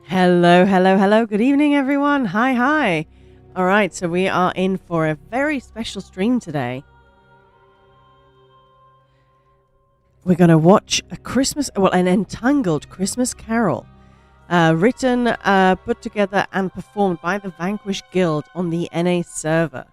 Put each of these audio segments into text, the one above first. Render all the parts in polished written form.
Hello, hello, hello. Good evening, everyone. Hi, hi. All right, so we are in for a very special stream today. We're going to watch an Entangled Christmas Carol, written, put together, and performed by the Vanquish Guild on the NA server.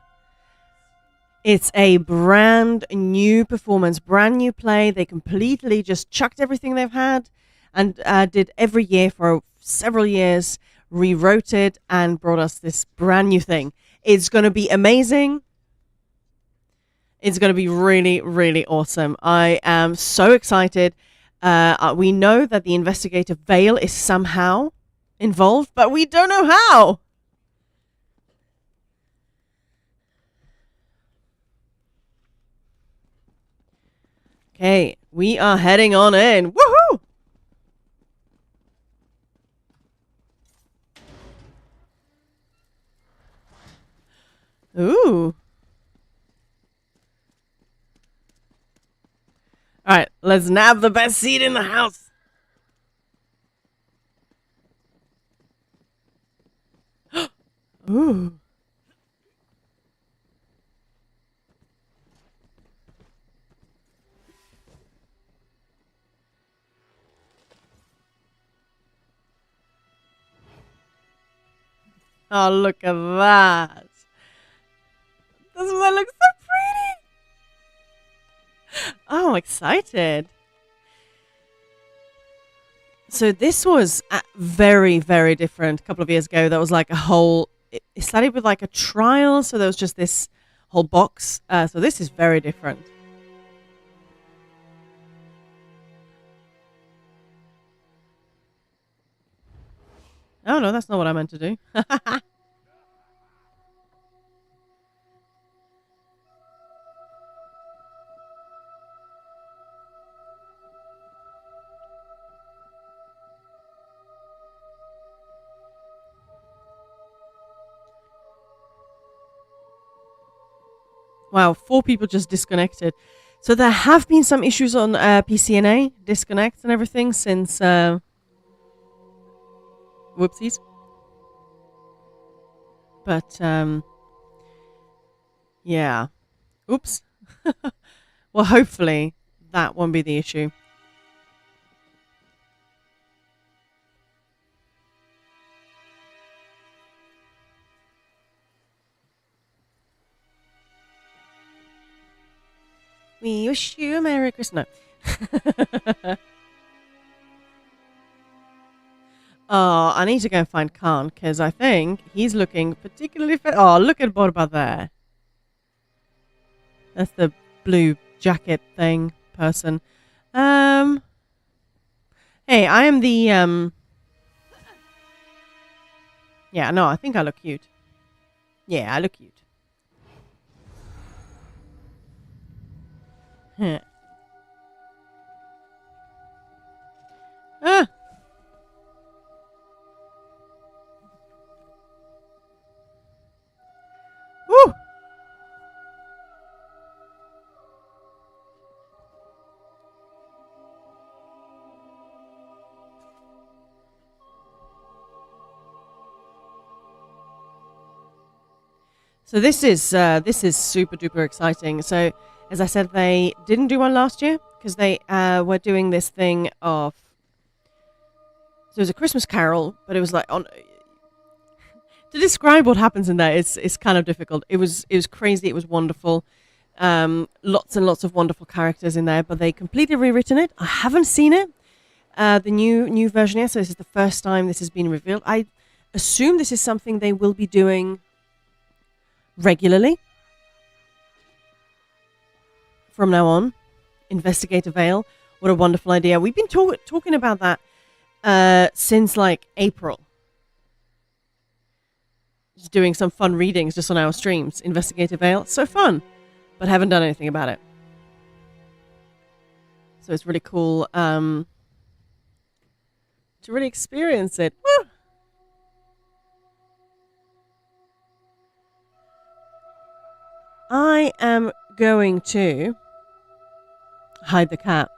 It's a brand new performance, brand new play. They completely just chucked everything they've had and did every year for several years, rewrote it, and brought us this brand new thing. It's going to be amazing. It's going to be really, really awesome. I am so excited. We know that the investigative veil is somehow involved, but we don't know how. Okay, we are heading on in. Woohoo! Ooh. All right, let's nab the best seat in the house. Ooh. Oh, look at that. Doesn't that look so pretty? Oh, I'm excited. So this was very, very different a couple of years ago. That was like a whole... It started with like a trial, so there was just this whole box. So this is very different. Oh, no, that's not what I meant to do. Wow, 4 people just disconnected. So there have been some issues on PCNA, disconnects and everything since... whoopsies. But, yeah. Oops. Well, hopefully that won't be the issue. We wish you a Merry Christmas. No. Oh, I need to go and find Khan because I think he's looking particularly fit. Oh, look at Borba there. That's the blue jacket thing person. Hey, I am the Yeah, no, I think I look cute. Yeah, I look cute. Ah. Woo. So this is super duper exciting. So as I said, they didn't do one last year because they were doing this thing of. So it was a Christmas Carol, but it was like on. To describe what happens in there is kind of difficult. It was crazy. It was wonderful. Lots and lots of wonderful characters in there, but they completely rewritten it. I haven't seen it. The new version here. So this is the first time this has been revealed. I assume this is something they will be doing regularly from now on. Investigator Vale. What a wonderful idea. We've been talking about that since like April. Just doing some fun readings just on our streams. Investigator Vale. So fun. But haven't done anything about it. So it's really cool to really experience it. Woo! I am going to hide the cat.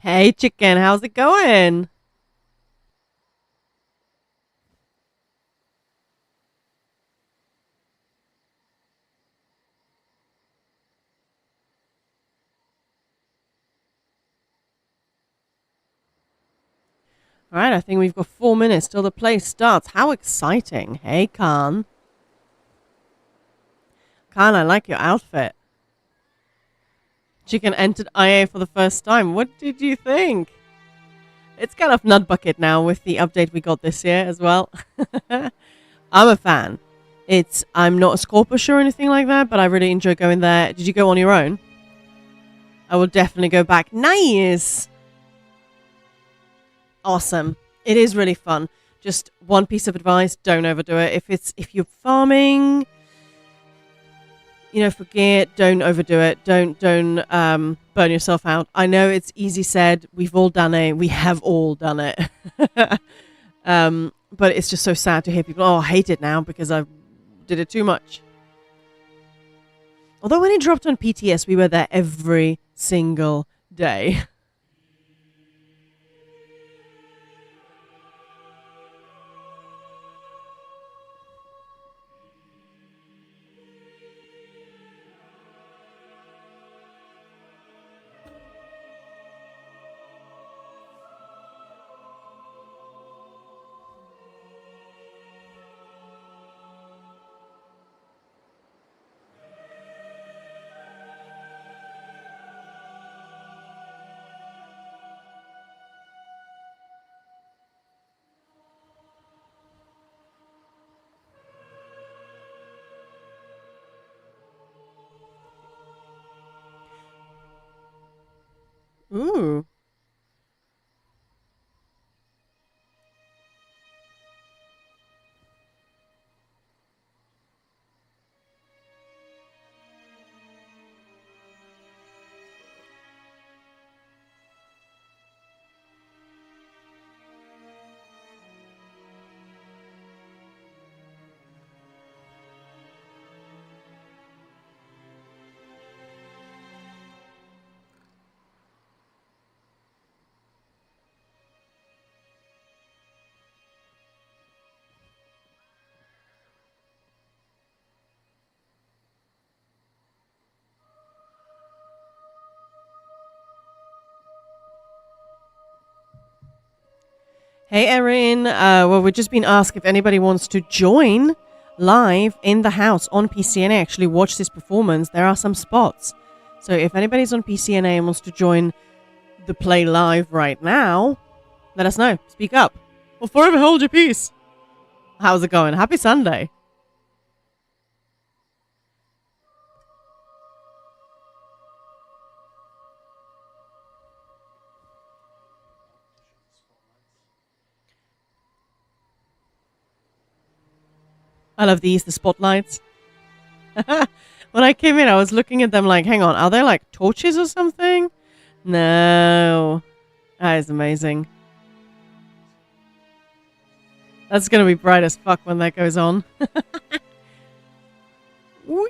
Hey, chicken, how's it going? All right, I think we've got 4 minutes till the play starts. How exciting. Hey, Khan. Khan, I like your outfit. Chicken entered IA for the first time. What did you think? It's kind of nut bucket now with the update we got this year as well. I'm a fan. I'm not a Scorpish or anything like that, but I really enjoy going there. Did you go on your own? I will definitely go back. Nice. Awesome. It is really fun. Just one piece of advice, don't overdo it. If you're farming, forget, don't overdo it. Don't burn yourself out. I know it's easy said. We've all done it. We have all done it. But it's just so sad to hear people, I hate it now because I did it too much. Although when it dropped on PTS, we were there every single day. Ooh. Hey, Erin. Well, we've just been asked if anybody wants to join live in the house on PCNA, actually watch this performance. There are some spots. So if anybody's on PCNA and wants to join the play live right now, let us know. Speak up. Or forever hold your peace. How's it going? Happy Sunday. I love these, the spotlights. When I came in, I was looking at them like, hang on, are they like torches or something? No. That is amazing. That's going to be bright as fuck when that goes on. Whee!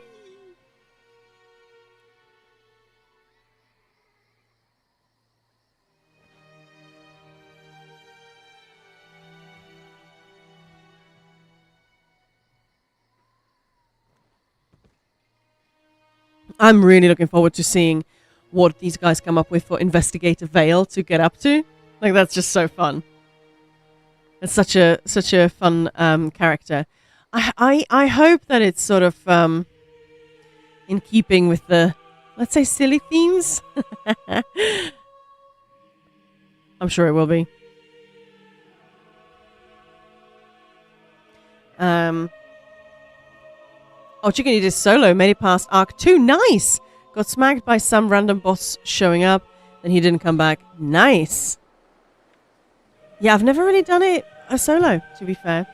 I'm really looking forward to seeing what these guys come up with for Investigator Vale to get up to. Like, that's just so fun. It's such a fun character. I hope that it's sort of in keeping with the, let's say, silly themes. I'm sure it will be. Chicken Eater solo made it past Arc 2. Nice! Got smacked by some random boss showing up, then he didn't come back. Nice! Yeah, I've never really done it a solo, to be fair.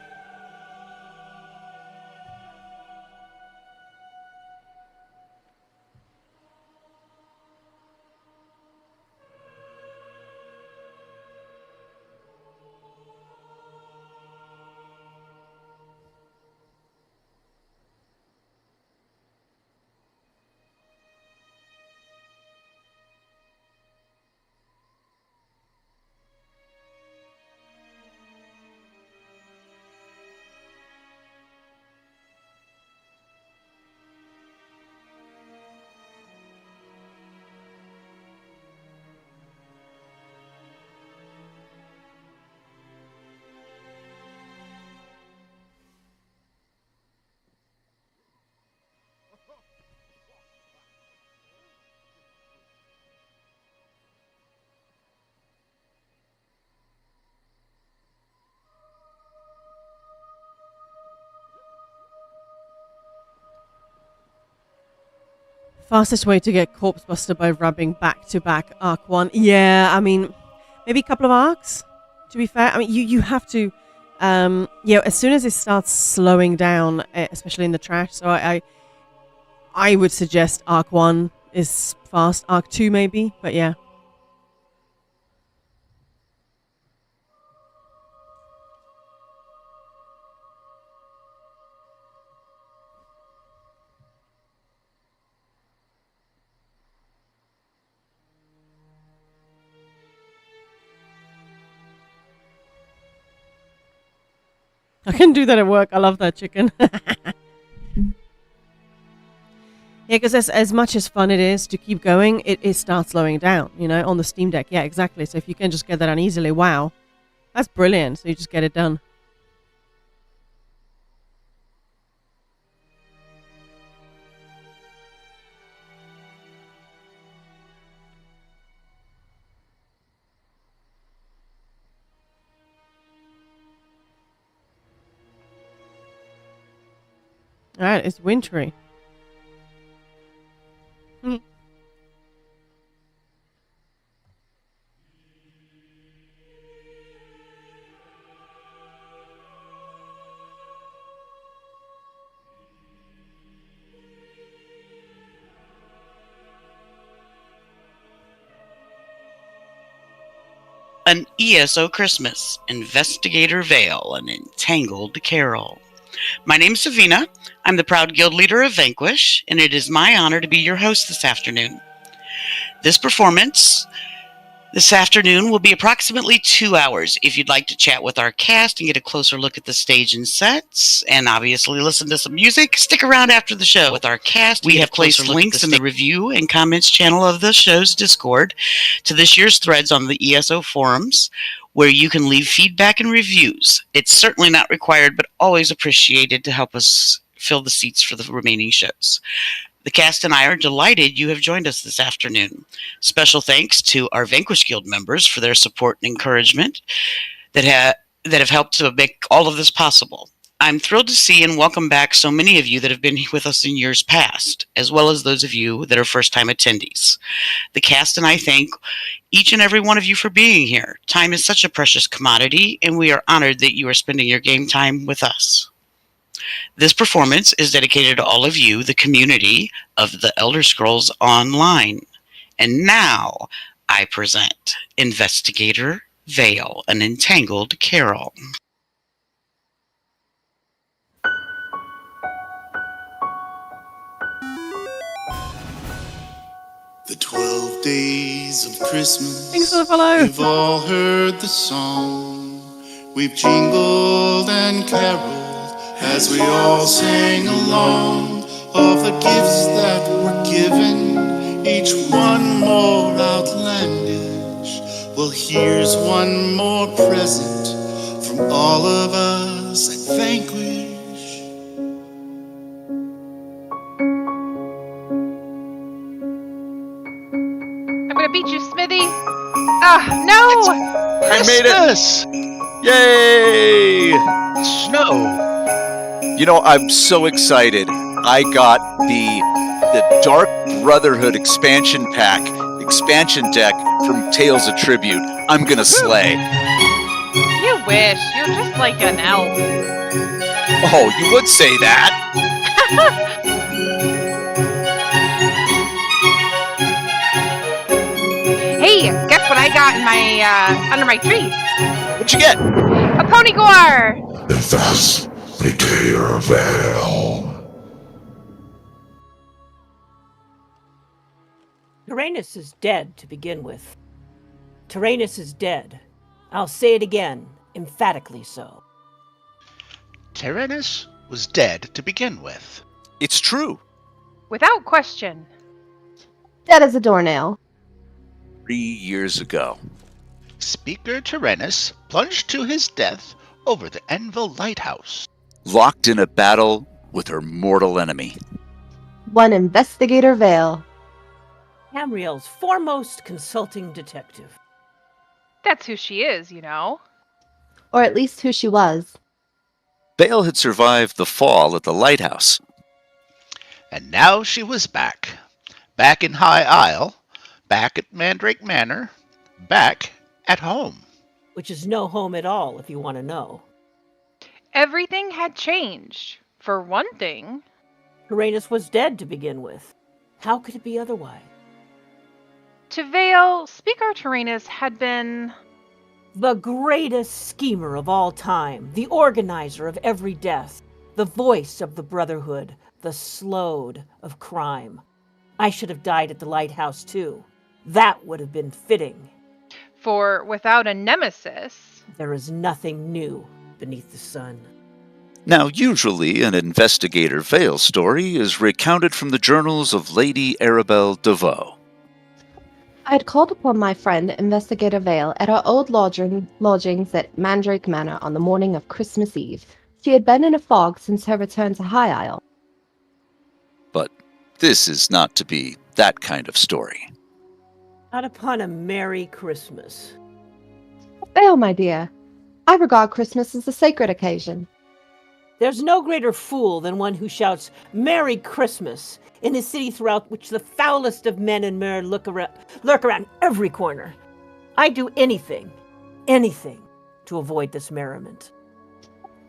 Fastest way to get Corpse Buster by rubbing back-to-back Arc 1. Yeah, I mean, maybe a couple of arcs, to be fair. I mean, you have to, as soon as it starts slowing down, especially in the trash, so I would suggest Arc 1 is fast, Arc 2 maybe, but yeah. I can do that at work. I love that chicken. Yeah, because as much as fun it is to keep going, it starts slowing down, on the Steam Deck. Yeah, exactly. So if you can just get that done easily, wow. That's brilliant. So you just get it done. All right, it's wintry. An ESO Christmas, Investigator Vale, an Entangled Carol. My name's Savina. I'm the proud guild leader of Vanquish, and it is my honor to be your host this afternoon. This performance this afternoon will be approximately 2 hours. If you'd like to chat with our cast and get a closer look at the stage and sets, and obviously listen to some music, stick around after the show. With our cast, we have placed links in the review and comments channel of the show's Discord to this year's threads on the ESO forums, where you can leave feedback and reviews. It's certainly not required, but always appreciated to help us fill the seats for the remaining shows. The cast and I are delighted you have joined us this afternoon. Special thanks to our Vanquish Guild members for their support and encouragement that have helped to make all of this possible. I'm thrilled to see and welcome back so many of you that have been with us in years past, as well as those of you that are first-time attendees. The cast and I thank each and every one of you for being here. Time is such a precious commodity, and we are honored that you are spending your game time with us. This performance is dedicated to all of you, the community of the Elder Scrolls Online. And now I present Investigator Vale, an Entangled Carol. The 12 days of Christmas. Thanks for the follow. We've all heard the song. We've jingled and caroled as we all sang along of the gifts that were given, each one more outlandish. Well, here's one more present from all of us at Vanquish. I'm gonna beat you, Smithy. No! I made it! Yay! Snow. You know, I'm so excited. I got the Dark Brotherhood expansion deck from Tales of Tribute. I'm gonna slay. You wish. You're just like an elf. Oh, you would say that. Hey, guess what I got in my under my tree? What'd you get? A pony guar. Investigator Vale. Tyrannus is dead to begin with. Tyrannus is dead. I'll say it again, emphatically so. Tyrannus was dead to begin with. It's true. Without question. Dead as a doornail. 3 years ago. Speaker Tyrannus plunged to his death over the Envil Lighthouse. Locked in a battle with her mortal enemy. One Investigator Vale. Tamriel's foremost consulting detective. That's who she is, you know. Or at least who she was. Vale had survived the fall at the lighthouse. And now she was back. back in High Isle, back at Mandrake Manor, back at home. Which is no home at all, if you want to know. Everything had changed. For one thing, Tyrannus was dead to begin with. How could it be otherwise? to Vale, Speaker Tyrannus had been The greatest schemer of all time, the organizer of every death, the voice of the Brotherhood, the Slode of crime. I should have died at the lighthouse, too. That would have been fitting. for without a nemesis. There is nothing new beneath the sun. Now, usually an Investigator Vale story is recounted from the journals of Lady Arabelle DeVoe. I had called upon my friend, Investigator Vale, at our old lodgings at Mandrake Manor on the morning of Christmas Eve. She had been in a fog since her return to High Isle. But this is not to be that kind of story. Not upon a Merry Christmas. Vale, my dear, I regard Christmas as a sacred occasion. There's no greater fool than one who shouts, Merry Christmas, in a city throughout which the foulest of men and men lurk around every corner. I'd do anything to avoid this merriment.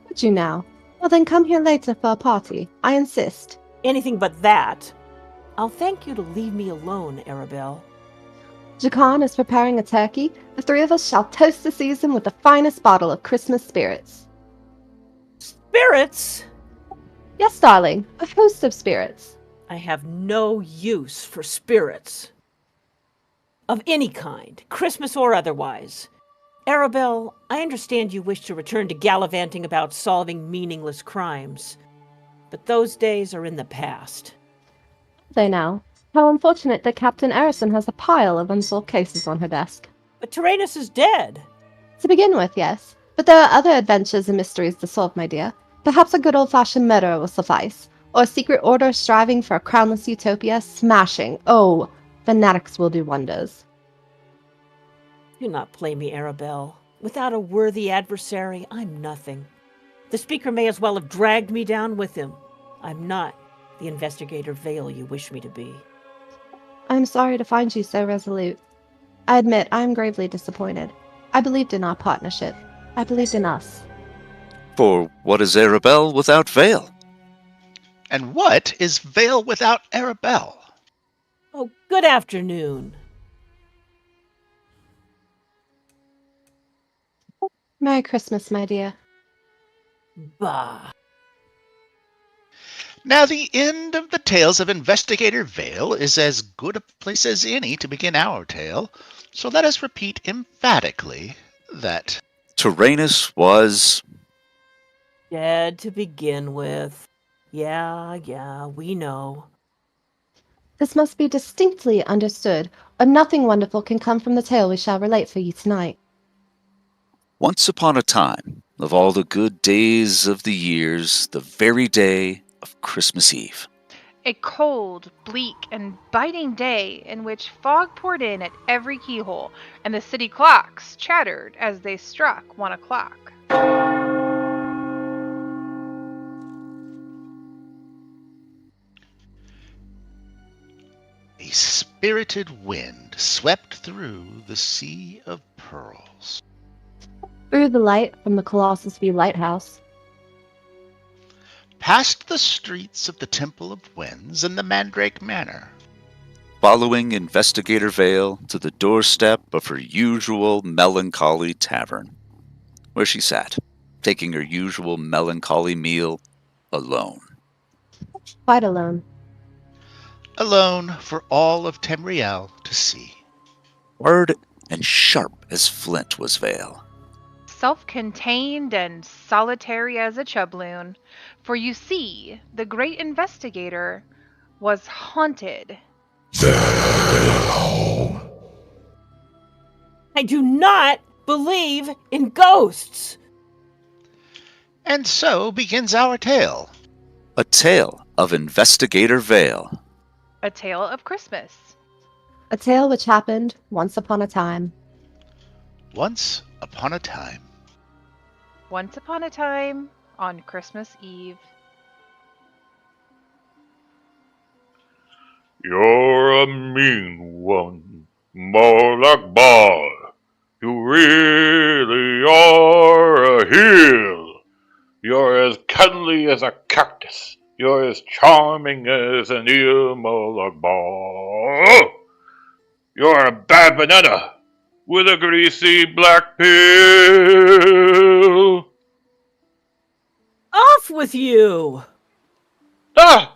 Would you now? Well, then come here later for a party. I insist. Anything but that. I'll thank you to leave me alone, Arabelle. Jacan is preparing a turkey. The three of us shall toast the season with the finest bottle of Christmas spirits. Spirits? Yes, darling, a host of spirits. I have no use for spirits. Of any kind, Christmas or otherwise. Arabelle, I understand you wish to return to gallivanting about solving meaningless crimes. But those days are in the past. They now. How unfortunate that Captain Erison has a pile of unsolved cases on her desk. But Tyrannus is dead. To begin with, yes. But there are other adventures and mysteries to solve, my dear. Perhaps a good old-fashioned murder will suffice. Or a secret order striving for a crownless utopia, smashing. Oh, fanatics will do wonders. Do not play me, Arabelle. Without a worthy adversary, I'm nothing. The speaker may as well have dragged me down with him. I'm not the Investigator Vale you wish me to be. I'm sorry to find you so resolute. I admit I am gravely disappointed. I believed in our partnership. I believed in us. For what is Arabelle without Vale? And what is Vale without Arabelle? Oh, good afternoon. Merry Christmas, my dear. Bah. Now, the end of the tales of Investigator Vale is as good a place as any to begin our tale, so let us repeat emphatically that Tyrannus was... Dead to begin with. Yeah, we know. This must be distinctly understood, or nothing wonderful can come from the tale we shall relate for you tonight. Once upon a time, of all the good days of the years, the very day of Christmas Eve. A cold, bleak, and biting day in which fog poured in at every keyhole, and the city clocks chattered as they struck 1 o'clock. a spirited wind swept through the sea of pearls. Through the light from the Colossus View Lighthouse. Past the streets of the Temple of Winds and the Mandrake Manor. Following Investigator Vale to the doorstep of her usual melancholy tavern, where she sat, taking her usual melancholy meal alone. Quite alone. Alone for all of Tamriel to see. Hard and sharp as flint was Vale. Self-contained and solitary as a chubloon, for you see, the great investigator was haunted. I do not believe in ghosts. And so begins our tale. A tale of Investigator Vale. A tale of Christmas. A tale which happened once upon a time. Once upon a time. Once upon a time on Christmas Eve. You're a mean one, Moloch Ball. You really are a heel. You're as cuddly as a cactus. You're as charming as an eel, Moloch Ball. You're a bad banana with a greasy black peel. Off with you! Ah!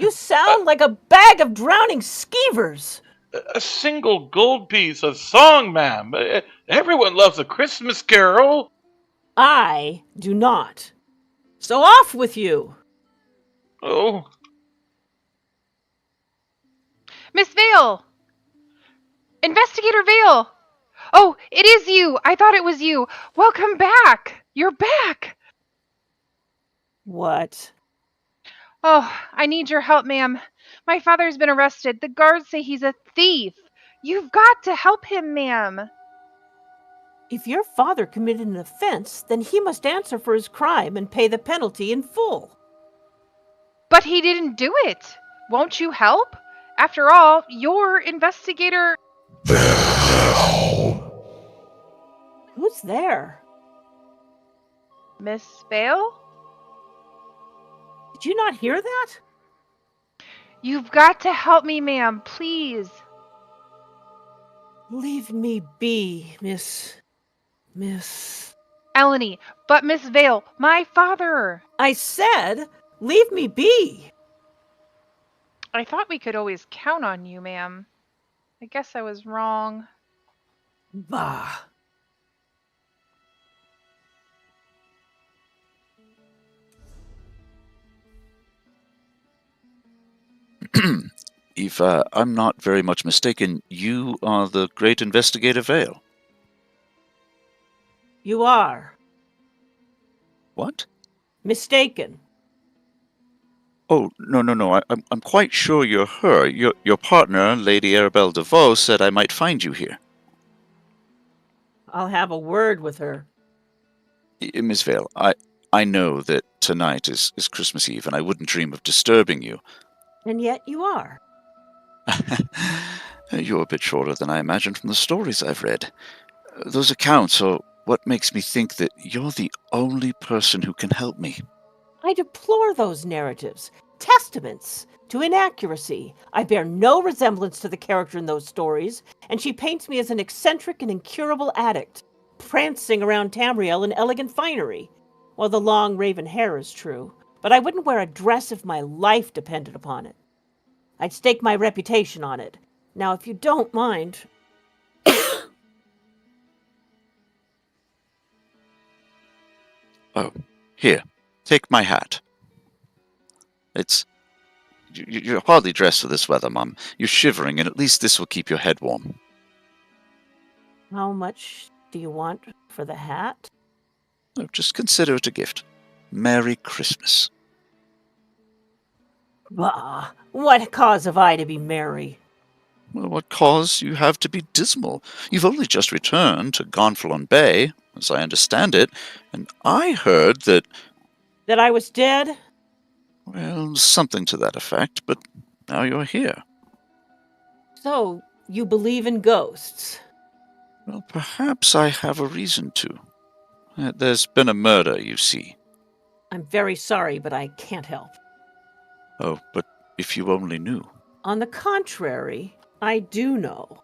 You sound like a bag of drowning skeevers. A single gold piece, a song, ma'am. Everyone loves a Christmas carol. I do not. So off with you! Oh, Miss Vale! Investigator Vale! Oh, it is you! I thought it was you! Welcome back! You're back! What? Oh, I need your help, ma'am. My father's been arrested. The guards say he's a thief. You've got to help him, ma'am. If your father committed an offense, then he must answer for his crime and pay the penalty in full. But he didn't do it. Won't you help? After all, you're investigator. Who's there? Miss Vale? Did you not hear that? You've got to help me, ma'am, please. Leave me be, Miss... Eleni, but Miss Vale, my father. I said, leave me be. I thought we could always count on you, ma'am. I guess I was wrong. Bah. If I'm not very much mistaken, you are the great investigator Vale. You are. What? Mistaken. Oh, no. I'm quite sure you're her. Your partner, Lady Arabelle DeVoe, said I might find you here. I'll have a word with her. Miss Vale, I know that tonight is Christmas Eve, and I wouldn't dream of disturbing you. And yet you are. You're a bit shorter than I imagined from the stories I've read. Those accounts are what makes me think that you're the only person who can help me. I deplore those narratives, testaments to inaccuracy. I bear no resemblance to the character in those stories, and she paints me as an eccentric and incurable addict, prancing around Tamriel in elegant finery. Well, the long raven hair is true, but I wouldn't wear a dress if my life depended upon it. I'd stake my reputation on it. Now, if you don't mind... Oh, here, take my hat. You're hardly dressed for this weather, Mum. You're shivering, and at least this will keep your head warm. How much do you want for the hat? Oh, just consider it a gift. Merry Christmas. Bah! What cause have I to be merry? Well, what cause you have to be dismal? You've only just returned to Gonfalon Bay, as I understand it, and I heard that... That I was dead? Well, something to that effect, but now you're here. So, you believe in ghosts? Well, perhaps I have a reason to. There's been a murder, you see. I'm very sorry, but I can't help. Oh, but if you only knew. On the contrary, I do know.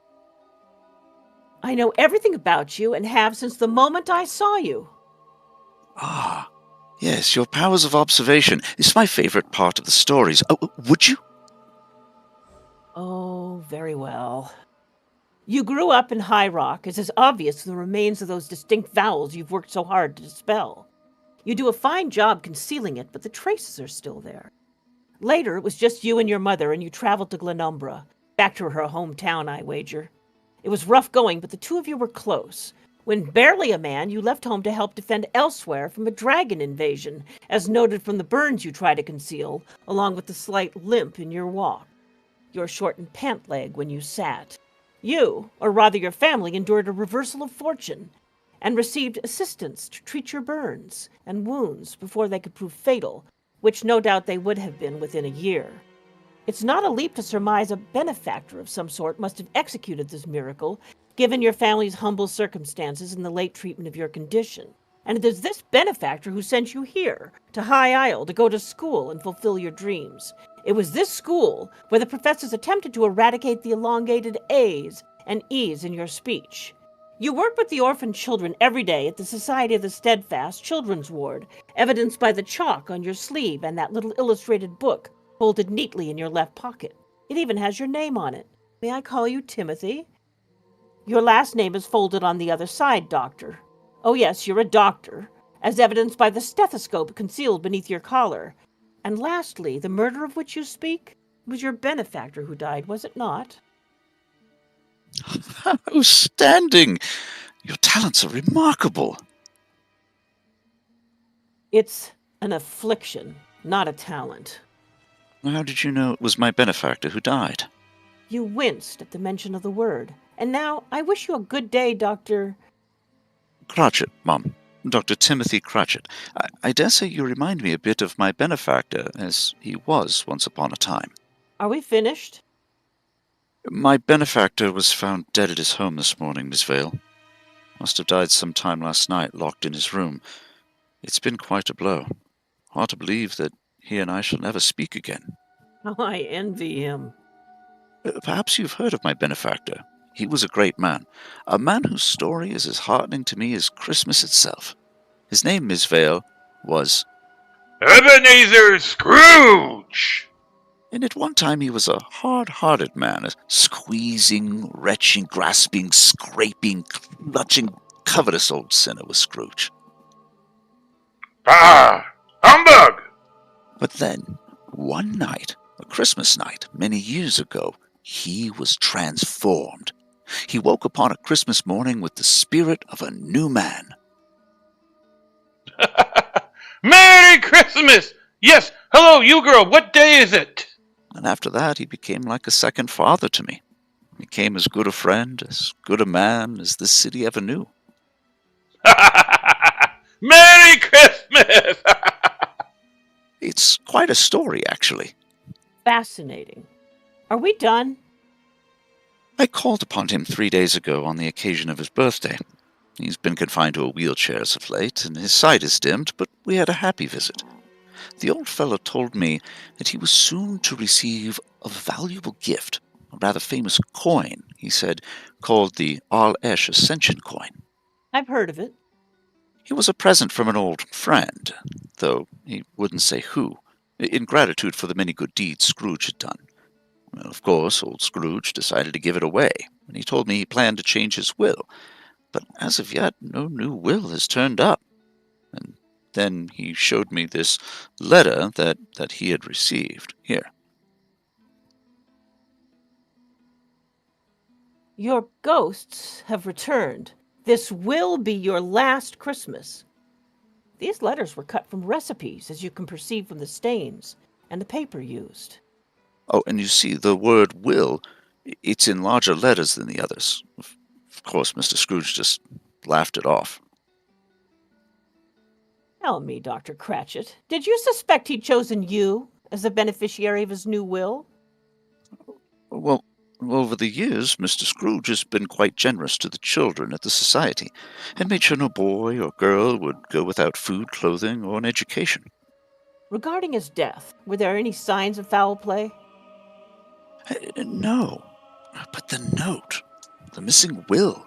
I know everything about you and have since the moment I saw you. Ah, yes, your powers of observation is my favorite part of the stories. Oh, would you? Oh, very well. You grew up in High Rock, as is obvious from the remains of those distinct vowels you've worked so hard to dispel. You do a fine job concealing it, but the traces are still there. Later, it was just you and your mother, and you traveled to Glenumbra, back to her hometown, I wager. It was rough going, but the two of you were close. When barely a man, you left home to help defend elsewhere from a dragon invasion, as noted from the burns you try to conceal, along with the slight limp in your walk. Your shortened pant leg when you sat. You, or rather your family, endured a reversal of fortune, and received assistance to treat your burns and wounds before they could prove fatal, which no doubt they would have been within a year. It's not a leap to surmise a benefactor of some sort must have executed this miracle, given your family's humble circumstances and the late treatment of your condition. And it is this benefactor who sent you here, to High Isle, to go to school and fulfill your dreams. It was this school where the professors attempted to eradicate the elongated A's and E's in your speech. You work with the orphan children every day at the Society of the Steadfast Children's Ward, evidenced by the chalk on your sleeve and that little illustrated book folded neatly in your left pocket. It even has your name on it. May I call you Timothy? Your last name is folded on the other side, Doctor. Oh yes, you're a doctor, as evidenced by the stethoscope concealed beneath your collar. And lastly, the murder of which you speak was your benefactor who died, was it not? Outstanding! Your talents are remarkable. It's an affliction, not a talent. How did you know it was my benefactor who died? You winced at the mention of the word. And now, I wish you a good day, Dr. Cratchit, Mum. Dr. Timothy Cratchit. I dare say you remind me a bit of my benefactor, as he was once upon a time. Are we finished? My benefactor was found dead at his home this morning, Miss Vale. Must have died some time last night, locked in his room. It's been quite a blow. Hard to believe that he and I shall never speak again. Oh, I envy him. Perhaps you've heard of my benefactor. He was a great man. A man whose story is as heartening to me as Christmas itself. His name, Miss Vale, was Ebenezer Scrooge! And at one time he was a hard-hearted man, a squeezing, retching, grasping, scraping, clutching, covetous old sinner was Scrooge. Bah! Humbug! But then, one night, a Christmas night, many years ago, he was transformed. He woke upon a Christmas morning with the spirit of a new man. Merry Christmas! Yes, hello, you girl, what day is it? And after that, he became like a second father to me. He became as good a friend, as good a man as this city ever knew. Merry Christmas! It's quite a story, actually. Fascinating. Are we done? I called upon him 3 days ago on the occasion of his birthday. He's been confined to a wheelchair as of late, and his sight is dimmed, but we had a happy visit. The old fellow told me that he was soon to receive a valuable gift, a rather famous coin, he said, called the Al-Esh Ascension coin. I've heard of it. It was a present from an old friend, though he wouldn't say who, in gratitude for the many good deeds Scrooge had done. Well, of course, old Scrooge decided to give it away, and he told me he planned to change his will. But as of yet, no new will has turned up. And then he showed me this letter that he had received. Here. Your ghosts have returned. This will be your last Christmas. These letters were cut from recipes, as you can perceive from the stains, and the paper used. Oh, and you see, the word will, it's in larger letters than the others. Of course, Mr. Scrooge just laughed it off. Tell me, Dr. Cratchit, did you suspect he'd chosen you as the beneficiary of his new will? Well, over the years, Mr. Scrooge has been quite generous to the children at the society, and made sure no boy or girl would go without food, clothing, or an education. Regarding his death, were there any signs of foul play? No, but the note, the missing will.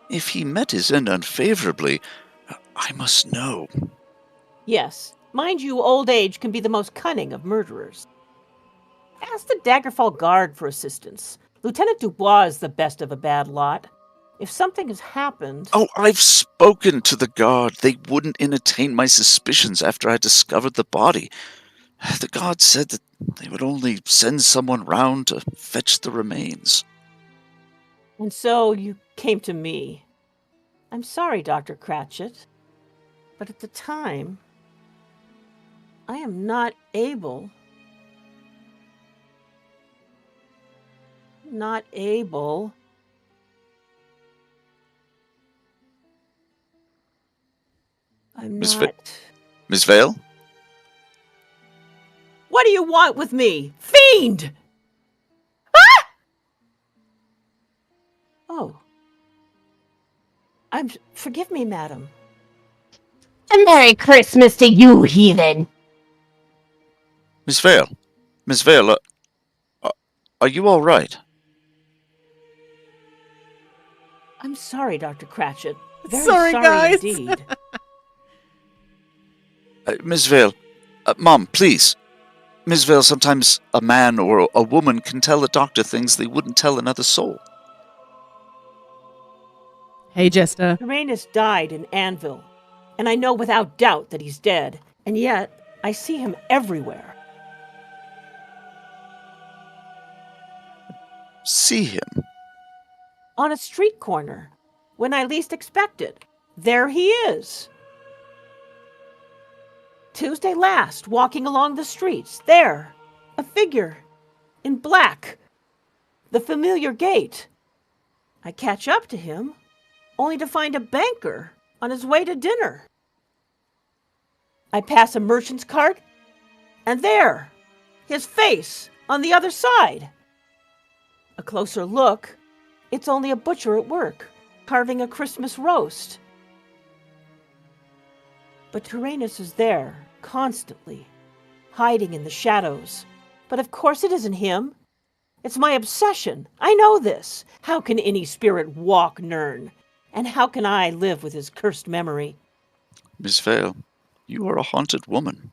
If he met his end unfavorably, I must know. Yes. Mind you, old age can be the most cunning of murderers. Ask the Daggerfall Guard for assistance. Lieutenant Dubois is the best of a bad lot. If something has happened... Oh, I've spoken to the guard. They wouldn't entertain my suspicions after I discovered the body. The guard said that they would only send someone round to fetch the remains. And so you came to me. I'm sorry, Dr. Cratchit, but at the time, I am not able... I'm Miss not... Miss Vale? What do you want with me? Feed fiend! Oh. Forgive me, madam. And Merry Christmas to you, heathen! Miss Vale, are you all right? I'm sorry, Dr. Cratchit. Very Sorry, guys. indeed. Miss Vale, Mom, please. Miss Vale, sometimes a man or a woman can tell a doctor things they wouldn't tell another soul. Hey, Jester. Uranus died in Anvil, and I know without doubt that he's dead, and yet I see him everywhere. See him? On a street corner, when I least expect it. There he is. Tuesday last, walking along the streets. There, a figure in black. The familiar gait. I catch up to him, only to find a banker on his way to dinner. I pass a merchant's cart, and there, his face on the other side. A closer look, it's only a butcher at work, carving a Christmas roast. But Tyrannus is there, constantly, hiding in the shadows. But of course it isn't him. It's my obsession. I know this. How can any spirit walk Nern? And how can I live with his cursed memory? Miss Vale, you are a haunted woman.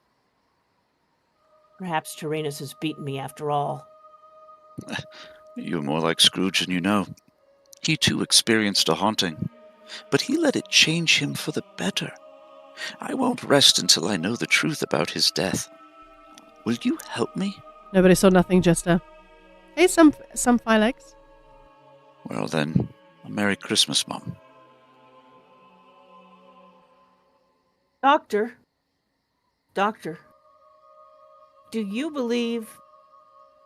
Perhaps Tyrannus has beaten me after all. You're more like Scrooge than you know. He too experienced a haunting, but he let it change him for the better. I won't rest until I know the truth about his death. Will you help me? Nobody saw nothing, Jester. Hey, some Philex. Well then, a Merry Christmas, Mum. Doctor, do you believe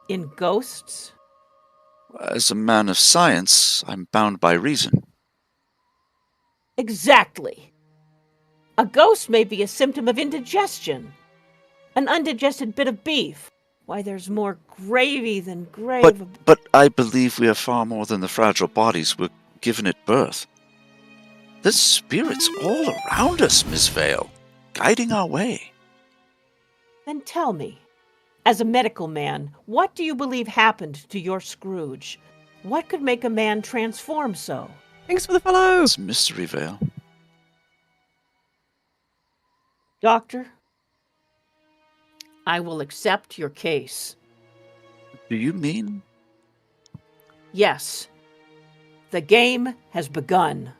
in ghosts? As a man of science, I'm bound by reason. Exactly. A ghost may be a symptom of indigestion. An undigested bit of beef. Why, there's more gravy than grave. But I believe we are far more than the fragile bodies we're given at birth. There's spirits all around us, Miss Vale, guiding our way. Then tell me, as a medical man, what do you believe happened to your Scrooge? What could make a man transform so? Thanks for the follow. It's a mystery, Vale. Doctor, I will accept your case. Do you mean? Yes. The game has begun.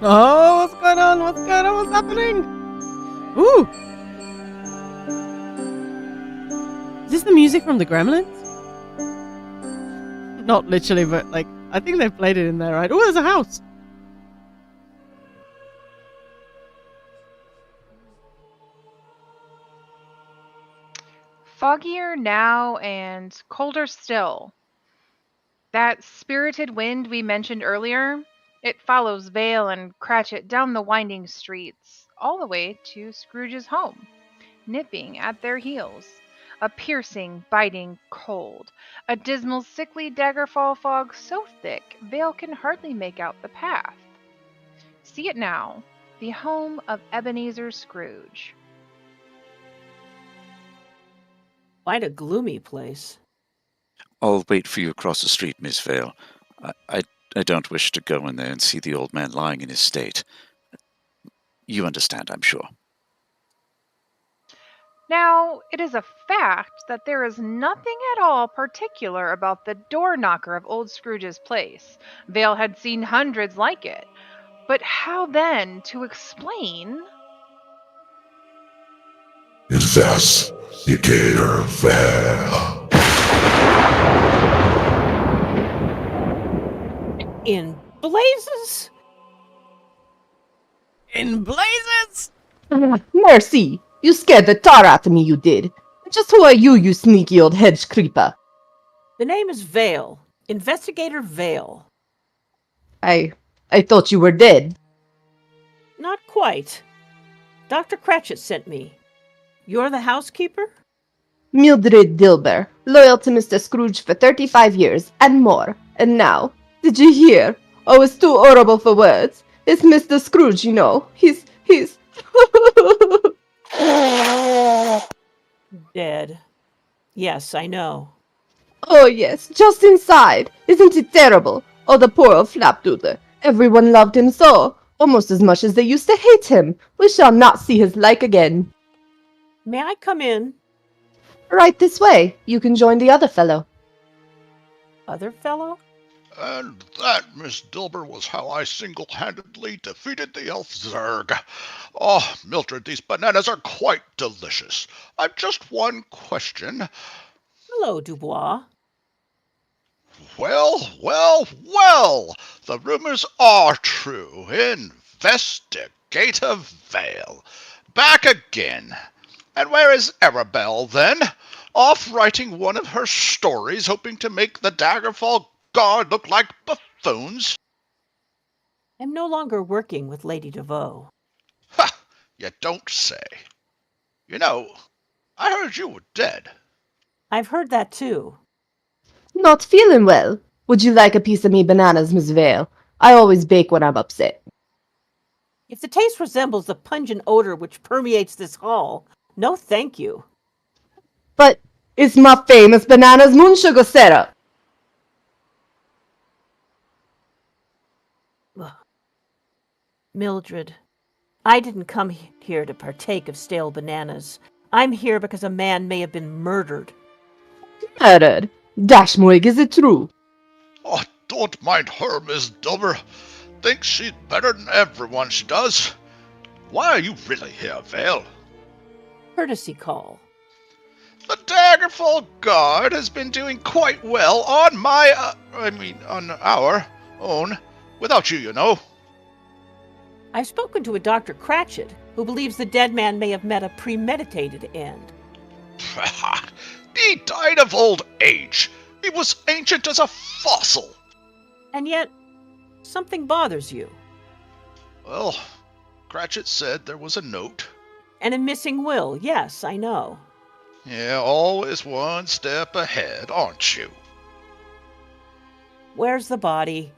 Oh, what's going on? What's going on? What's happening? Ooh. Is this the music from the Gremlins? Not literally, but like, I think they played it in there, right? Oh, there's a house. Foggier now and colder still. That spirited wind we mentioned earlier, it follows Vale and Cratchit down the winding streets, all the way to Scrooge's home, nipping at their heels. A piercing, biting cold. A dismal, sickly daggerfall fog so thick Vale can hardly make out the path. See it now, the home of Ebenezer Scrooge. Quite a gloomy place. I'll wait for you across the street, Miss Vale. I don't wish to go in there and see the old man lying in his state. You understand, I'm sure. Now, it is a fact that there is nothing at all particular about the door knocker of old Scrooge's place. Vale had seen hundreds like it. But how then to explain? Investigator Vale. In blazes? in blazes! Mercy! You scared the tar out of me, you did. Just who are you, you sneaky old hedge creeper? The name is Vale. Investigator Vale. I thought you were dead. Not quite. Dr. Cratchit sent me. You're the housekeeper? Mildred Dilber, loyal to Mr. Scrooge for 35 years and more. And now, did you hear? Oh, it's too horrible for words. It's Mr. Scrooge, you know. He's... Dead. Yes, I know. Oh, yes, just inside. Isn't it terrible? Oh, the poor old flapdoodler. Everyone loved him so. Almost as much as they used to hate him. We shall not see his like again. May I come in? Right this way. You can join the other fellow. Other fellow? And that, Miss Dilber, was how I single-handedly defeated the elf Zerg. Oh, Mildred, these bananas are quite delicious. I've just one question. Hello, Dubois. Well, the rumors are true. Investigator Vale. Back again. And where is Arabelle, then? Off writing one of her stories, hoping to make the Daggerfall Guard look like buffoons? I'm no longer working with Lady DeVoe. Ha! You don't say. You know, I heard you were dead. I've heard that too. Not feeling well. Would you like a piece of me bananas, Miss Vale? I always bake when I'm upset. If the taste resembles the pungent odor which permeates this hall, no thank you. But it's my famous bananas moon sugar syrup. Mildred, I didn't come here to partake of stale bananas. I'm here because a man may have been murdered. Murdered? Dashmoig, is it true? Oh, don't mind her, Miss Dilber. Thinks she's better than everyone, she does. Why are you really here, Vale? Courtesy call. The Daggerfall Guard has been doing quite well on on our own. Without you, you know. I've spoken to a Dr. Cratchit, who believes the dead man may have met a premeditated end. He died of old age. He was ancient as a fossil. And yet, something bothers you. Well, Cratchit said there was a note. And a missing will, yes, I know. Yeah, always one step ahead, aren't you? Where's the body?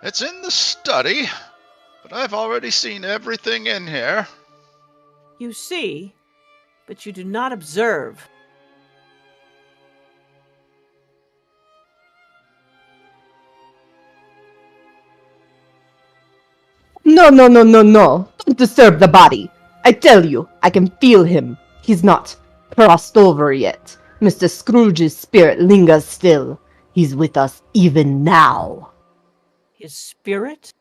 It's in the study, but I've already seen everything in here. You see, but you do not observe. No. Don't disturb the body. I tell you, I can feel him. He's not crossed over yet. Mr. Scrooge's spirit lingers still. He's with us even now. His spirit?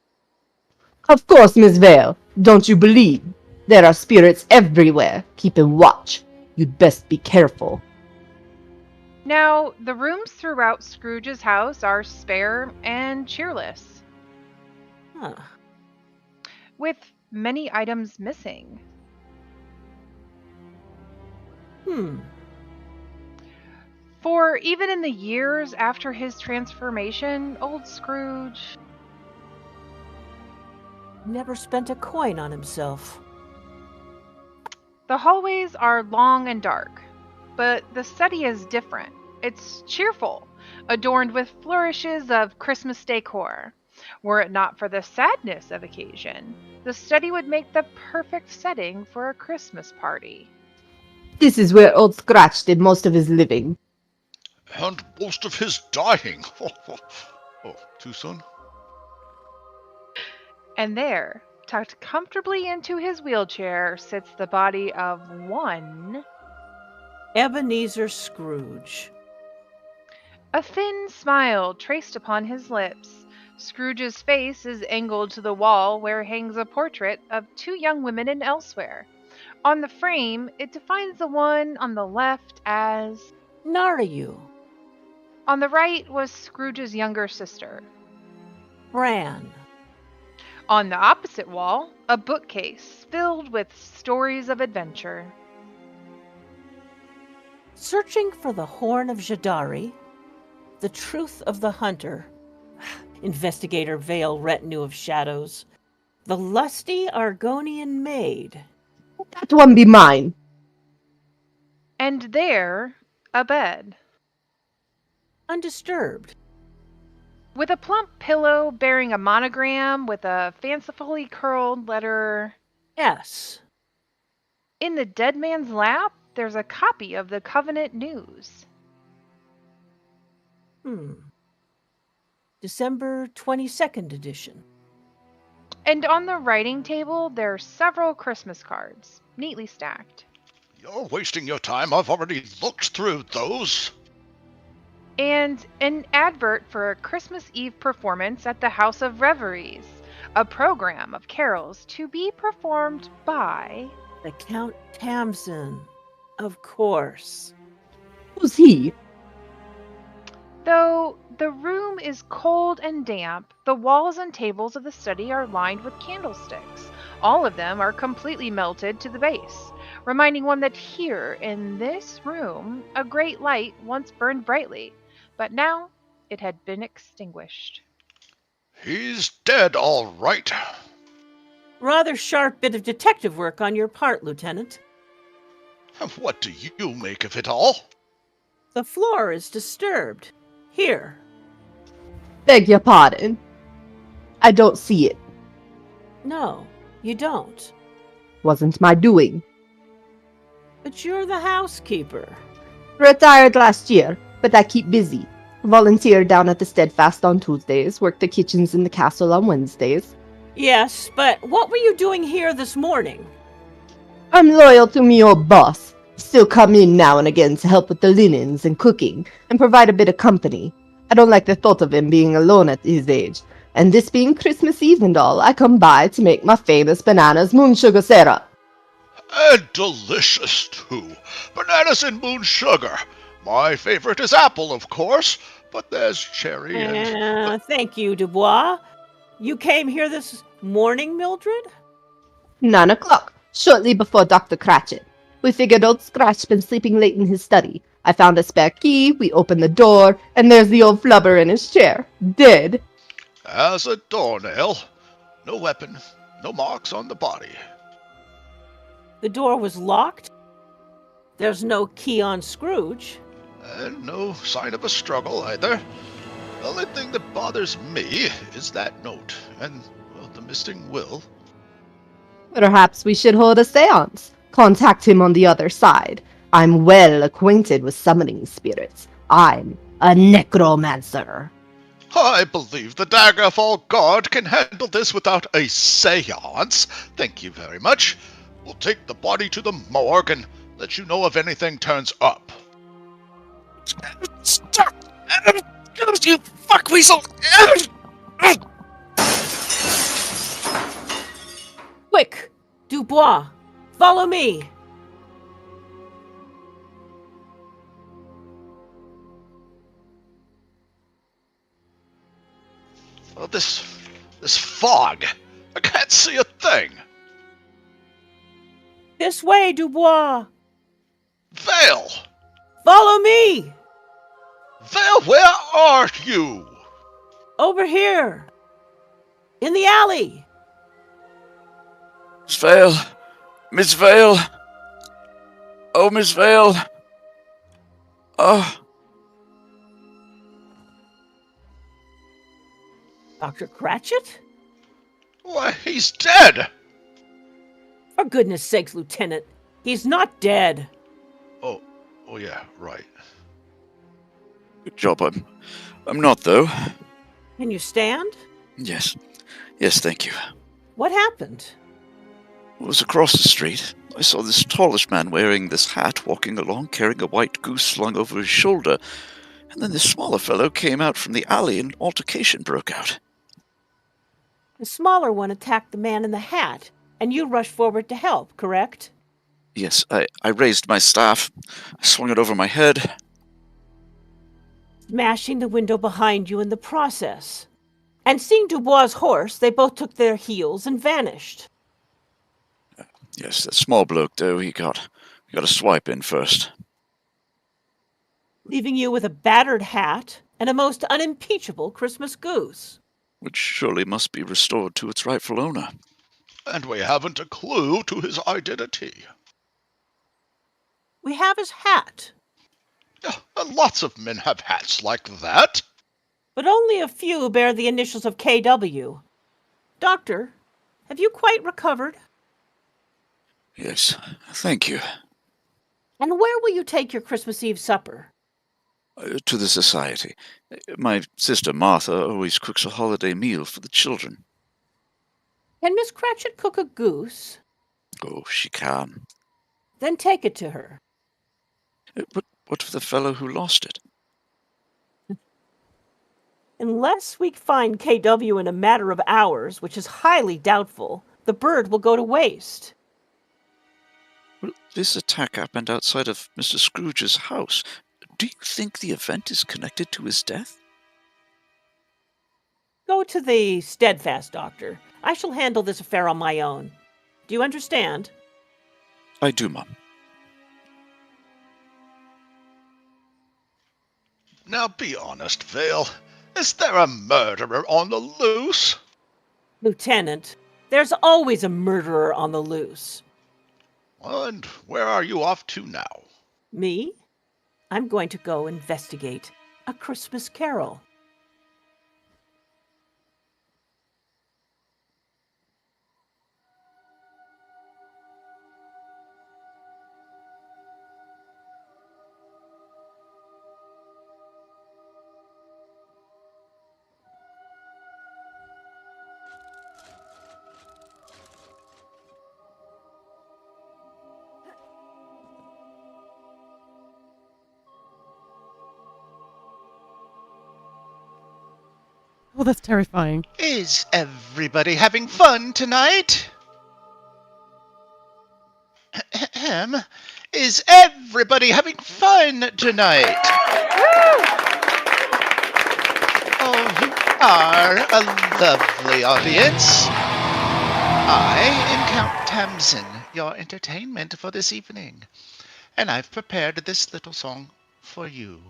Of course, Miss Vale. Don't you believe? There are spirits everywhere, keeping watch. You'd best be careful. Now, the rooms throughout Scrooge's house are spare and cheerless, Huh. with many items missing. For even in the years after his transformation, old Scrooge... Never spent a coin on himself. The hallways are long and dark, but the study is different. It's cheerful, adorned with flourishes of Christmas decor. Were it not for the sadness of occasion, the study would make the perfect setting for a Christmas party. This is where Old Scratch did most of his living. And most of his dying. Oh, too soon? And there, tucked comfortably into his wheelchair, sits the body of one... Ebenezer Scrooge. A thin smile traced upon his lips. Scrooge's face is angled to the wall where hangs a portrait of two young women in Elsewhere. On the frame, it defines the one on the left as... Narayu. On the right was Scrooge's younger sister. Bran. On the opposite wall, a bookcase filled with stories of adventure. Searching for the Horn of Jadari, the Truth of the Hunter, Investigator Vale Retinue of Shadows, the Lusty Argonian Maid. That one be mine. And there, a bed. Undisturbed. With a plump pillow bearing a monogram with a fancifully curled letter S. In the dead man's lap, there's a copy of the Covenant News. December 22nd edition. And on the writing table, there are several Christmas cards, neatly stacked. You're wasting your time. I've already looked through those. And an advert for a Christmas Eve performance at the House of Reveries, a program of carols to be performed by The Count Tamsin. Of course. Who's he? Though the room is cold and damp, the walls and tables of the study are lined with candlesticks. All of them are completely melted to the base, reminding one that here, in this room, a great light once burned brightly, but now it had been extinguished. He's dead, all right. Rather sharp bit of detective work on your part, Lieutenant. What do you make of it all? The floor is disturbed. Here. Beg your pardon. I don't see it. No, you don't. Wasn't my doing. But you're the housekeeper. Retired last year, but I keep busy. Volunteer down at the Steadfast on Tuesdays, work the kitchens in the castle on Wednesdays. Yes, but what were you doing here this morning? I'm loyal to me old boss. Still come in now and again to help with the linens and cooking, and provide a bit of company. I don't like the thought of him being alone at his age, and this being Christmas Eve and all, I come by to make my famous bananas moon sugar syrup. And delicious, too. Bananas and moon sugar. My favorite is apple, of course, but there's cherry and... Thank you, Dubois. You came here this morning, Mildred? 9 o'clock, shortly before Dr. Cratchit. We figured old Scratch been sleeping late in his study. I found a spare key, we opened the door, and there's the old flubber in his chair, dead. As a doornail. No weapon, no marks on the body. The door was locked? There's no key on Scrooge. And no sign of a struggle either. The only thing that bothers me is that note, and well, the missing will. Perhaps we should hold a seance. Contact him on the other side. I'm well acquainted with summoning spirits. I'm a necromancer. I believe the Daggerfall Guard can handle this without a seance. Thank you very much. We'll take the body to the morgue and let you know if anything turns up. Stop! You fuck weasel! Quick! Dubois! Follow me! Oh, this fog. I can't see a thing. This way, Dubois! Vale! Follow me! Vale, where are you? Over here! In the alley! Miss Vale! Miss Vale! Oh, Miss Vale! Oh. Dr. Cratchit? Why, he's dead! For goodness sakes, Lieutenant, he's not dead. Oh yeah, right. Good job, I'm not, though. Can you stand? Yes, thank you. What happened? It was across the street. I saw this tallish man wearing this hat walking along, carrying a white goose slung over his shoulder, and then this smaller fellow came out from the alley and an altercation broke out. The smaller one attacked the man in the hat, and you rushed forward to help, correct? Yes, I raised my staff. I swung it over my head. Smashing the window behind you in the process. And seeing Dubois' horse, they both took their heels and vanished. Yes, that small bloke, though, he got a swipe in first. Leaving you with a battered hat and a most unimpeachable Christmas goose. Which surely must be restored to its rightful owner. And we haven't a clue to his identity. We have his hat, Lots of men have hats like that. but only a few bear the initials of KW. Doctor, have you quite recovered? Yes, thank you. And where will you take your Christmas Eve supper? To the society. My sister Martha always cooks a holiday meal for the children. Can Miss Cratchit cook a goose? Oh, she can. Then take it to her. But what of the fellow who lost it? Unless we find KW in a matter of hours, which is highly doubtful, the bird will go to waste. Well, this attack happened outside of Mr. Scrooge's house. Do you think the event is connected to his death? Go to the Steadfast, Doctor. I shall handle this affair on my own. Do you understand? I do, Mum. Now be honest, Vale. Is there a murderer on the loose? Lieutenant, there's always a murderer on the loose. And where are you off to now? Me? I'm going to go investigate A Christmas Carol. Oh, that's terrifying. Is everybody having fun tonight? Ahem. Is everybody having fun tonight? Oh, you are a lovely audience. I am Count Tamsin, your entertainment for this evening, and I've prepared this little song for you.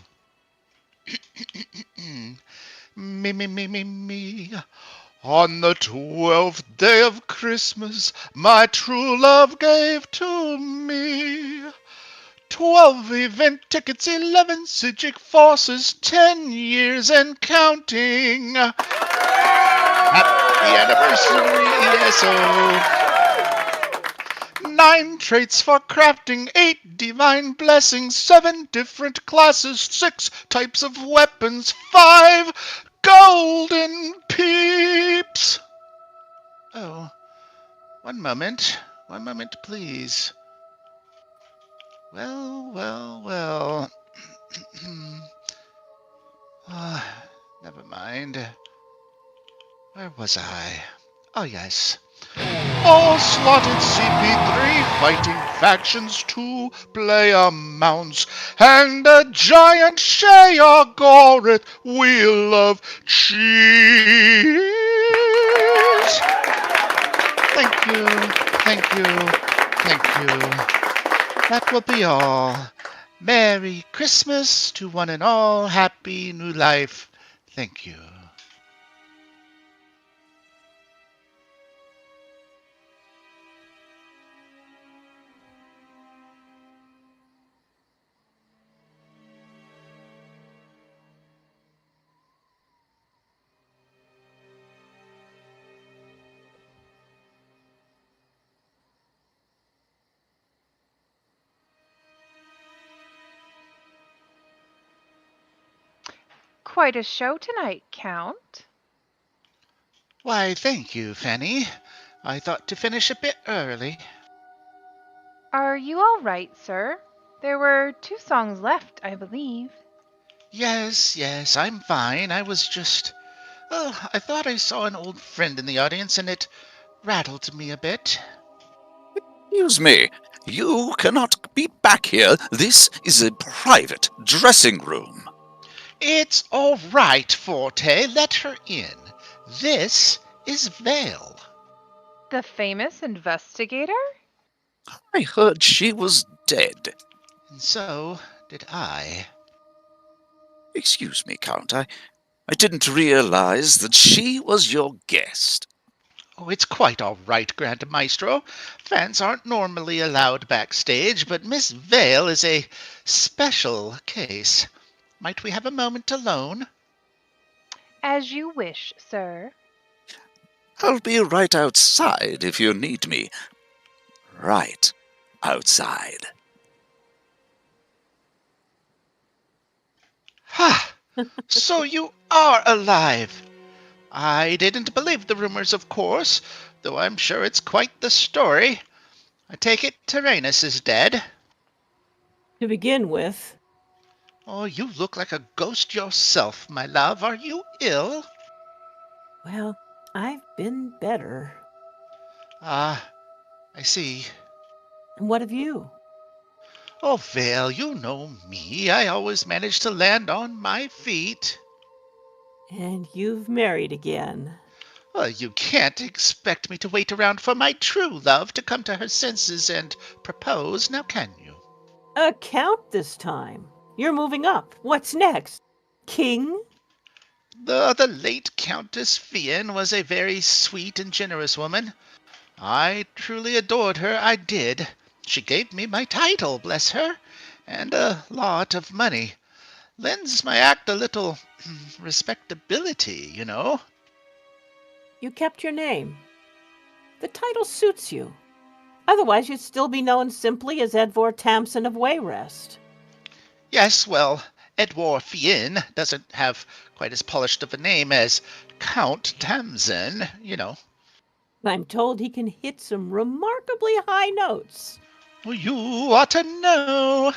Me, me, me, me, me. On the 12th day of Christmas, my true love gave to me 12 event tickets, 11 Psychic forces, 10 years and counting. Happy anniversary, ESO. 9 traits for crafting, 8 divine blessings, 7 different classes, 6 types of weapons, 5 golden peeps. Oh, one moment, please. Well. Never mind. Where was I? Oh, yes. All slotted CP3 fighting factions, 2 player mounts, and a giant Sheagoreth wheel of cheese. Thank you. That will be all. Merry Christmas to one and all. Happy New Life. Thank you. Quite a show tonight, Count. Why, thank you, Fanny. I thought to finish a bit early. Are you all right, sir? There were 2 songs left, I believe. Yes, I'm fine. I was just... I thought I saw an old friend in the audience, and it rattled me a bit. Excuse me. You cannot be back here. This is a private dressing room. It's all right, Forte. Let her in. This is Vale. The famous investigator? I heard she was dead. And so did I. Excuse me, Count. I didn't realize that she was your guest. Oh, it's quite all right, Grand Maestro. Fans aren't normally allowed backstage, but Miss Vale is a special case. Might we have a moment alone? As you wish, sir. I'll be right outside if you need me. Right outside. Ha! So you are alive! I didn't believe the rumors, of course, though I'm sure it's quite the story. I take it Tyrannus is dead. To begin with, Oh, you look like a ghost yourself, my love. Are you ill? well, I've been better. Ah, I see. And what of you? Oh, Vale, you know me. I always manage to land on my feet. And you've married again. Well, you can't expect me to wait around for my true love to come to her senses and propose, now can you? A count this time. You're moving up. What's next? King? The late Countess Fian was a very sweet and generous woman. I truly adored her, I did. She gave me my title, bless her, and a lot of money. Lends my act a little respectability, you know. You kept your name. The title suits you. Otherwise, you'd still be known simply as Edvor Tamson of Wayrest. Yes, well, Edward Fian doesn't have quite as polished of a name as Count Tamsin, you know. I'm told he can hit some remarkably high notes. Well, you ought to know.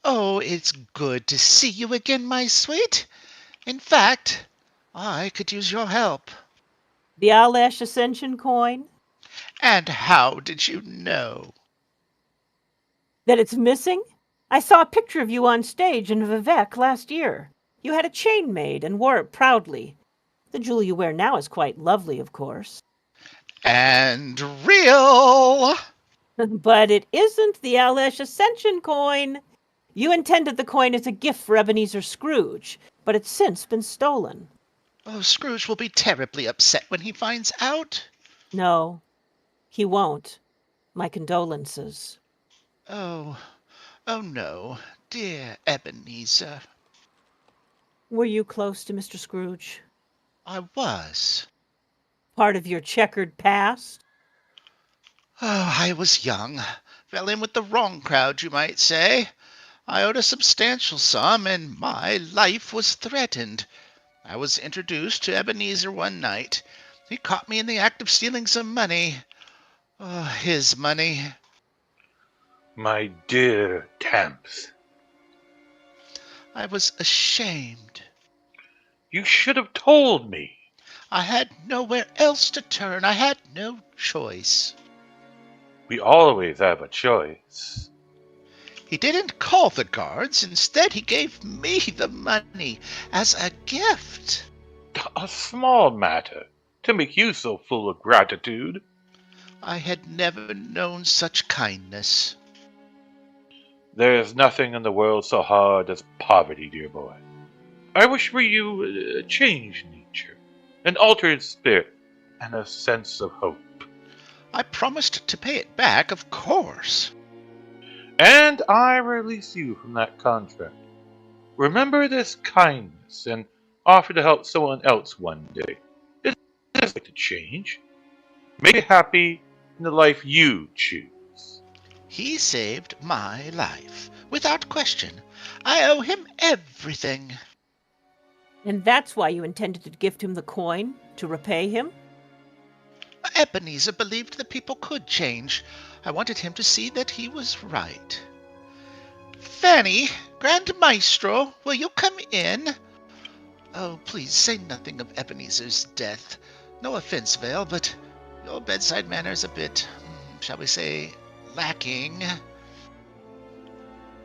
Oh, it's good to see you again, my sweet. In fact, I could use your help. The Alash Ascension coin? And how did you know? That it's missing? I saw a picture of you on stage in Vivek last year. You had a chain made and wore it proudly. The jewel you wear now is quite lovely, of course. And real! But it isn't the Alash Ascension coin. You intended the coin as a gift for Ebenezer Scrooge, but it's since been stolen. Oh, Scrooge will be terribly upset when he finds out. No, he won't. My condolences. Oh no, dear Ebenezer. Were you close to Mr. Scrooge? I was. Part of your checkered past? Oh, I was young. Fell in with the wrong crowd, you might say. I owed a substantial sum, and my life was threatened. I was introduced to Ebenezer one night. He caught me in the act of stealing some money. Oh, his money. My dear Tamps, I was ashamed. you should have told me. I had nowhere else to turn. I had no choice. We always have a choice. He didn't call the guards. Instead, he gave me the money as a gift. A small matter to make you so full of gratitude. I had never known such kindness. There is nothing in the world so hard as poverty, dear boy. I wish for you a changed nature, an altered spirit, and a sense of hope. I promised to pay it back, of course. And I release you from that contract. Remember this kindness and offer to help someone else one day. It is like to change. Make it happy in the life you choose. He saved my life, without question. I owe him everything. And that's why you intended to gift him the coin, to repay him? Ebenezer believed that people could change. I wanted him to see that he was right. Fanny, Grand Maestro, will you come in? Oh, please say nothing of Ebenezer's death. No offense, Vale, but your bedside manner's a bit, shall we say, lacking.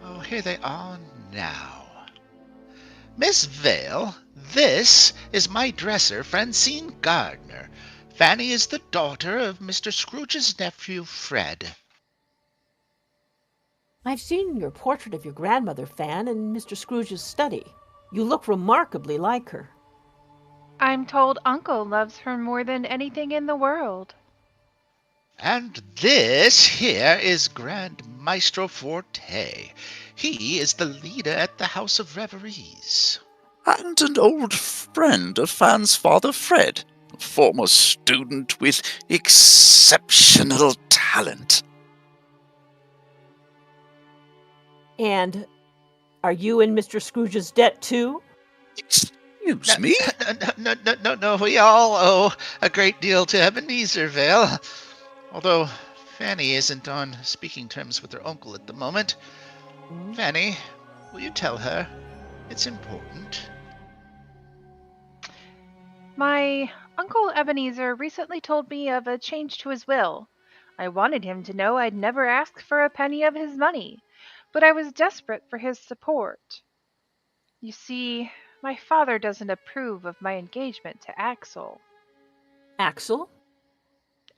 Oh, here they are now. Miss Vale, This is my dresser, Francine Gardner. Fanny is the daughter of Mr. Scrooge's nephew, Fred. I've seen your portrait of your grandmother, Fan, in Mr. Scrooge's study. You look remarkably like her. I'm told Uncle loves her more than anything in the world. And this here is Grand Maestro Forte. He is the leader at the House of Reveries. And an old friend of Fan's father, Fred, a former student with exceptional talent. And are you in Mr. Scrooge's debt, too? Excuse me? No, we all owe a great deal to Ebenezer Vale. Although Fanny isn't on speaking terms with her uncle at the moment. Fanny, will you tell her? It's important. My Uncle Ebenezer recently told me of a change to his will. I wanted him to know I'd never asked for a penny of his money, but I was desperate for his support. You see, my father doesn't approve of my engagement to Axel. Axel?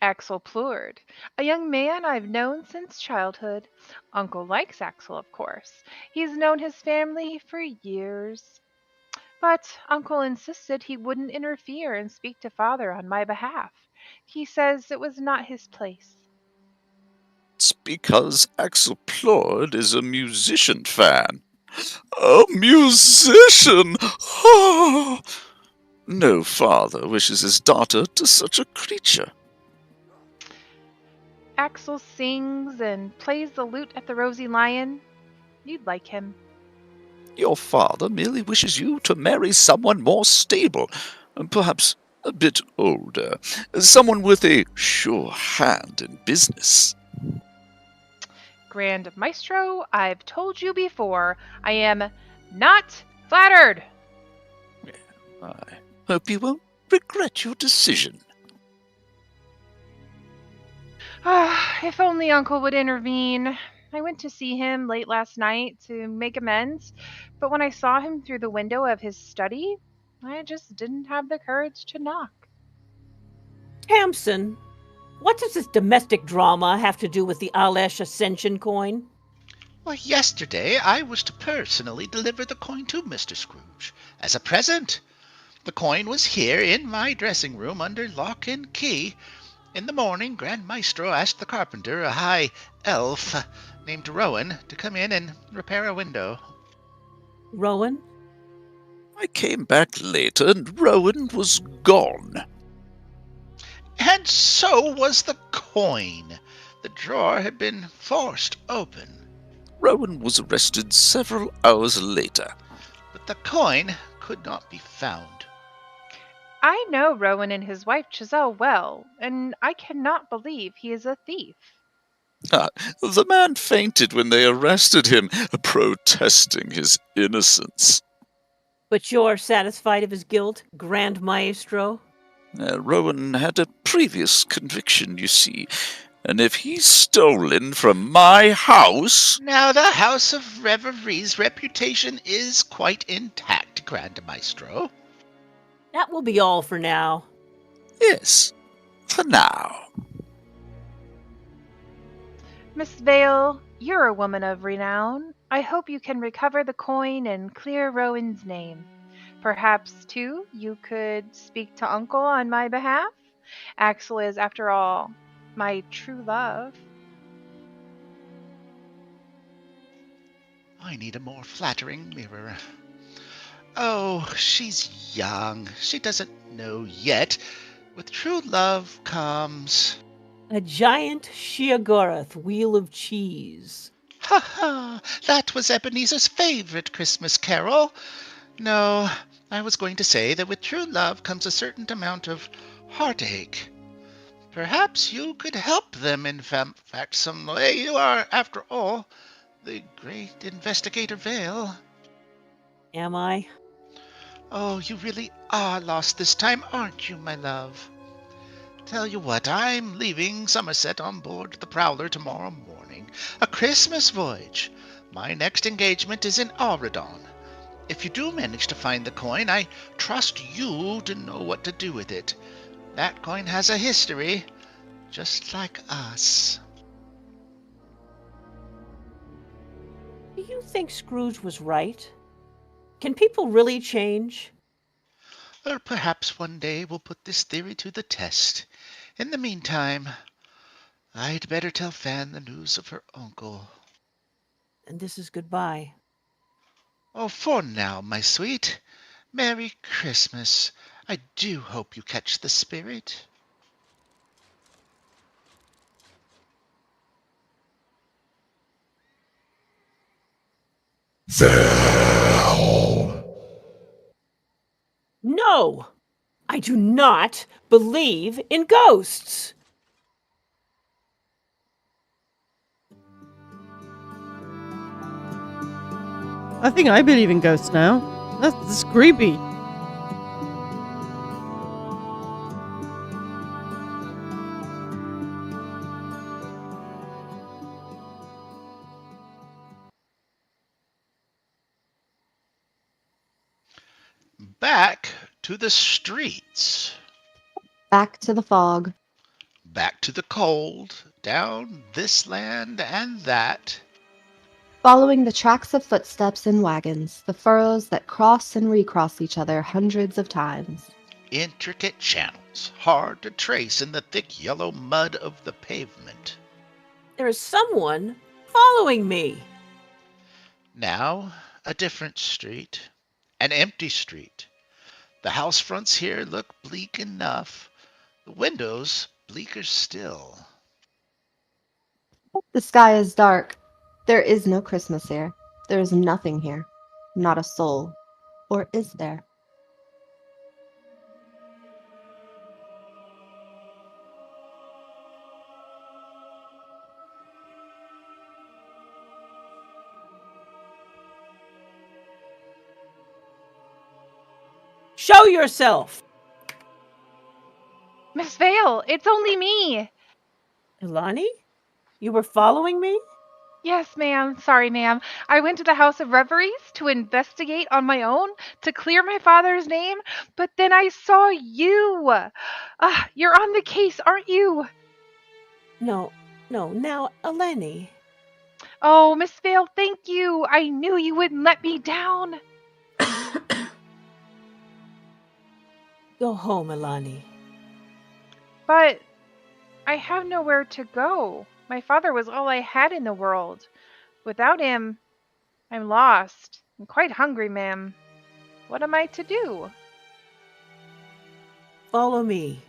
Axel Plurd, a young man I've known since childhood. Uncle likes Axel, of course. He's known his family for years. But Uncle insisted he wouldn't interfere and speak to Father on my behalf. He says it was not his place. It's because Axel Plord is a musician, Fan. A musician! Oh! No father wishes his daughter to such a creature. Axel sings and plays the lute at the Rosy Lion. You'd like him. Your father merely wishes you to marry someone more stable, and perhaps a bit older, someone with a sure hand in business. Grand Maestro, I've told you before, I am not flattered. I hope you won't regret your decision. If only Uncle would intervene. I went to see him late last night to make amends, but when I saw him through the window of his study, I just didn't have the courage to knock. Tamsin, what does this domestic drama have to do with the Alesh Ascension coin? Well, yesterday I was to personally deliver the coin to Mr. Scrooge as a present. The coin was here in my dressing room under lock and key. In the morning, Grand Maestro asked the carpenter, a high elf named Rowan, to come in and repair a window. Rowan? I came back later and Rowan was gone. And so was the coin. The drawer had been forced open. Rowan was arrested several hours later. But the coin could not be found. I know Rowan and his wife Giselle well, and I cannot believe he is a thief. The man fainted when they arrested him, protesting his innocence. But you're satisfied of his guilt, Grand Maestro? Rowan had a previous conviction, you see, and if he's stolen from my house... Now, the House of Reverie's reputation is quite intact, Grand Maestro. That will be all for now. Yes, for now. Miss Vale, you're a woman of renown. I hope you can recover the coin and clear Rowan's name. Perhaps, too, you could speak to Uncle on my behalf? Axel is, after all, my true love. I need a more flattering mirror. Oh, she's young. She doesn't know yet. With true love comes... A giant Sheogorath wheel of cheese. Ha ha! That was Ebenezer's favorite Christmas carol. No, I was going to say that with true love comes a certain amount of heartache. Perhaps you could help them in fact some way. You are, after all, the great investigator Vale. Am I? Oh, you really are lost this time, aren't you, my love? Tell you what, I'm leaving Somerset on board the Prowler tomorrow morning. A Christmas voyage. My next engagement is in Auradon. If you do manage to find the coin, I trust you to know what to do with it. That coin has a history, just like us. Do you think Scrooge was right? Can people really change? Or perhaps one day we'll put this theory to the test. In the meantime, I'd better tell Fan the news of her uncle. And this is goodbye. Oh, for now, my sweet. Merry Christmas. I do hope you catch the spirit. Val. No! I do not believe in ghosts! I think I believe in ghosts now. That's creepy. Back to the streets. Back to the fog. Back to the cold. Down this land and that. Following the tracks of footsteps in wagons, the furrows that cross and recross each other hundreds of times. Intricate channels, hard to trace in the thick yellow mud of the pavement. There is someone following me. Now, a different street. An empty street. The house fronts here look bleak enough. The windows bleaker still. The sky is dark. There is no Christmas here. There is nothing here. Not a soul. Or is there? Show yourself! Miss Vale, it's only me. Ilani? You were following me? Yes, ma'am. Sorry, ma'am. I went to the House of Reveries to investigate on my own to clear my father's name, but then I saw you. You're on the case, aren't you? No, now, Eleni. Oh, Miss Vale, thank you. I knew you wouldn't let me down. Go home, Ilani. But I have nowhere to go. My father was all I had in the world. Without him, I'm lost. I'm quite hungry, ma'am. What am I to do? Follow me.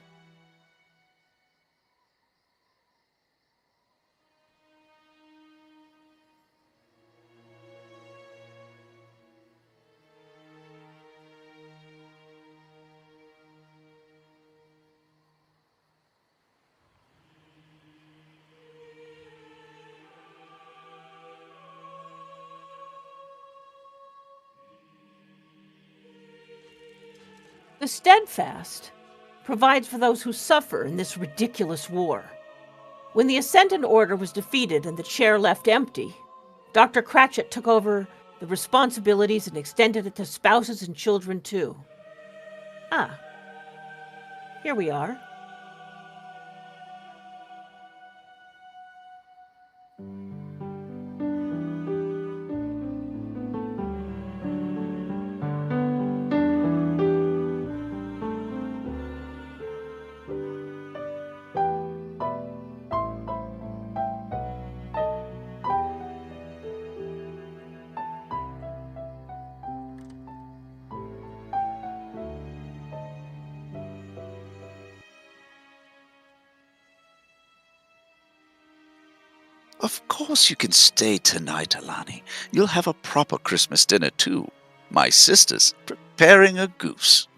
The Steadfast provides for those who suffer in this ridiculous war. When the Ascendant Order was defeated and the chair left empty, Dr. Cratchit took over the responsibilities and extended it to spouses and children too. Ah, here we are. Of course you can stay tonight, Alani. You'll have a proper Christmas dinner, too. My sister's preparing a goose.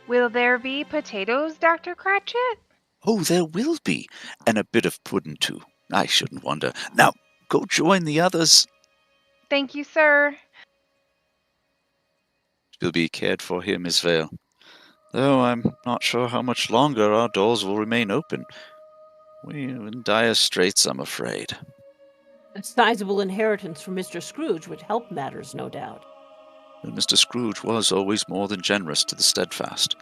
Will there be potatoes, Dr. Cratchit? Oh, there will be, and a bit of pudding, too. I shouldn't wonder. Now, go join the others. Thank you, sir. You'll be cared for here, Miss Vale. Though I'm not sure how much longer our doors will remain open. We're in dire straits, I'm afraid. A sizable inheritance from Mr. Scrooge would help matters, no doubt. And Mr. Scrooge was always more than generous to the steadfast.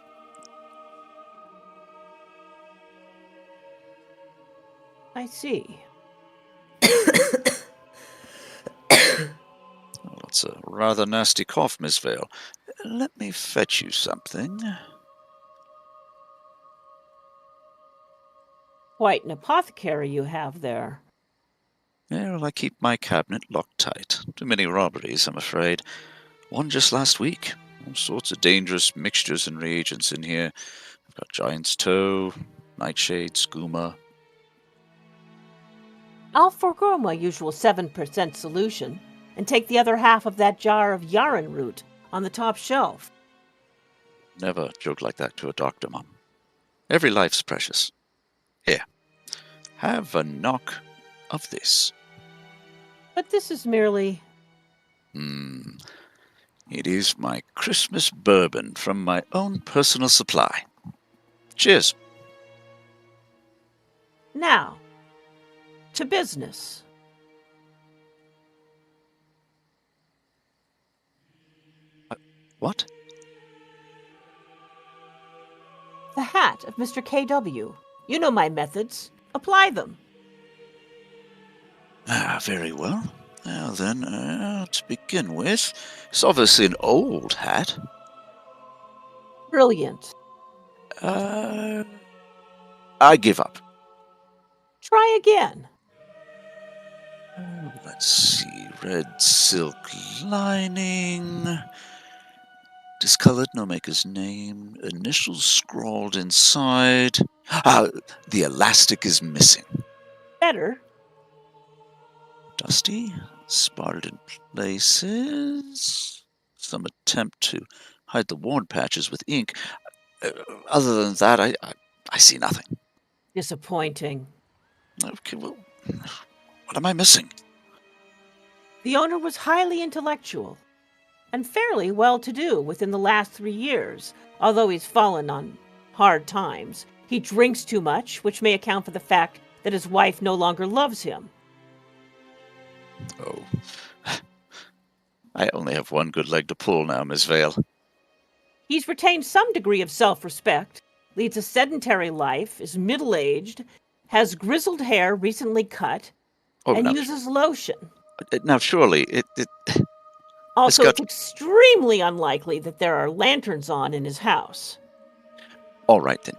I see. Well, that's a rather nasty cough, Miss Vale. Let me fetch you something. Quite an apothecary you have there. Yeah, well, I keep my cabinet locked tight. Too many robberies, I'm afraid. One just last week. All sorts of dangerous mixtures and reagents in here. I've got giant's toe, nightshade, skooma. I'll forego my usual 7% solution and take the other half of that jar of yarn root on the top shelf. Never joke like that to a doctor, Mum. Every life's precious. Here, have a knock of this. But this is merely... It is my Christmas bourbon from my own personal supply. Cheers. Now, to business. What? The hat of Mr. K.W. You know my methods. Apply them. Very well. Now then, to begin with, it's obviously an old hat. Brilliant. I give up. Try again. Let's see. Red silk lining. Discolored, no maker's name. Initials scrawled inside. The elastic is missing. Better. Dusty, spotted in places. Some attempt to hide the worn patches with ink. Other than that, I see nothing. Disappointing. Okay, well, what am I missing? The owner was highly intellectual and fairly well-to-do within the last 3 years, although he's fallen on hard times. He drinks too much, which may account for the fact that his wife no longer loves him. Oh, I only have one good leg to pull now, Miss Vale. He's retained some degree of self-respect, leads a sedentary life, is middle-aged, has grizzled hair recently cut, and uses lotion. Now, surely, it Also, got... it's extremely unlikely that there are lanterns on in his house. All right, then.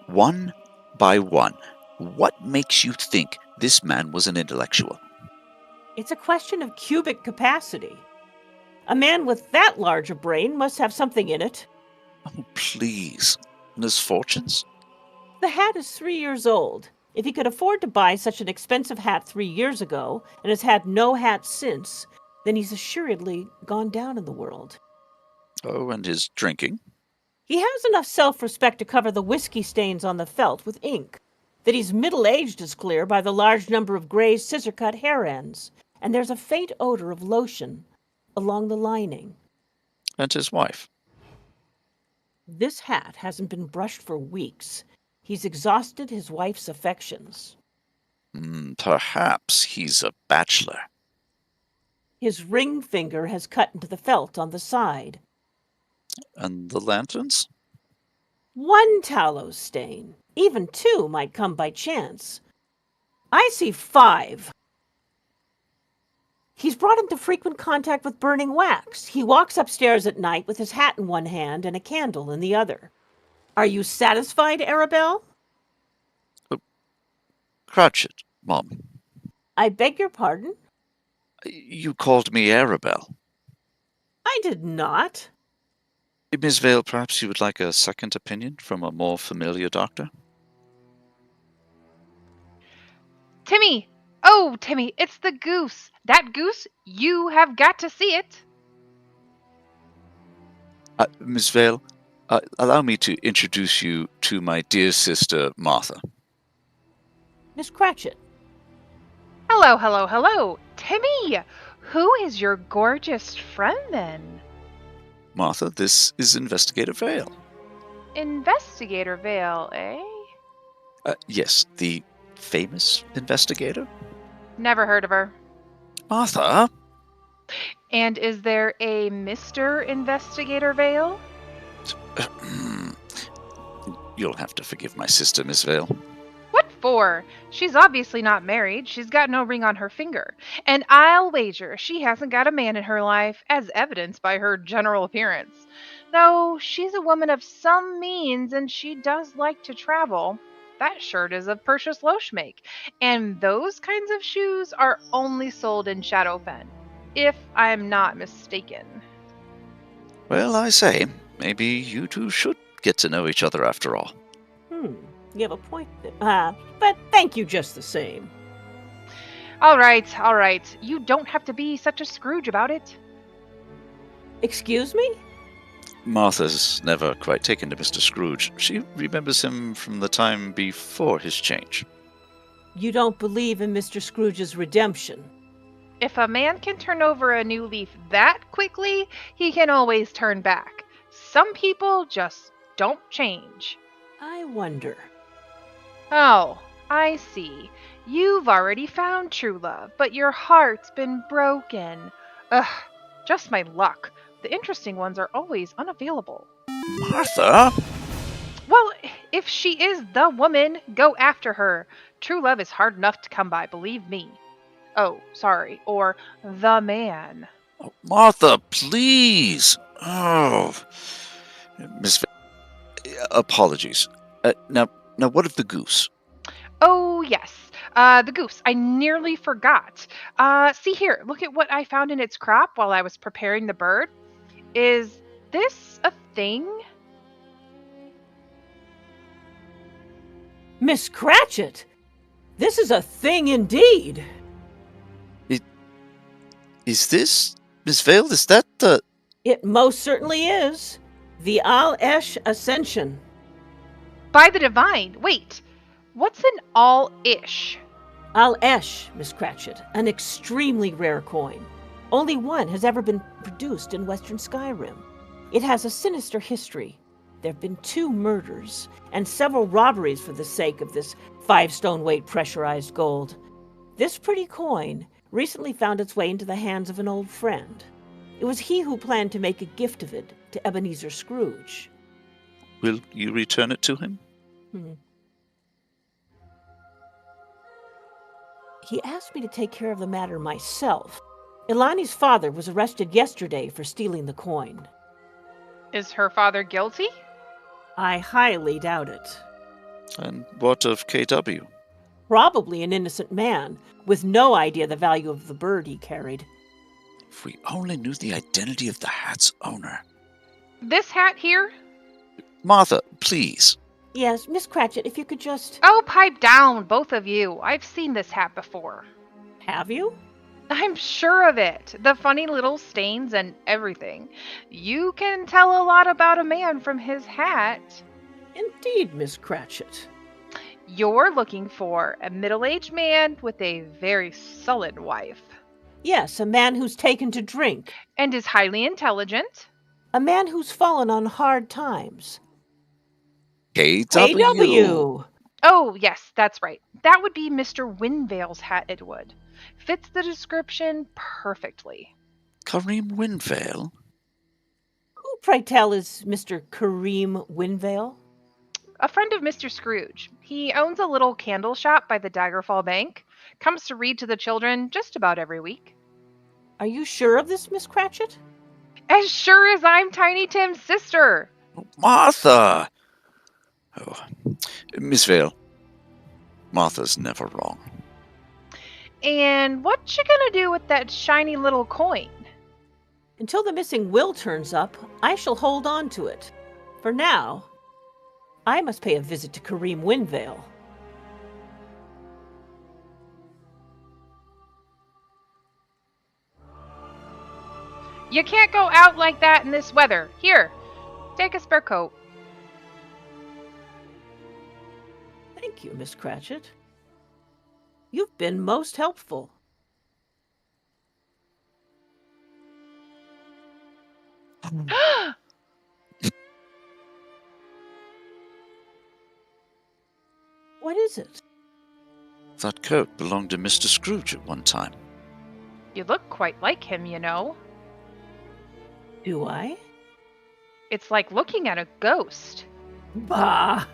One by one, what makes you think this man was an intellectual? It's a question of cubic capacity. A man with that large a brain must have something in it. Oh, please. And his fortunes? The hat is 3 years old. If he could afford to buy such an expensive hat 3 years ago, and has had no hat since, then he's assuredly gone down in the world. Oh, and his drinking? He has enough self-respect to cover the whiskey stains on the felt with ink. That he's middle-aged is clear by the large number of gray scissor-cut hair ends, and there's a faint odor of lotion along the lining. And his wife? This hat hasn't been brushed for weeks. He's exhausted his wife's affections. Perhaps he's a bachelor. His ring finger has cut into the felt on the side. And the lanterns? 1 tallow stain. Even 2 might come by chance. I see 5. He's brought into frequent contact with burning wax. He walks upstairs at night with his hat in one hand and a candle in the other. Are you satisfied, Arabelle? Cratchit, Mom. I beg your pardon? You called me Arabelle. I did not. Miss Vale, perhaps you would like a second opinion from a more familiar doctor? Timmy! Oh, Timmy, it's the goose. That goose, you have got to see it. Miss Vale, allow me to introduce you to my dear sister, Martha. Miss Cratchit. Hello, hello, hello. Timmy, who is your gorgeous friend then? Martha, this is Investigator Vale. Investigator Vale, eh? Yes, the famous investigator. Never heard of her. Martha? And is there a Mr. Investigator Vale? You'll have to forgive my sister, Miss Vale. What for? She's obviously not married. She's got no ring on her finger. And I'll wager she hasn't got a man in her life, as evidenced by her general appearance. Though she's a woman of some means and she does like to travel. That shirt is of Perseus Loesch make, and those kinds of shoes are only sold in Shadowfen, if I'm not mistaken. Well, I say, maybe you two should get to know each other after all. You have a point there. But thank you just the same. All right. You don't have to be such a Scrooge about it. Excuse me? Martha's never quite taken to Mr. Scrooge. She remembers him from the time before his change. You don't believe in Mr. Scrooge's redemption? If a man can turn over a new leaf that quickly, he can always turn back. Some people just don't change. I wonder. Oh, I see. You've already found true love, but your heart's been broken. Ugh, just my luck. The interesting ones are always unavailable. Martha? Well, if she is the woman, go after her. True love is hard enough to come by, believe me. Oh, sorry. Or the man. Oh, Martha, please. Oh. Miss apologies. Now, what of the goose? Oh, yes. The goose. I nearly forgot. See here. Look at what I found in its crop while I was preparing the bird. Is this a thing? Miss Cratchit! This is a thing indeed! Is this, Miss Vale, is that the... It most certainly is. The Al-Esh Ascension. By the divine. Wait. What's an all-ish? Al-Esh, Miss Cratchit, an extremely rare coin. Only one has ever been produced in Western Skyrim. It has a sinister history. There have been 2 murders and several robberies for the sake of this 5-stone-weight pressurized gold. This pretty coin recently found its way into the hands of an old friend. It was he who planned to make a gift of it to Ebenezer Scrooge. Will you return it to him? He asked me to take care of the matter myself. Ilani's father was arrested yesterday for stealing the coin. Is her father guilty? I highly doubt it. And what of KW? Probably an innocent man, with no idea the value of the bird he carried. If we only knew the identity of the hat's owner. This hat here? Martha, please. Yes, Miss Cratchit, if you could just... Oh, pipe down, both of you. I've seen this hat before. Have you? I'm sure of it. The funny little stains and everything. You can tell a lot about a man from his hat. Indeed, Miss Cratchit. You're looking for a middle-aged man with a very sullen wife. Yes, a man who's taken to drink. And is highly intelligent. A man who's fallen on hard times. KW. KW! Oh, yes, that's right. That would be Mr. Windvale's hat, it would. Fits the description perfectly. Kareem Windvale? Who, pray tell, is Mr. Kareem Windvale? A friend of Mr. Scrooge. He owns a little candle shop by the Daggerfall Bank. Comes to read to the children just about every week. Are you sure of this, Miss Cratchit? As sure as I'm Tiny Tim's sister. Martha! Oh, Miss Vale, Martha's never wrong. And what you gonna do with that shiny little coin? Until the missing will turns up, I shall hold on to it. For now, I must pay a visit to Kareem Windvale. You can't go out like that in this weather. Here, take a spare coat. Thank you, Miss Cratchit. You've been most helpful. What is it? That coat belonged to Mr. Scrooge at one time. You look quite like him, you know. Do I? It's like looking at a ghost. Bah!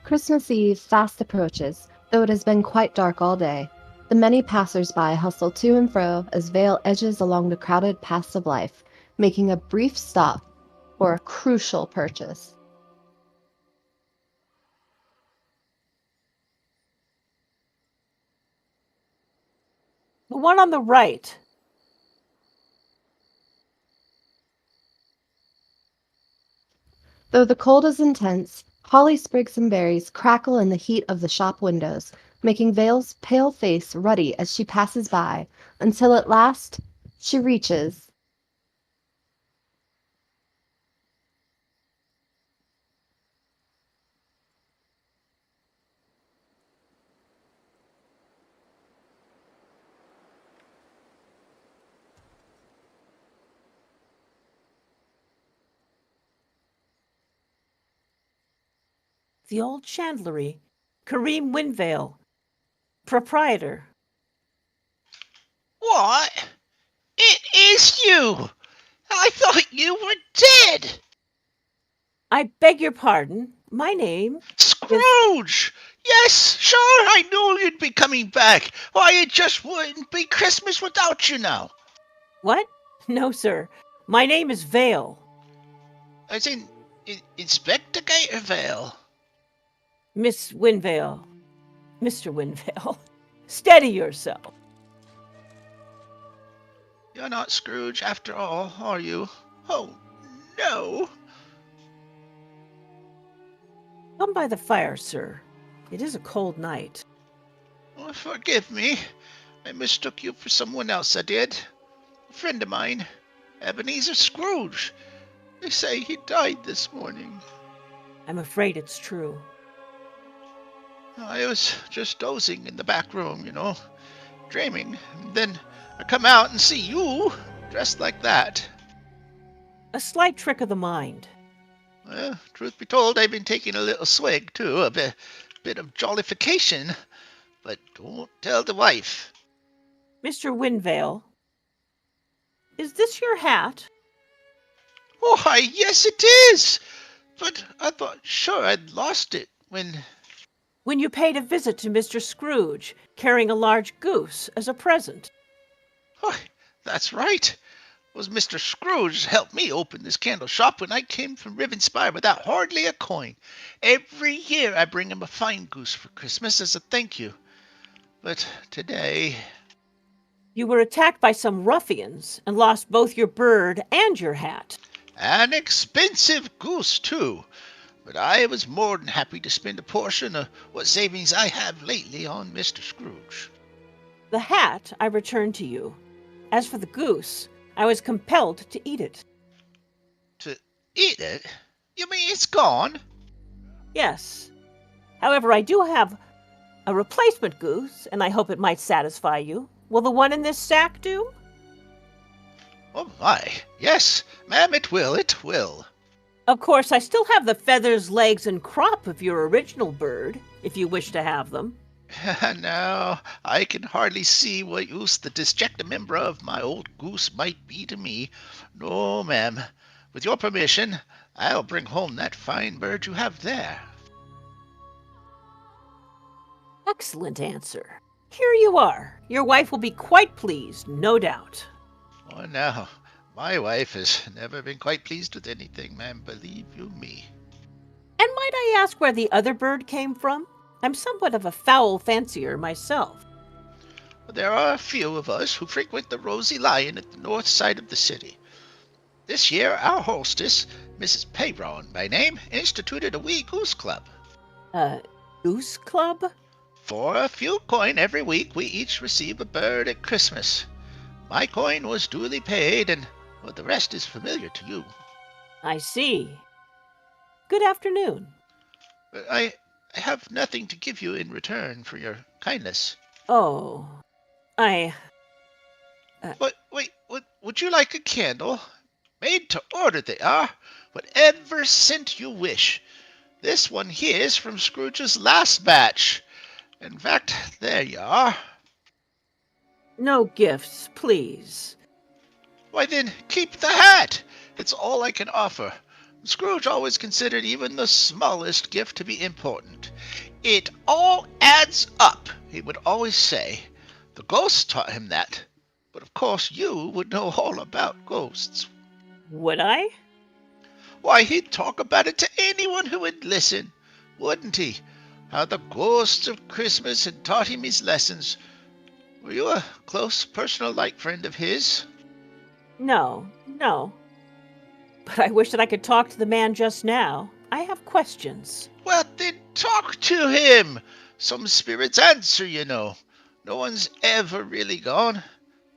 Christmas Eve fast approaches, though it has been quite dark all day. The many passers-by hustle to and fro as Vale edges along the crowded paths of life, making a brief stop for a crucial purchase. The one on the right. Though the cold is intense, holly sprigs and berries crackle in the heat of the shop windows, making Vale's pale face ruddy as she passes by, until at last she reaches. The old chandlery. Kareem Windvale, proprietor. What? It is you! I thought you were dead! I beg your pardon. My name. Scrooge! Yes, sure, I knew you'd be coming back. Why, it just wouldn't be Christmas without you now. What? No, sir. My name is Vale. As in, Inspector Gatorvale. Miss Windvale. Mr. Windvale. Steady yourself. You're not Scrooge after all, are you? Oh, no. Come by the fire, sir. It is a cold night. Oh, forgive me. I mistook you for someone else, I did. A friend of mine, Ebenezer Scrooge. They say he died this morning. I'm afraid it's true. I was just dozing in the back room, dreaming. And then I come out and see you, dressed like that. A slight trick of the mind. Well, truth be told, I've been taking a little swig, too, a bit of jollification. But don't tell the wife. Mr. Windvale, is this your hat? Why, yes, it is. But I thought sure I'd lost it When you paid a visit to Mr. Scrooge, carrying a large goose as a present. Why, that's right. It was Mr. Scrooge helped me open this candle shop when I came from Rivenspire without hardly a coin. Every year I bring him a fine goose for Christmas as a thank you. But today... You were attacked by some ruffians and lost both your bird and your hat. An expensive goose, too. But I was more than happy to spend a portion of what savings I have lately on Mr. Scrooge. The hat I returned to you. As for the goose, I was compelled to eat it. To eat it? You mean it's gone? Yes. However, I do have a replacement goose, and I hope it might satisfy you. Will the one in this sack do? Oh my, yes, ma'am, it will. Of course, I still have the feathers, legs, and crop of your original bird, if you wish to have them. Now, I can hardly see what use the disjected member of my old goose might be to me. No, ma'am, with your permission, I'll bring home that fine bird you have there. Excellent answer. Here you are. Your wife will be quite pleased, no doubt. Oh, no, my wife has never been quite pleased with anything, ma'am, believe you me. And might I ask where the other bird came from? I'm somewhat of a fowl fancier myself. There are a few of us who frequent the Rosy Lion at the north side of the city. This year, our hostess, Mrs. Payron by name, instituted a wee goose club. Goose Club? For a few coin every week, we each receive a bird at Christmas. My coin was duly paid, and well, the rest is familiar to you. I see. Good afternoon. I have nothing to give you in return for your kindness. Oh, I... Wait, would you like a candle? Made to order they are. Whatever scent you wish. This one here is from Scrooge's last batch. In fact, there you are. No gifts, please. Why then, keep the hat. It's all I can offer. Scrooge always considered even the smallest gift to be important. It all adds up, he would always say. The ghosts taught him that. But of course you would know all about ghosts. Would I? Why, he'd talk about it to anyone who would listen, wouldn't he? How the ghosts of Christmas had taught him his lessons. Were you a close personal like friend of his? No. But I wish that I could talk to the man just now. I have questions. Well, then talk to him. Some spirits answer, you know. No one's ever really gone.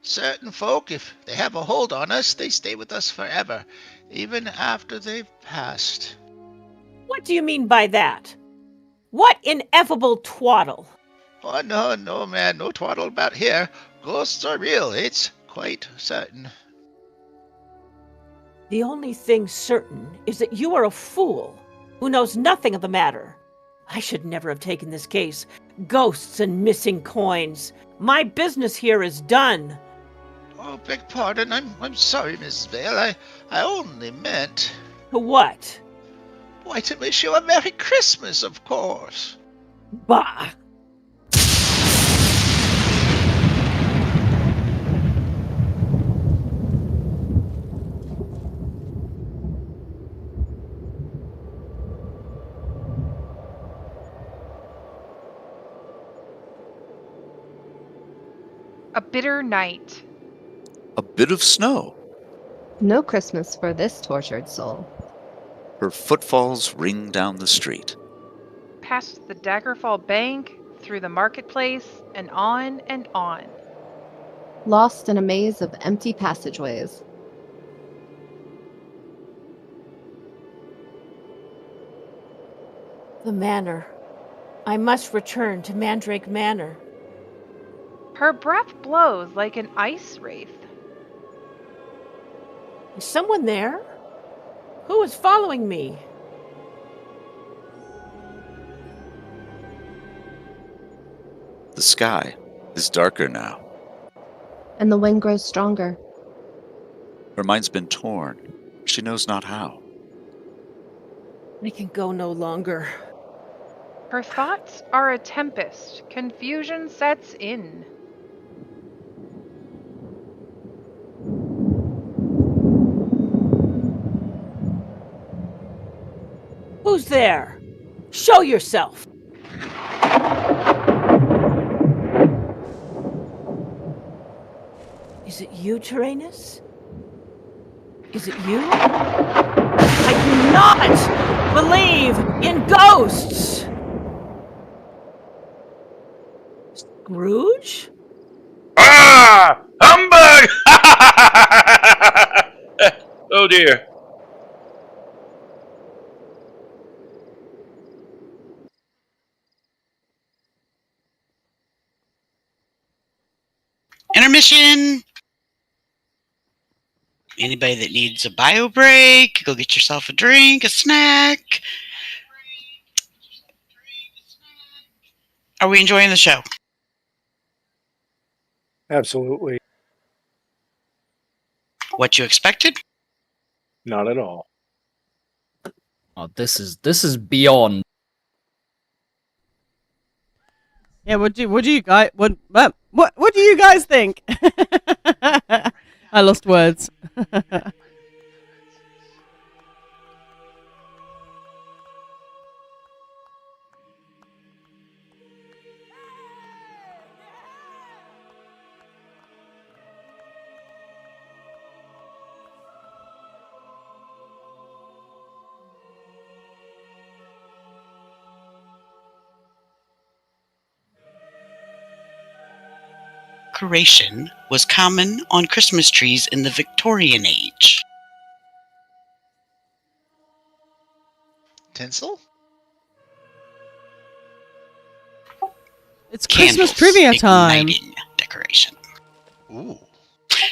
Certain folk, if they have a hold on us, they stay with us forever, even after they've passed. What do you mean by that? What ineffable twaddle? Oh, no, man, no twaddle about here. Ghosts are real, it's quite certain. The only thing certain is that you are a fool who knows nothing of the matter. I should never have taken this case. Ghosts and missing coins. My business here is done. Oh, beg pardon. I'm sorry, Mrs. Vale. I only meant... What? Why, to wish you a Merry Christmas, of course. Bah! A bitter night. A bit of snow. No Christmas for this tortured soul. Her footfalls ring down the street. Past the Daggerfall Bank, through the marketplace, and on and on. Lost in a maze of empty passageways. The manor. I must return to Mandrake Manor. Her breath blows like an ice wraith. Is someone there? Who is following me? The sky is darker now. And the wind grows stronger. Her mind's been torn. She knows not how. I can go no longer. Her thoughts are a tempest. Confusion sets in. Who's there? Show yourself! Is it you, Tyrannus? Is it you? I do not believe in ghosts! Scrooge? Ah! Humbug! Oh dear. Intermission. Anybody that needs a bio break, go get yourself a drink, a snack. Are we enjoying the show? Absolutely What you expected? not at all. Oh, this is beyond. Yeah, what do you guys what do you guys think? I lost words. decoration was common on Christmas trees in the Victorian age? Tinsel? It's Christmas Candles, trivia time. igniting decoration. Ooh.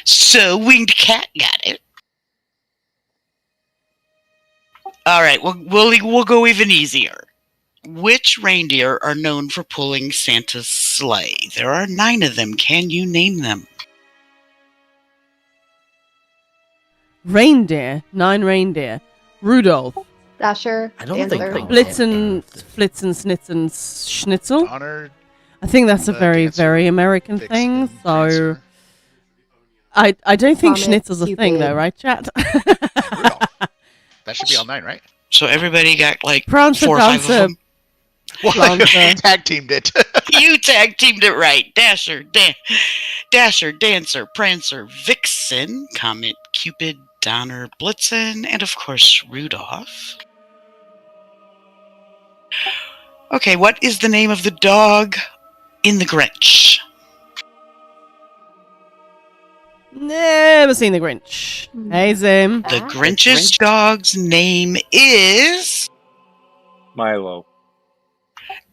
So Winged Cat got it. All right, we'll go even easier. Which reindeer are known for pulling Santa's sleigh? There are 9 of them. Can you name them? Reindeer. 9 reindeer. Rudolph. Dasher, I don't think Dancer. they Blitzen, Flitzen, Snitzen, Schnitzel. Donner, I think that's a very, Dancer, very American Vixen, thing. So Prancer, I don't think Comet, Schnitzel's a thing, though, Cupid. right, chat? Rudolph. That should be all 9, right? So everybody got like Prancer, 4 or 5 of Dancer, them. Well, Prancer. tag teamed it. You tag teamed it right. Dasher, Dancer, Prancer, Vixen, Comet, Cupid, Donner, Blitzen, and of course Rudolph. Okay, what is the name of the dog in The Grinch? Never seen the Grinch. Hey, Zim. The Grinch's dog's name is... Milo.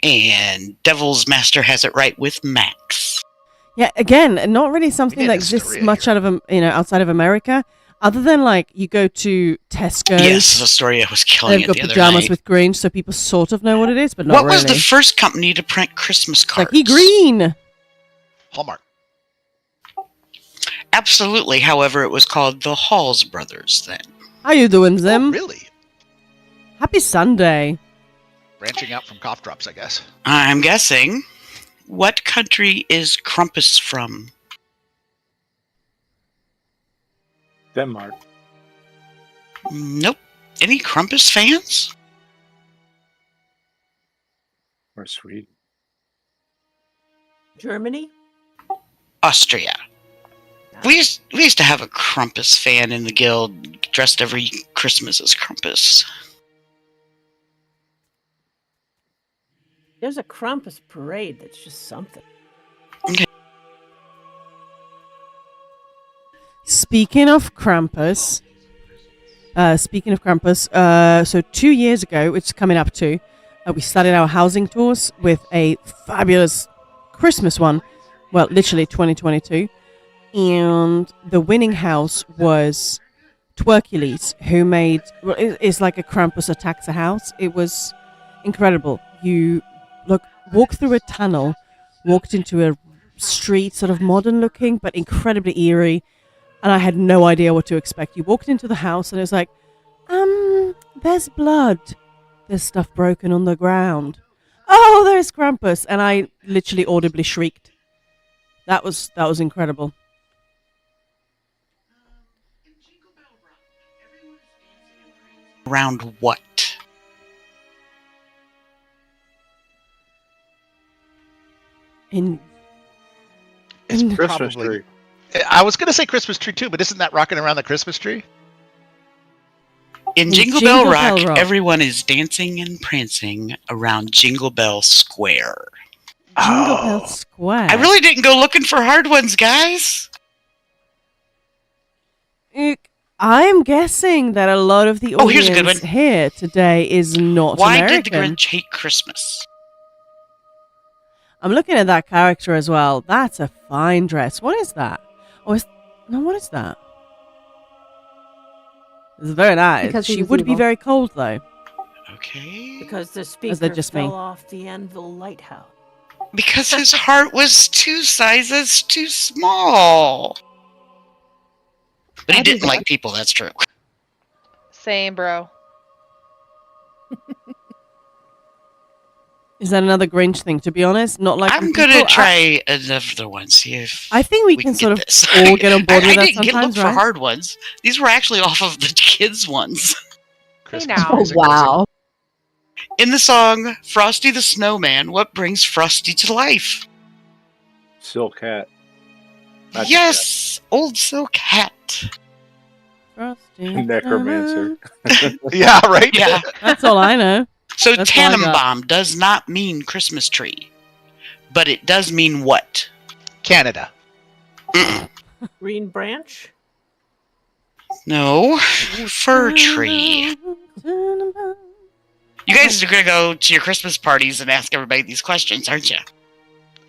And Devil's Master has it right with Max. Yeah, again, not really something need that a exists story much here. out of outside of America, other than like you go to Tesco's. Yes, the story I was killing They've it got the other pajamas night. with Grinch, so people sort of know what it is, but not What really. was the first company to print Christmas cards? Like green. Hallmark. Absolutely. However, it was called the Halls Brothers then. How you doing, Zim? Really? Happy Sunday. Branching out from cough drops, I guess. I'm guessing. What country is Krampus from? Denmark. Nope. Any Krampus fans? Or Sweden. Germany? Austria. We used to have a Krampus fan in the guild, dressed every Christmas as Krampus. There's a Krampus parade that's just something. Speaking of Krampus, so 2 years ago, which is coming up to, we started our housing tours with a fabulous Christmas one. Well, literally 2022. And the winning house was Twerkules, who made, well, it's like a Krampus attacks a house. It was incredible. You walked through a tunnel, walked into a street, sort of modern looking, but incredibly eerie. And I had no idea what to expect. You walked into the house and it was like, there's blood. There's stuff broken on the ground. Oh, there's Krampus. And I literally audibly shrieked. That was incredible. Around what? In Christmas Probably. tree. I was going to say Christmas tree too, but isn't that rocking around the Christmas tree? In Jingle Bell Rock, everyone is dancing and prancing around Jingle Bell Square. Jingle Bell Square. I really didn't go looking for hard ones, guys. I'm guessing that a lot of the Oh, here's a good audience one. here today is not Why American. did the Grinch hate Christmas? I'm looking at that character as well. That's a fine dress. What is that? What is that? It's very nice. Because he She was would be evil. very cold, though. Okay. Because the Is speaker that just me? fell off the Anvil Lighthouse. Because his heart was 2 sizes too small. But he didn't like people, that's true. Same, bro. Is that another Grinch thing? To be honest, not like I'm going to try another one, see if I think we can sort of this. all get on board I with that didn't look sometimes, for right? hard ones. These were actually off of the kids' ones. Christmas now. Oh, music. wow. In the song Frosty the Snowman, what brings Frosty to life? Silk hat. Not Yes, old silk hat. Frosty Necromancer. Snowman. Yeah, right? Yeah. That's all I know. So That's all I got. Tannenbaum does not mean Christmas tree, but it does mean what? Canada. Green branch? No, fir tree. You guys are gonna go to your Christmas parties and ask everybody these questions, aren't you?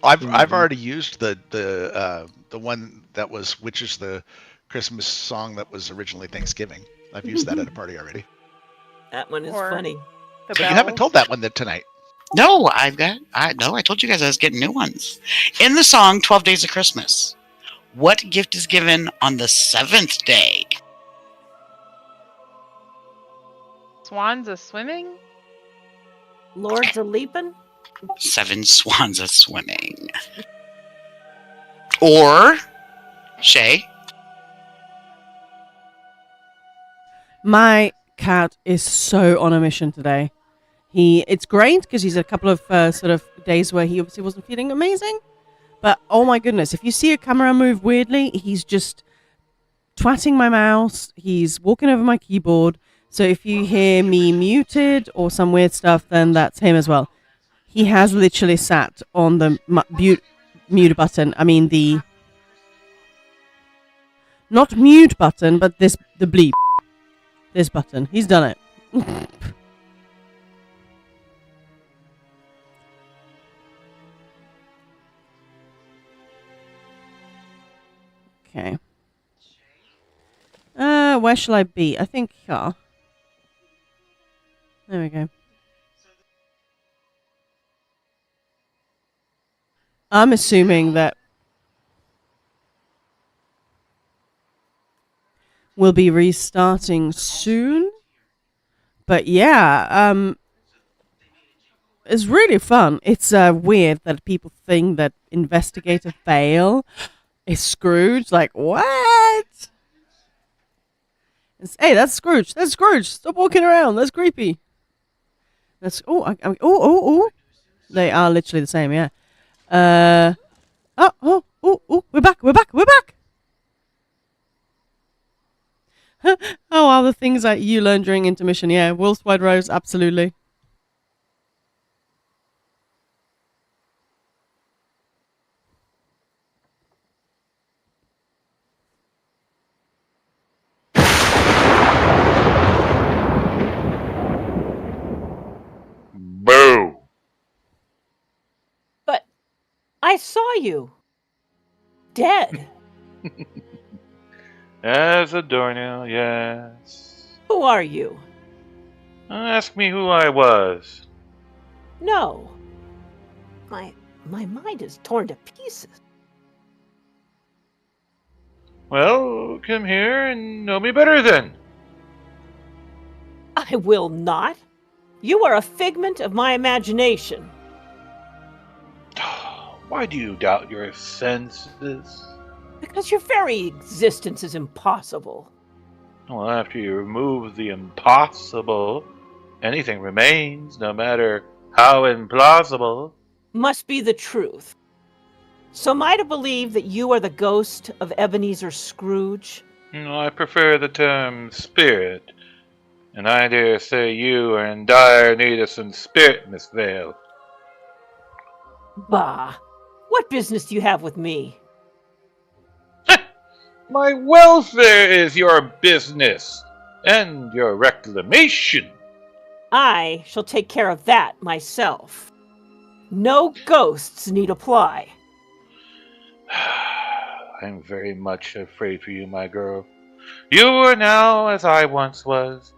I've already used the one that was, which is the Christmas song that was originally Thanksgiving. I've used that at a party already. That one is Or funny. the So you haven't bells. told that one tonight. No, I told you guys I was getting new ones. In the song 12 Days of Christmas, what gift is given on the 7th day? Swans a swimming? Lords a leaping? 7 swans a swimming. Or, Shay? My cat is so on a mission today. It's great because he's a couple of sort of days where he obviously wasn't feeling amazing. But oh my goodness, if you see a camera move weirdly, he's just twatting my mouse. He's walking over my keyboard. So if you hear me muted or some weird stuff, then that's him as well. He has literally sat on the mute button. I mean the not mute button, but the bleep. This button. He's done it. Okay. Where shall I be? I think here. There we go. I'm assuming that we'll be restarting soon. But yeah, it's really fun. It's weird that people think that Investigator Vale is Scrooge. Like, what? Hey, that's Scrooge. That's Scrooge. Stop walking around. That's creepy. That's oh. They are literally the same. Yeah. Oh. We're back. Oh, all the things that you learned during intermission. Yeah, Wolf's Wide Rose. Absolutely. Boo! But I saw you. Dead. As a doornail, yes. Who are you? Ask me who I was. No. My mind is torn to pieces. Well, come here and know me better then. I will not. You are a figment of my imagination. Why do you doubt your senses? Because your very existence is impossible. Well, after you remove the impossible, anything remains, no matter how implausible. Must be the truth. So am I to believe that you are the ghost of Ebenezer Scrooge? No, I prefer the term spirit, and I dare say you are in dire need of some spirit, Miss Vale. Bah! What business do you have with me? My welfare is your business, and your reclamation. I shall take care of that myself. No ghosts need apply. I'm very much afraid for you, my girl. You are now as I once was.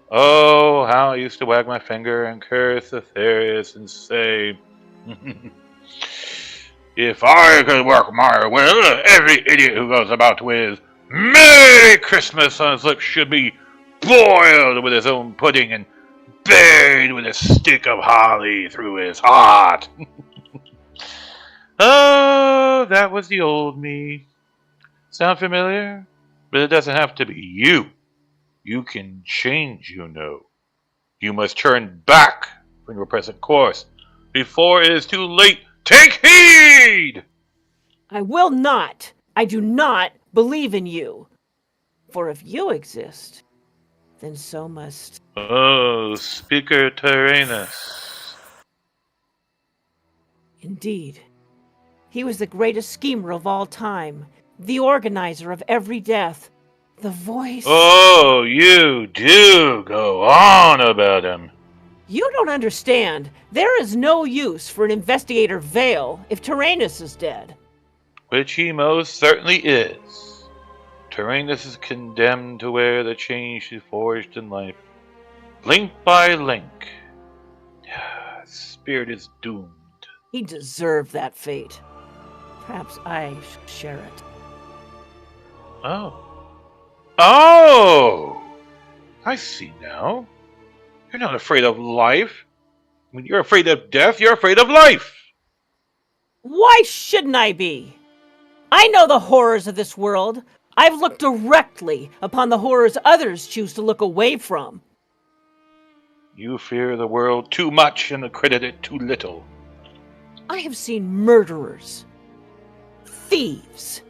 Oh, how I used to wag my finger and curse Aetherius and say, if I could work my will, every idiot who goes about with Merry Christmas on his lips should be boiled with his own pudding and buried with a stick of holly through his heart. Oh, that was the old me. Sound familiar? But it doesn't have to be you. You can change, you know. You must turn back from your present course before it is too late. Take heed! I will not. I do not believe in you. For if you exist, then so must... Oh, Speaker Tyrannus. Indeed. He was the greatest schemer of all time, the organizer of every death, the voice... Oh, you do go on about him. You don't understand. There is no use for an investigator Vale if Tyrannus is dead. Which he most certainly is. Tyrannus is condemned to wear the chains she forged in life, link by link. Spirit is doomed. He deserved that fate. Perhaps I should share it. Oh. Oh! I see now. You're not afraid of life. When you're afraid of death, you're afraid of life. Why shouldn't I be? I know the horrors of this world. I've looked directly upon the horrors others choose to look away from. You fear the world too much and accredit it too little. I have seen murderers, thieves,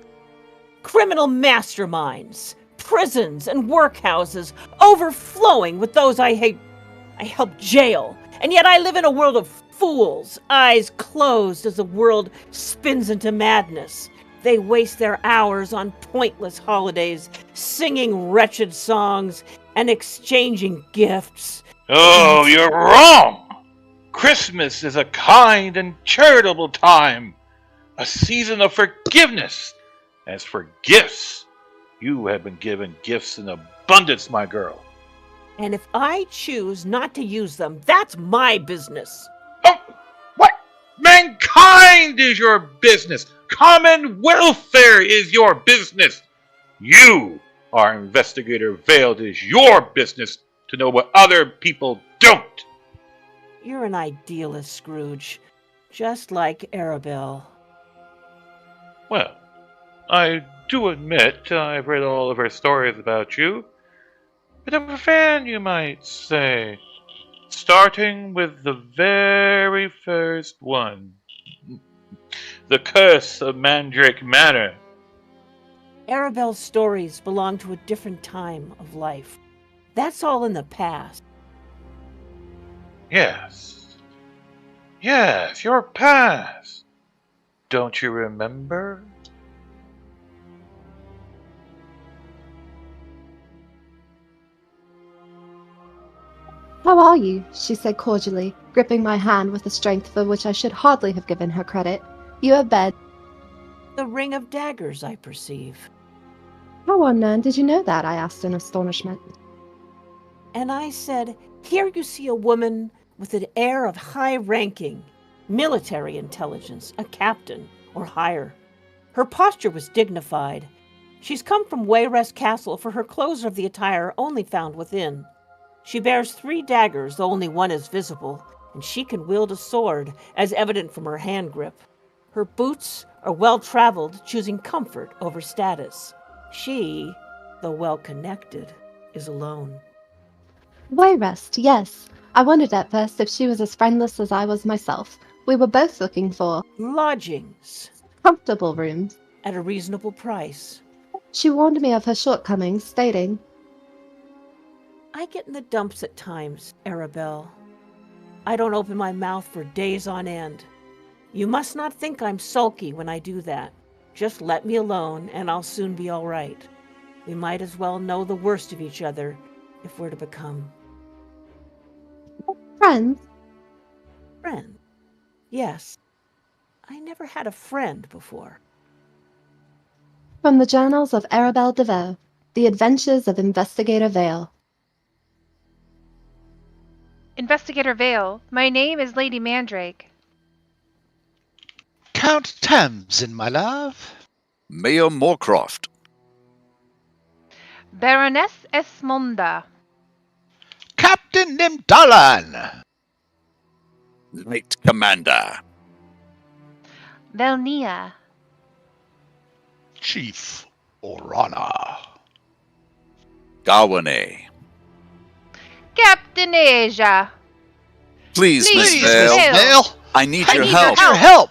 criminal masterminds, prisons and workhouses overflowing with those I hate. I help jail, and yet I live in a world of fools, eyes closed as the world spins into madness. They waste their hours on pointless holidays, singing wretched songs and exchanging gifts. Oh, you're wrong! Christmas is a kind and charitable time, a season of forgiveness. As for gifts, you have been given gifts in abundance, my girl. And if I choose not to use them, that's my business. Oh, what? Mankind is your business. Common welfare is your business. You, our investigator Vale, it is your business to know what other people don't. You're an idealist, Scrooge. Just like Arabelle. Well, I do admit I've read all of her stories about you. Bit of a fan, you might say. Starting with the very first one. The Curse of Mandrake Manor. Arabelle's stories belong to a different time of life. That's all in the past. Yes. Yes, your past. Don't you remember? How are you? She said cordially, gripping my hand with a strength for which I should hardly have given her credit. You have bed. The ring of daggers, I perceive. How on earth did you know that? I asked in astonishment. And I said, here you see a woman with an air of high ranking, military intelligence, a captain or higher. Her posture was dignified. She's come from Wayrest Castle, for her clothes are of the attire only found within. She bears 3 daggers, though only one is visible, and she can wield a sword, as evident from her hand grip. Her boots are well-traveled, choosing comfort over status. She, though well-connected, is alone. Wayrest, yes. I wondered at first if she was as friendless as I was myself. We were both looking for lodgings. Comfortable rooms. At a reasonable price. She warned me of her shortcomings, stating, I get in the dumps at times, Arabelle. I don't open my mouth for days on end. You must not think I'm sulky when I do that. Just let me alone, and I'll soon be all right. We might as well know the worst of each other if we're to become friends. Friend? Yes. I never had a friend before. From the journals of Arabelle DeVoe, The Adventures of Investigator Vale. Investigator Vale, my name is Lady Mandrake. Count Tamsin, my love. Mayor Moorcroft. Baroness Esmonda. Captain Nimdalan. Knight Commander. Velnia. Chief Orana. Gawane. Captain Asia. Please, Miss Please, Vale. Miss Vale. I need I your need help. your help.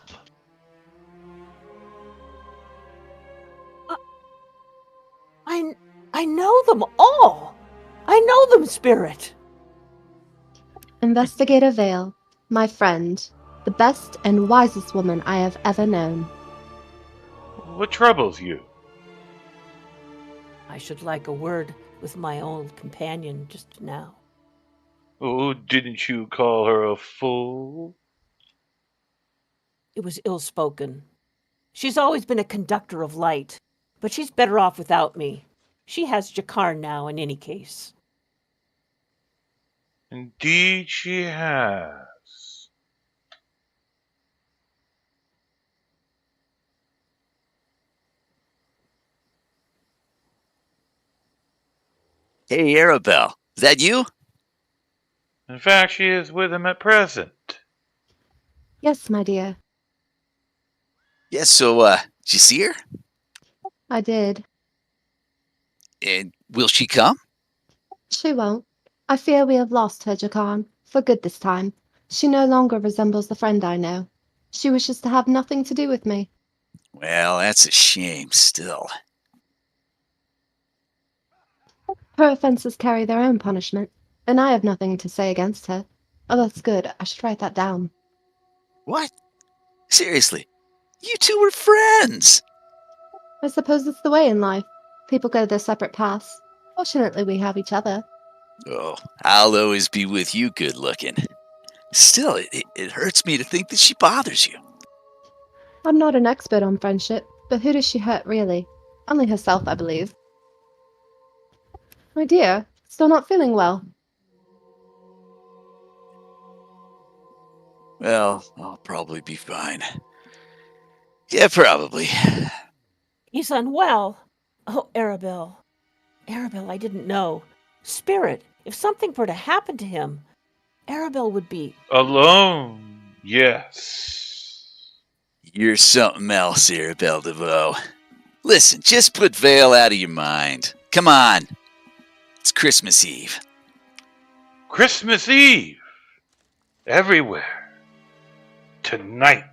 I know them all. I know them, Spirit. Investigator Vale, my friend, the best and wisest woman I have ever known. What troubles you? I should like a word with my old companion just now. Oh, didn't you call her a fool? It was ill-spoken. She's always been a conductor of light, but she's better off without me. She has Jakar now, in any case. Indeed she has. Hey, Arabelle, is that you? In fact, she is with him at present. Yes, my dear, Yes, so, did you see her? I did. And will she come? She won't. I fear we have lost her, Jakan, for good this time. She no longer resembles the friend I know. She wishes to have nothing to do with me. Well, that's a shame still. Her offenses carry their own punishment, and I have nothing to say against her. Oh, that's good. I should write that down. What? Seriously, you two were friends. I suppose it's the way in life. People go their separate paths. Fortunately, we have each other. Oh, I'll always be with you, good looking. Still, it hurts me to think that she bothers you. I'm not an expert on friendship, but who does she hurt really? Only herself, I believe. My dear, still not feeling well. Well, I'll probably be fine. Yeah, probably. He's unwell. Oh, Arabelle. Arabelle, I didn't know. Spirit, if something were to happen to him, Arabelle would be... Alone, yes. You're something else, Arabelle DeVoe. Listen, just put Vale out of your mind. Come on. It's Christmas Eve. Christmas Eve. Everywhere. Tonight.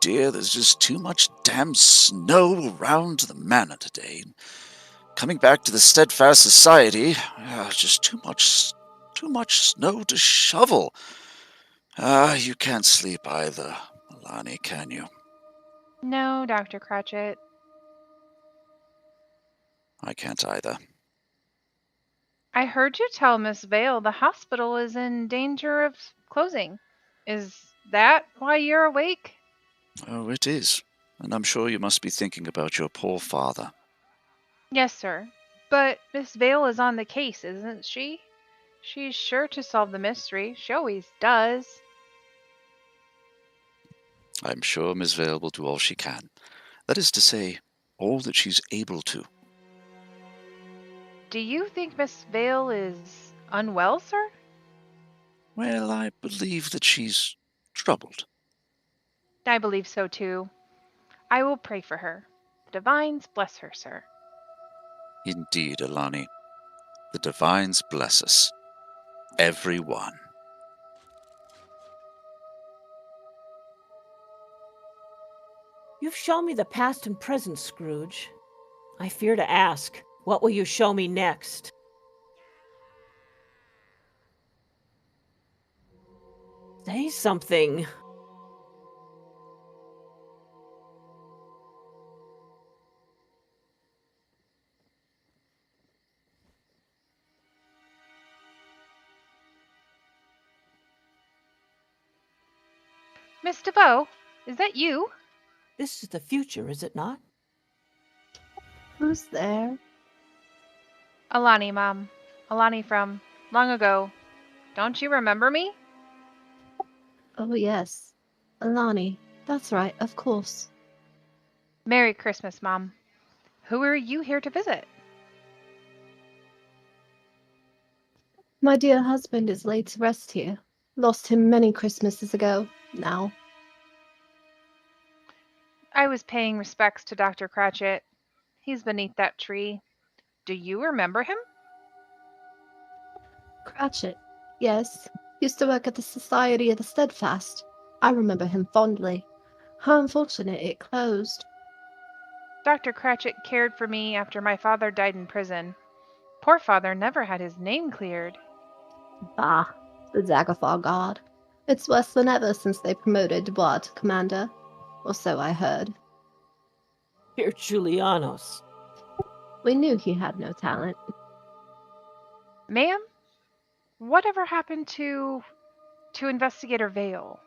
Dear, there's just too much damn snow around the manor today. Coming back to the steadfast society, just too much snow to shovel. You can't sleep either, Alani, can you? No, Dr. Cratchit. I can't either. I heard you tell Miss Vale the hospital is in danger of closing. Is that why you're awake? Oh, it is. And I'm sure you must be thinking about your poor father. Yes, sir. But Miss Vale is on the case, isn't she? She's sure to solve the mystery. She always does. I'm sure Miss Vale will do all she can. That is to say, all that she's able to. Do you think Miss Vale is unwell, sir? Well, I believe that she's troubled. I believe so too. I will pray for her. The divines bless her, sir. Indeed, Alani. The divines bless us. Every one. You've shown me the past and present, Scrooge. I fear to ask, what will you show me next? Say something. Miss DeVoe, is that you? This is the future, is it not? Who's there? Alani, Mom. Alani from long ago. Don't you remember me? Oh, yes. Alani. That's right, of course. Merry Christmas, Mom. Who are you here to visit? My dear husband is laid to rest here. Lost him many Christmases ago, now. I was paying respects to Dr. Cratchit. He's beneath that tree. Do you remember him? Cratchit, yes. Used to work at the Society of the Steadfast. I remember him fondly. How unfortunate it closed. Dr. Cratchit cared for me after my father died in prison. Poor father never had his name cleared. Bah, the Daggerfall God. It's worse than ever since they promoted Dubois to commander. Or so I heard. Dear Julianos. We knew he had no talent. Ma'am, whatever happened to Investigator Vale?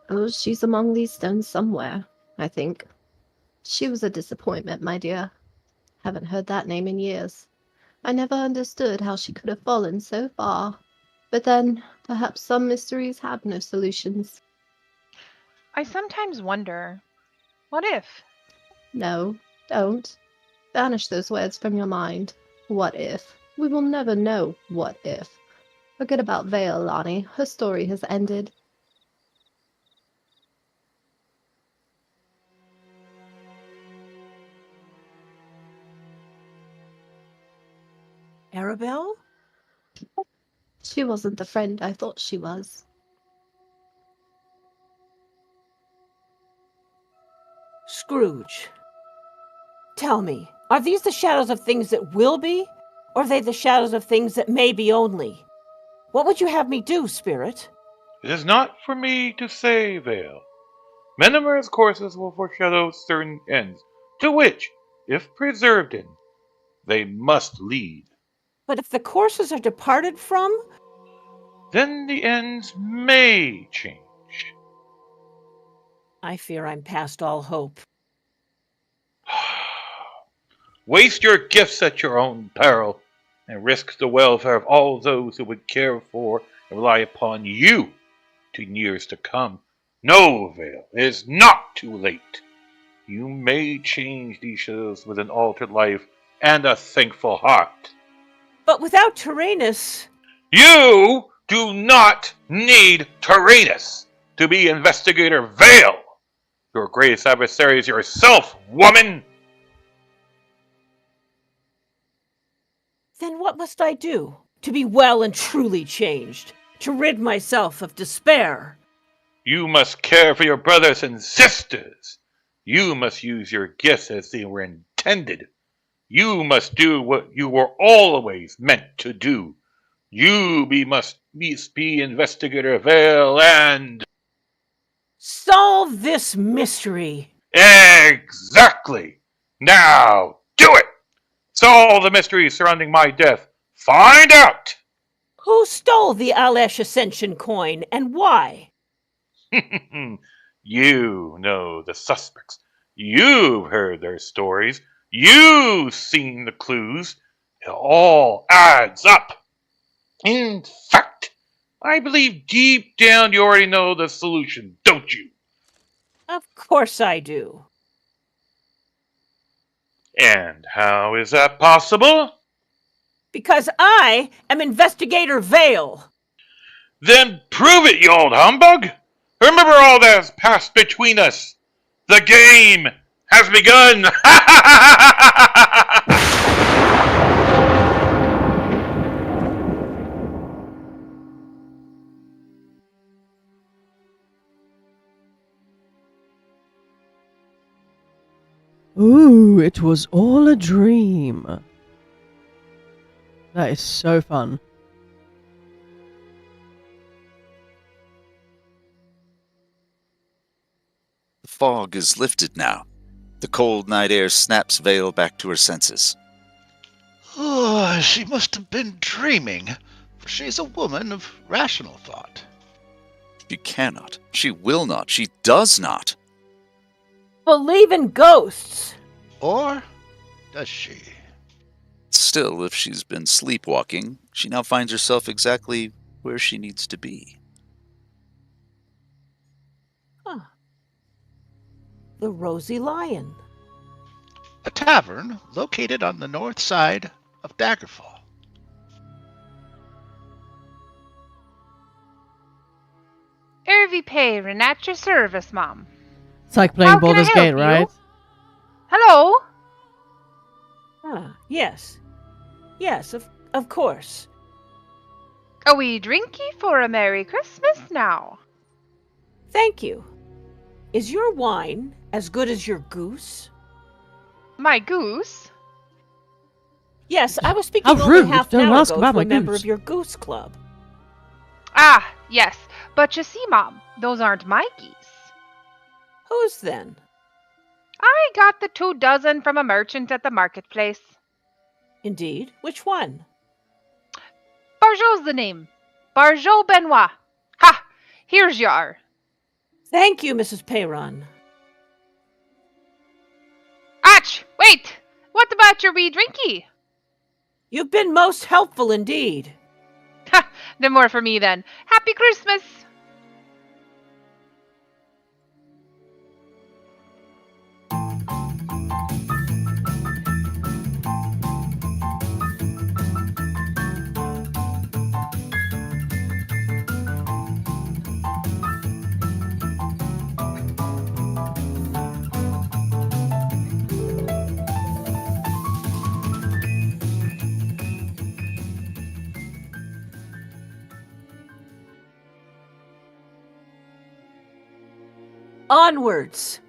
Oh, she's among these stones somewhere, I think. She was a disappointment, my dear. Haven't heard that name in years. I never understood how she could have fallen so far. But then, perhaps some mysteries have no solutions. I sometimes wonder, what if? No, don't. Banish those words from your mind. What if? We will never know what if. Forget about Vale, Lonnie. Her story has ended. Arabelle? She wasn't the friend I thought she was. Scrooge. Tell me, are these the shadows of things that will be, or are they the shadows of things that may be only? What would you have me do, Spirit? It is not for me to say, Vale. Mentimer's courses will foreshadow certain ends, to which, if preserved in, they must lead. But if the courses are departed from? Then the ends may change. I fear I'm past all hope. Waste your gifts at your own peril, and risk the welfare of all those who would care for and rely upon you in years to come. No, Vale, it is not too late. You may change these shadows with an altered life and a thankful heart. But without Tyrannus... You do not need Tyrannus to be Investigator Vale. Your greatest adversary is yourself, woman. Then what must I do to be well and truly changed, to rid myself of despair? You must care for your brothers and sisters. You must use your gifts as they were intended. You must do what you were always meant to do. Must be Investigator Vale and... Solve this mystery. Exactly. Now, do it. Solve the mystery surrounding my death. Find out. Who stole the Alesh Ascension coin, and why? You know the suspects. You've heard their stories. You've seen the clues. It all adds up. In fact, I believe deep down you already know the solution, don't you? Of course I do. And how is that possible? Because I am Investigator Vale. Then prove it, you old humbug! Remember all that has passed between us. The game has begun! Ooh, it was all a dream. That is so fun. The fog is lifted now. The cold night air snaps Vale back to her senses. Oh, she must have been dreaming, for she is a woman of rational thought. She cannot. She will not. She does not. Believe in ghosts. Or does she? Still, if she's been sleepwalking, she now finds herself exactly where she needs to be. Huh. The Rosy Lion. A tavern located on the north side of Daggerfall. Privy Payron at your service, Mom. It's like playing How can I Baldur's help Gate, you? right? Hello? Ah, yes. Yes, of course. Are we drinky for a Merry Christmas now? Thank you. Is your wine as good as your goose? My goose? Yes, I was How speaking rude. only half an Don't hour ask ago about to my a member goose. of your goose club. Ah, yes. But you see, Mom, those aren't my geese. Whose then? I got the 24 from a merchant at the marketplace. Indeed. Which one? Barjot's the name. Barjot Benoit. Ha! Here's your. Thank you, Mrs. Payron. Ach! Wait! What about your wee drinky? You've been most helpful indeed. Ha! No more for me then. Happy Christmas! Onwards.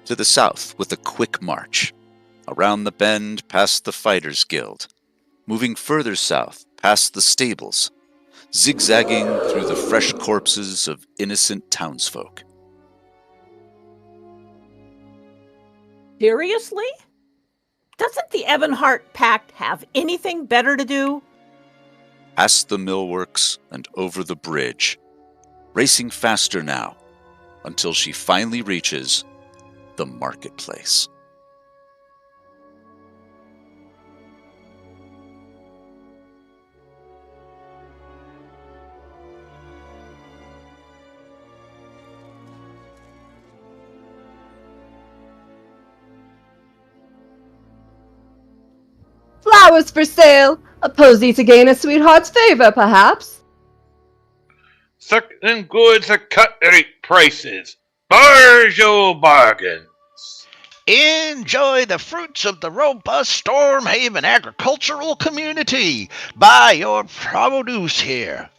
To the south with a quick march. Around the bend past the Fighters Guild. Moving further south past the stables. Zigzagging through the fresh corpses of innocent townsfolk. Seriously? Doesn't the Ebenhart Pact have anything better to do? Past the millworks and over the bridge. Racing faster now, until she finally reaches the marketplace. Flowers for sale! A posy to gain a sweetheart's favor, perhaps? Certain goods are cut rate prices. Barjo bargains. Enjoy the fruits of the robust Stormhaven agricultural community. Buy your produce here.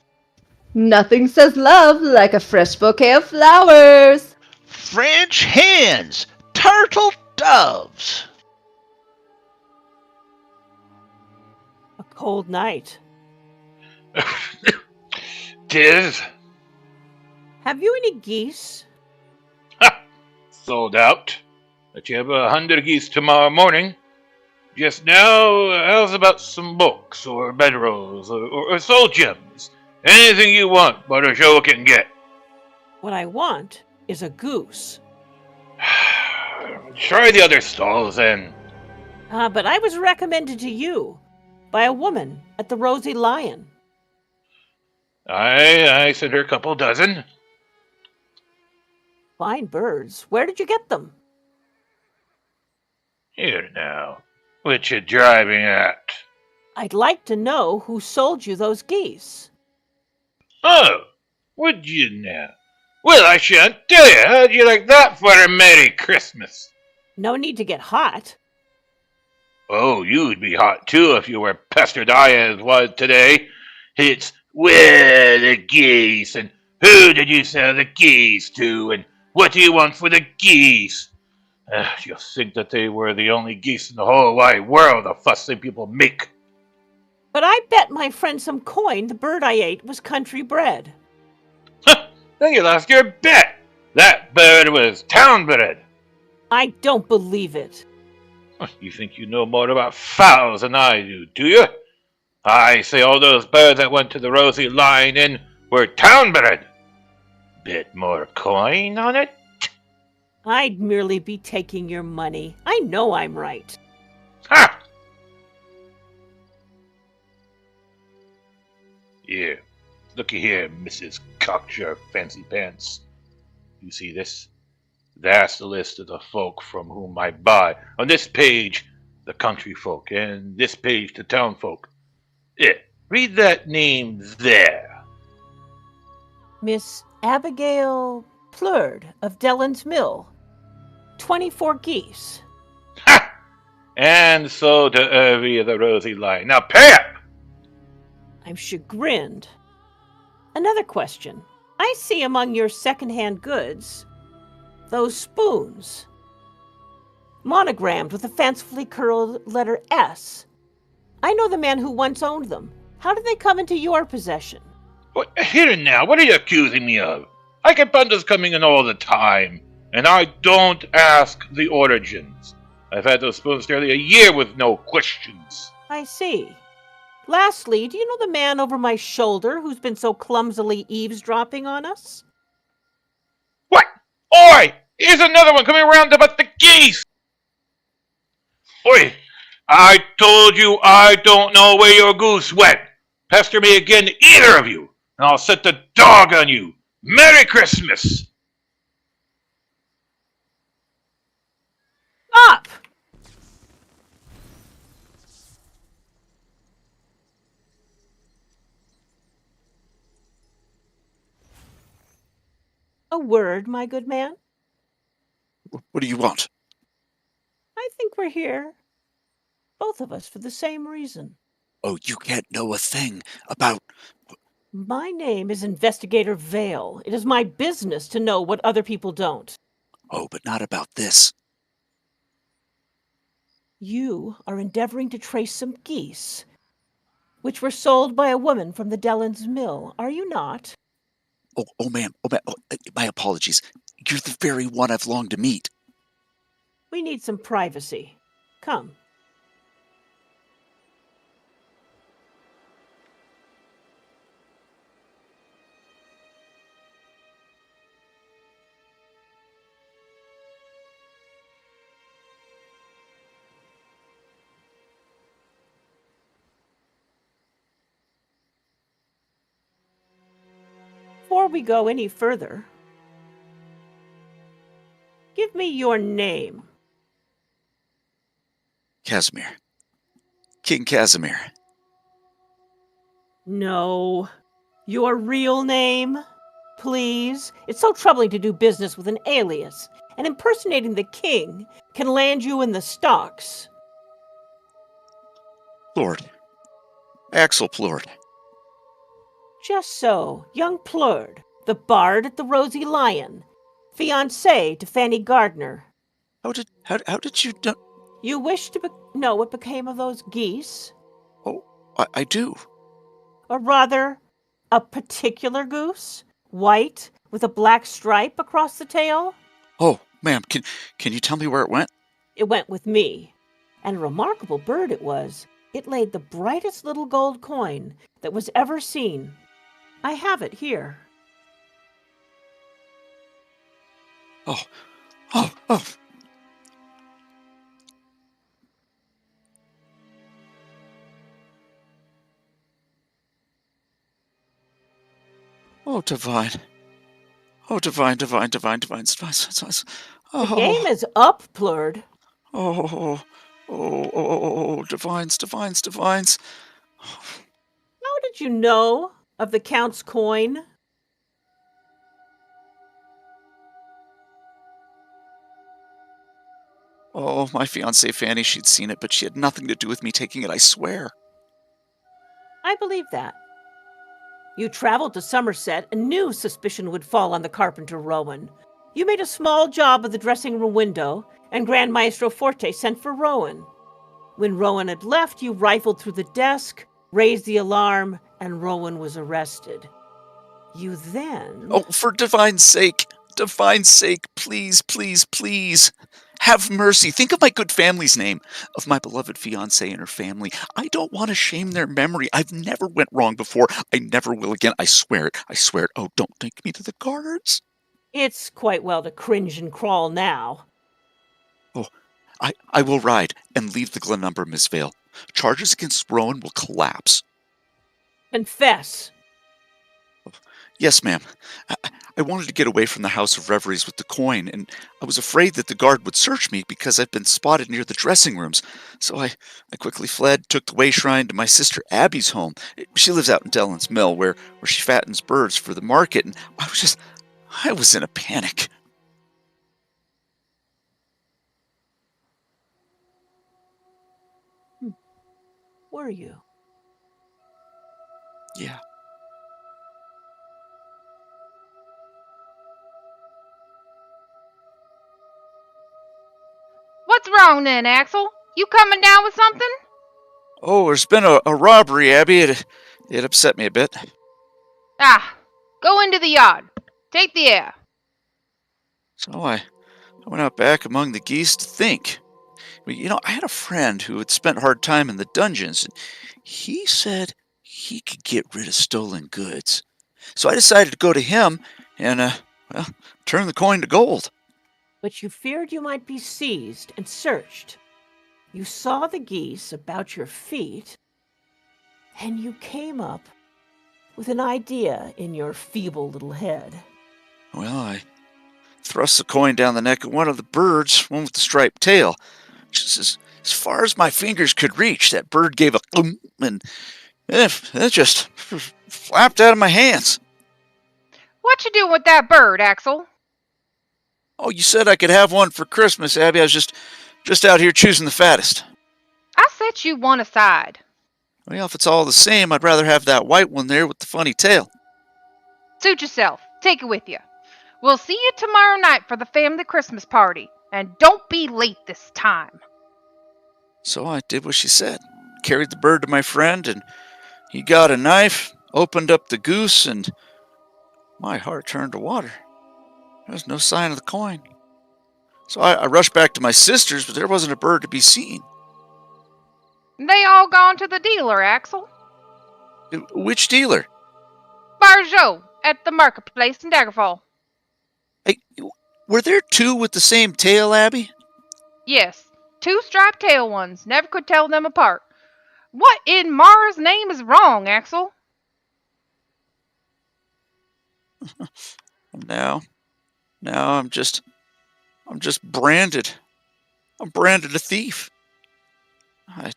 Nothing says love like a fresh bouquet of flowers. French hens, turtle doves. A cold night. Tis. Have you any geese? Sold out. But you have 100 geese tomorrow morning. Just now, how's about some books, or bedrolls, or soul gems? Anything you want, Barjo can get. What I want is a goose. Try the other stalls, then. But I was recommended to you by a woman at the Rosy Lion. I sent her a couple dozen. Fine birds. Where did you get them? Here now. What you driving at? I'd like to know who sold you those geese. Oh, would you now? Well, I shan't tell you. How'd you like that for a Merry Christmas? No need to get hot. Oh, you'd be hot too if you were pestered I as was today. It's where the geese, and who did you sell the geese to, and what do you want for the geese? You'll think that they were the only geese in the whole wide world, the fuss that people make. But I bet my friend some coin the bird I ate was country bred. Then you lost your bet. That bird was town bred. I don't believe it. You think you know more about fowls than I do you? I say all those birds that went to the Rosy Lion Inn were town bred. Bit more coin on it? I'd merely be taking your money. I know I'm right. Ha! Here, looky here, Mrs. Cocksure Fancy Pants. You see this? That's the list of the folk from whom I buy. On this page, the country folk, and this page, the town folk. Read that name there. Miss Abigail Plurd of Dellen's Mill. 24 geese. Ha! And so to Irvy of the Rosy Lion. Now pay up! I'm chagrined. Another question. I see among your second-hand goods those spoons, monogrammed with a fancifully curled letter S. I know the man who once owned them. How did they come into your possession? What, here and now, what are you accusing me of? I get bundles coming in all the time, and I don't ask the origins. I've had those spoons nearly a year with no questions. I see. Lastly, do you know the man over my shoulder who's been so clumsily eavesdropping on us? What? Oi! Here's another one coming around about the geese! Oi! I told you I don't know where your goose went. Pester me again, either of you, and I'll set the dog on you. Merry Christmas! Up! A word, my good man? What do you want? I think we're here, both of us, for the same reason. Oh, you can't know a thing about... My name is Investigator Vale. It is my business to know what other people don't. Oh, but not about this. You are endeavoring to trace some geese, which were sold by a woman from the Dellen's Mill, are you not? Oh, ma'am. My apologies. You're the very one I've longed to meet. We need some privacy. Come. Before we go any further, give me your name. Casimir. King Casimir. No. Your real name? Please? It's so troubling to do business with an alias, and impersonating the king can land you in the stocks. Plord. Axel Plord. Just so, young Plurd, the bard at the Rosy Lion, fiancé to Fanny Gardner. How did you know? You wish to know what became of those geese? Oh, I do. Or rather, a particular goose? White, with a black stripe across the tail? Oh, ma'am, can you tell me where it went? It went with me. And a remarkable bird it was. It laid the brightest little gold coin that was ever seen. I have it here. Oh. Oh, divine. Oh, divine. Oh. The game is up, Plurd. Oh, divines. How did you know of the Count's coin? Oh, my fiancée Fanny, she'd seen it, but she had nothing to do with me taking it, I swear. I believe that. You traveled to Somerset and knew suspicion would fall on the carpenter Rowan. You made a small job of the dressing room window, and Grand Maestro Forte sent for Rowan. When Rowan had left, you rifled through the desk, raised the alarm, and Rowan was arrested. You then... Oh, for divine's sake, please. Have mercy. Think of my good family's name, of my beloved fiancée and her family. I don't want to shame their memory. I've never went wrong before. I never will again. I swear it. Oh, don't take me to the guards. It's quite well to cringe and crawl now. Oh, I will ride and leave the Glenumber, Miss Vale. Charges against Rowan will collapse. Confess. Yes, ma'am. I wanted to get away from the House of Reveries with the coin, and I was afraid that the guard would search me because I've been spotted near the dressing rooms. So I quickly fled, took the way shrine to my sister Abby's home. She lives out in Dellen's Mill, where she fattens birds for the market, and I I was in a panic. Were you? Yeah. What's wrong then, Axel? You coming down with something? Oh, there's been a robbery, Abby. It upset me a bit. Ah, go into the yard. Take the air. So I went out back among the geese to think. I had a friend who had spent hard time in the dungeons, and he said he could get rid of stolen goods. So I decided to go to him and, turn the coin to gold. But you feared you might be seized and searched. You saw the geese about your feet, and you came up with an idea in your feeble little head. Well, I thrust the coin down the neck of one of the birds, one with the striped tail. Just as far as my fingers could reach, that bird gave a boom, and it just flapped out of my hands. What you doing with that bird, Axel? Oh, you said I could have one for Christmas, Abby. I was just out here choosing the fattest. I set you one aside. Well, if it's all the same, I'd rather have that white one there with the funny tail. Suit yourself. Take it with you. We'll see you tomorrow night for the family Christmas party. And don't be late this time. So I did what she said. Carried the bird to my friend, and he got a knife, opened up the goose, and my heart turned to water. There was no sign of the coin. So I rushed back to my sister's, but there wasn't a bird to be seen. They all gone to the dealer, Axel. Which dealer? Barjot, at the marketplace in Daggerfall. Hey, were there two with the same tail, Abby? Yes, two striped tail ones. Never could tell them apart. What in Mara's name is wrong, Axel? Now I'm just branded. I'm branded a thief. I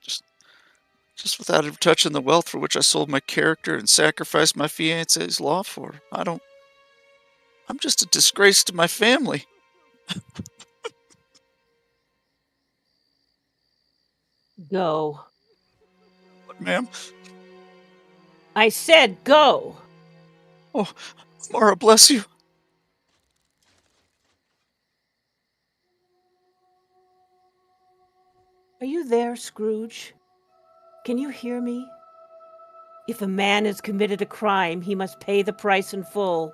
just without ever touching the wealth for which I sold my character and sacrificed my fiancé's love for. I'm just a disgrace to my family. Go. But, ma'am? I said go! Oh, Mara, bless you. Are you there, Scrooge? Can you hear me? If a man has committed a crime, he must pay the price in full.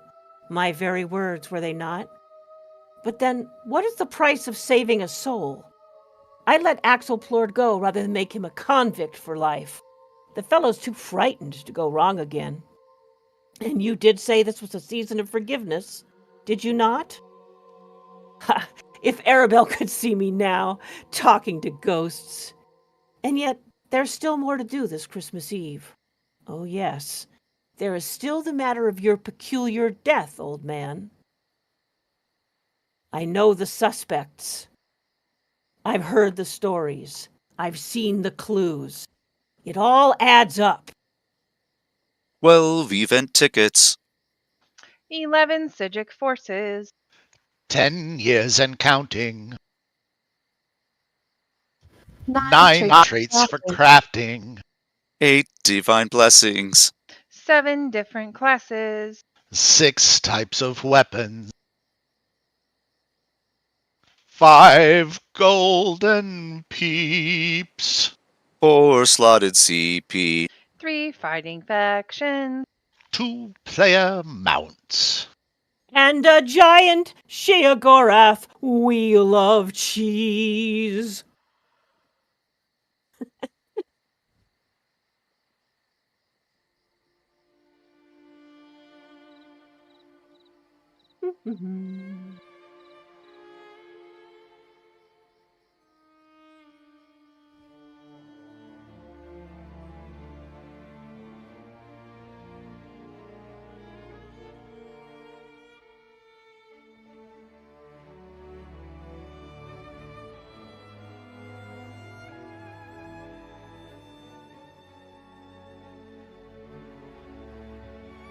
My very words, were they not? But then, what is the price of saving a soul? I'd let Axel Plord go rather than make him a convict for life. The fellow's too frightened to go wrong again. And you did say this was a season of forgiveness, did you not? Ha! If Arabelle could see me now, talking to ghosts. And yet, there's still more to do this Christmas Eve. Oh, yes. There is still the matter of your peculiar death, old man. I know the suspects. I've heard the stories. I've seen the clues. It all adds up. 12 event tickets. 11 Sijic forces. 10 years and counting. 9 9 traits for crafting. 8 divine blessings. 7 different classes. 6 types of weapons. 5 golden peeps. 4 slotted CP. 3 fighting factions. 2 player mounts. And a giant Sheogorath wheel of cheese.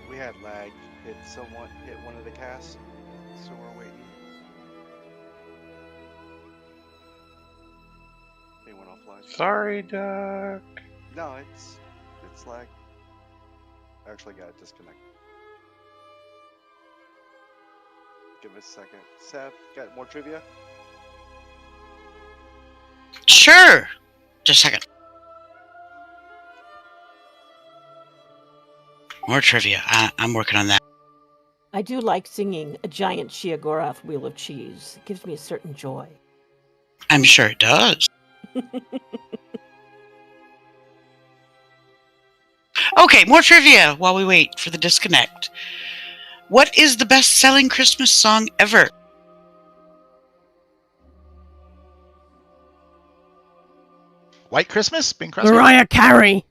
We had lag. Hit one of the casts. so we're waiting. They went offline. Sorry, Duck. No, it's lag. I actually got disconnected. Give us a second. Seth, got more trivia? Sure. Just a second. More trivia. I'm working on that. I do like singing a giant Shiagorath wheel of cheese. It gives me a certain joy. I'm sure it does. Okay, more trivia while we wait for the disconnect. What is the best-selling Christmas song ever? White Christmas? Bing Crosby? Mariah Carey.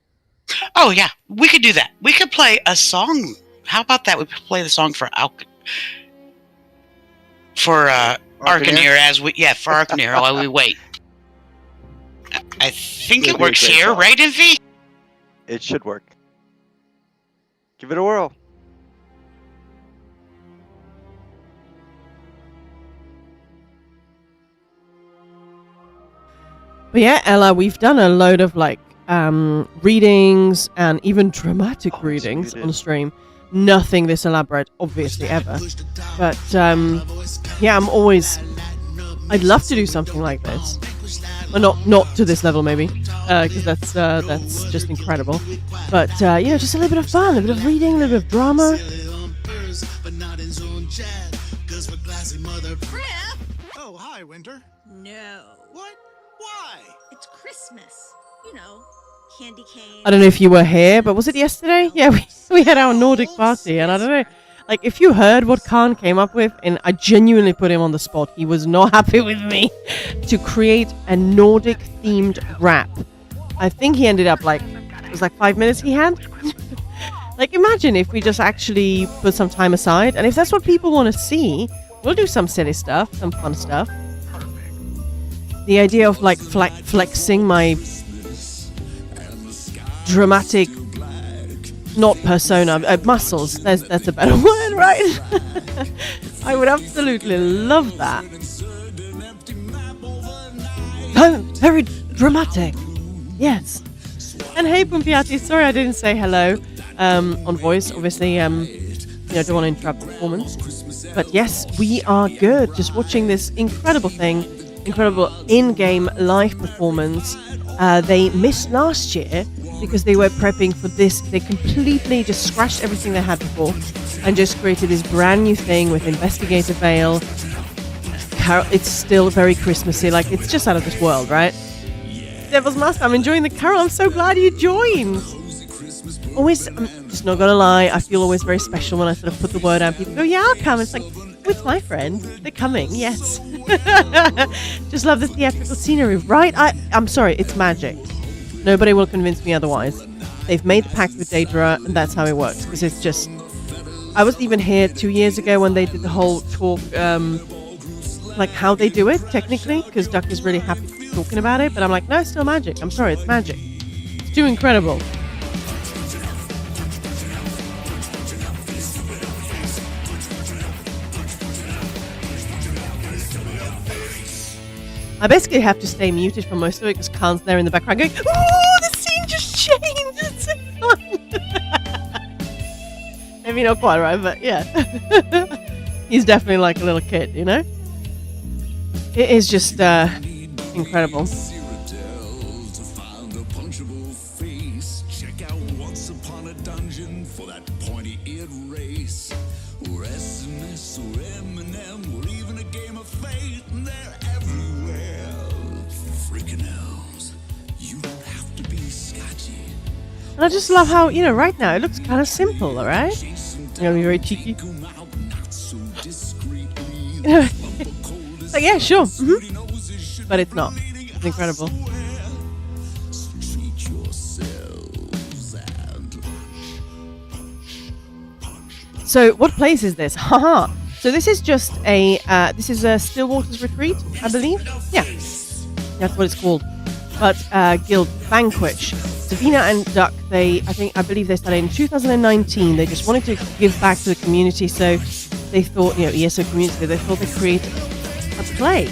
Oh, yeah. We could do that. We could play a song. How about that? We could play the song for Arcaneer as we... Yeah, for Arcaneer while we wait. I think it It'd be a works great here, song. right, Envy? It should work. Give it a whirl. But yeah, Ella, we've done a load of readings and even dramatic readings on stream. Nothing this elaborate, obviously, ever. But yeah, I'd love to do something like this. Well, not to this level, maybe, because that's just incredible. But just a little bit of fun, a bit of reading, a little bit of drama. Oh, hi, Winter. No. What? Why? It's Christmas. You know, candy cane. I don't know if you were here, but was it yesterday? Yeah, we had our Nordic party, and I don't know, if you heard what Khan came up with, and I genuinely put him on the spot. He was not happy with me to create a Nordic-themed rap. I think he ended up it was 5 minutes he had. Imagine if we just actually put some time aside, and if that's what people want to see, we'll do some silly stuff, some fun stuff. The idea of flexing my dramatic, not persona, muscles. That's a better word, right? I would absolutely love that. Very dramatic. Yes. And hey, Pumpiati, sorry I didn't say hello on voice. Obviously, don't want to interrupt the performance. But yes, we are good. Just watching this incredible in-game live performance. They missed last year because they were prepping for this. They completely just scratched everything they had before and just created this brand new thing with Investigator Vale. Carol, it's still very Christmassy. It's just out of this world, right? Devil's Mask, I'm enjoying the Carol. I'm so glad you joined. Always, I'm just not gonna lie, I feel always very special when I sort of put the word out. People go, yeah, I'll come. It's with my friend. They're coming, yes. Just love the theatrical scenery, right? I'm sorry, it's magic. Nobody will convince me otherwise. They've made the pact with Daedra, and that's how it works. Because it's just... I was even here 2 years ago when they did the whole talk, how they do it, technically, because Duck is really happy talking about it, but I'm no, it's still magic. I'm sorry, it's magic. It's too incredible. I basically have to stay muted for most of it because Khan's there in the background going, "Oh, the scene just changed! It's so fun!" Maybe not quite right, but yeah. He's definitely like a little kid, you know? It is just incredible. And I just love how, right now it looks kind of simple, alright? I'm gonna be very cheeky. Yeah, sure. Mm-hmm. But it's not. It's incredible. So, what place is this? Haha. So this is just a Stillwater's Retreat, I believe. Yeah, that's what it's called. But Guild Vanquish. Davina and Duck, I believe they started in 2019. They just wanted to give back to the community, so they thought, ESO community, they thought they'd create a play.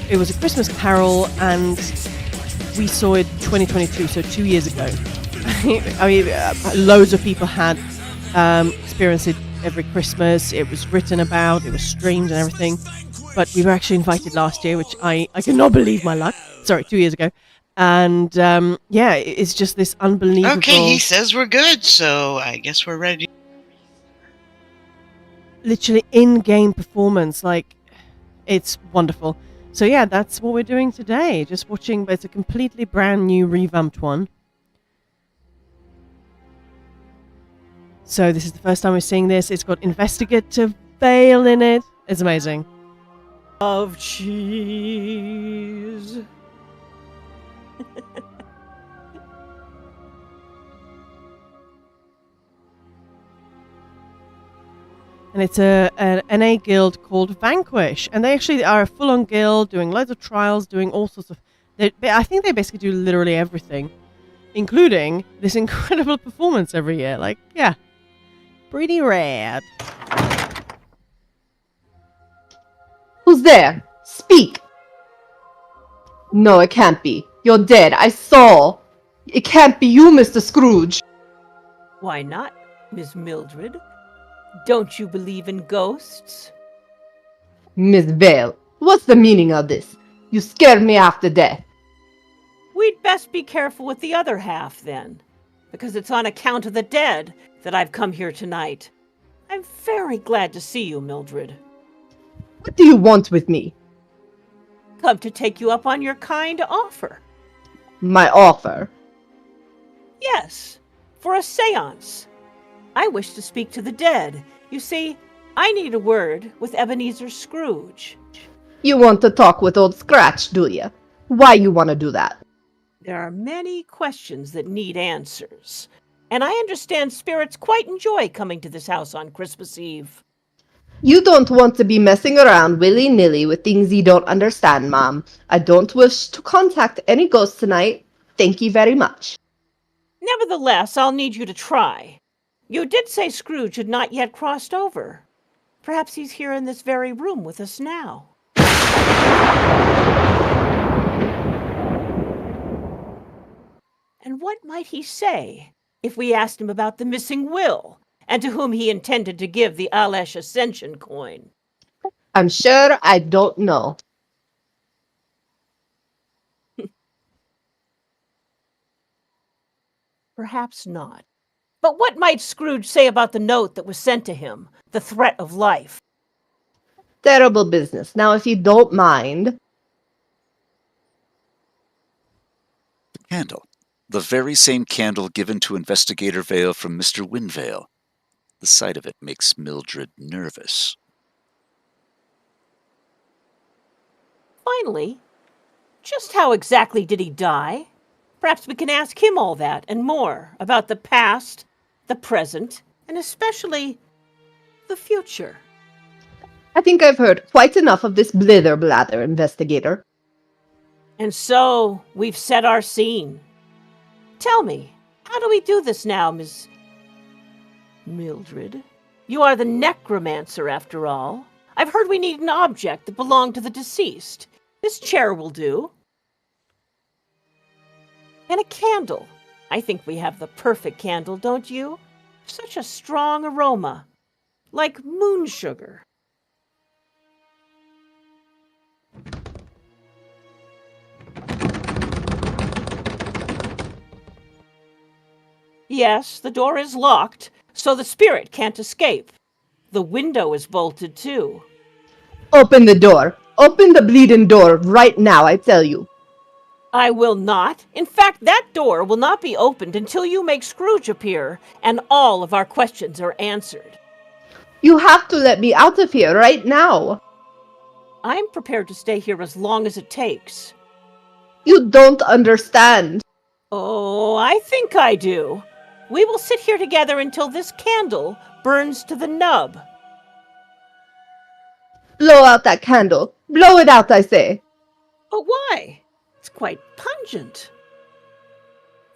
It was a Christmas Carol, and we saw it 2022, so 2 years ago. I mean, loads of people had experienced it every Christmas. It was written about, it was streamed and everything. But we were actually invited last year, which I cannot believe my luck. Sorry, 2 years ago. And it's just this unbelievable... Okay, he says we're good, so I guess we're ready. Literally in-game performance, it's wonderful. So yeah, that's what we're doing today. Just watching, but it's a completely brand new revamped one. So this is the first time we're seeing this. It's got Investigator Vale in it. It's amazing. Of cheese. And it's an NA guild called Vanquish. And they actually are a full-on guild doing loads of trials, doing all sorts of... I think they basically do literally everything, including this incredible performance every year. Pretty rad. Who's there? Speak! No, it can't be. You're dead. I saw. It can't be you, Mr. Scrooge. Why not, Miss Mildred? Don't you believe in ghosts? Miss Vale, what's the meaning of this? You scared me half to death. We'd best be careful with the other half, then, because it's on account of the dead that I've come here tonight. I'm very glad to see you, Mildred. What do you want with me? Come to take you up on your kind offer. My offer? Yes, for a seance. I wish to speak to the dead. You see, I need a word with Ebenezer Scrooge. You want to talk with old Scratch, do you? Why you want to do that? There are many questions that need answers, and I understand spirits quite enjoy coming to this house on Christmas Eve. You don't want to be messing around willy-nilly with things you don't understand, Mom. I don't wish to contact any ghosts tonight. Thank you very much. Nevertheless, I'll need you to try. You did say Scrooge had not yet crossed over. Perhaps he's here in this very room with us now. And what might he say if we asked him about the missing will, and to whom he intended to give the Alesh Ascension coin? I'm sure I don't know. Perhaps not. But what might Scrooge say about the note that was sent to him, the threat of life? Terrible business. Now, if you don't mind... The candle. The very same candle given to Investigator Vale from Mr. Windvale. The sight of it makes Mildred nervous. Finally, just how exactly did he die? Perhaps we can ask him all that and more about the past, the present, and especially the future. I think I've heard quite enough of this blither-blather, Investigator. And so, we've set our scene. Tell me, how do we do this now, Miss Mildred? You are the necromancer, after all. I've heard we need an object that belonged to the deceased. This chair will do. And a candle. I think we have the perfect candle, don't you? Such a strong aroma. Like moon sugar. Yes, the door is locked, so the spirit can't escape. The window is bolted, too. Open the door. Open the bleeding door right now, I tell you. I will not. In fact, that door will not be opened until you make Scrooge appear, and all of our questions are answered. You have to let me out of here right now. I'm prepared to stay here as long as it takes. You don't understand. Oh, I think I do. We will sit here together until this candle burns to the nub. Blow out that candle. Blow it out, I say. But why? It's quite pungent.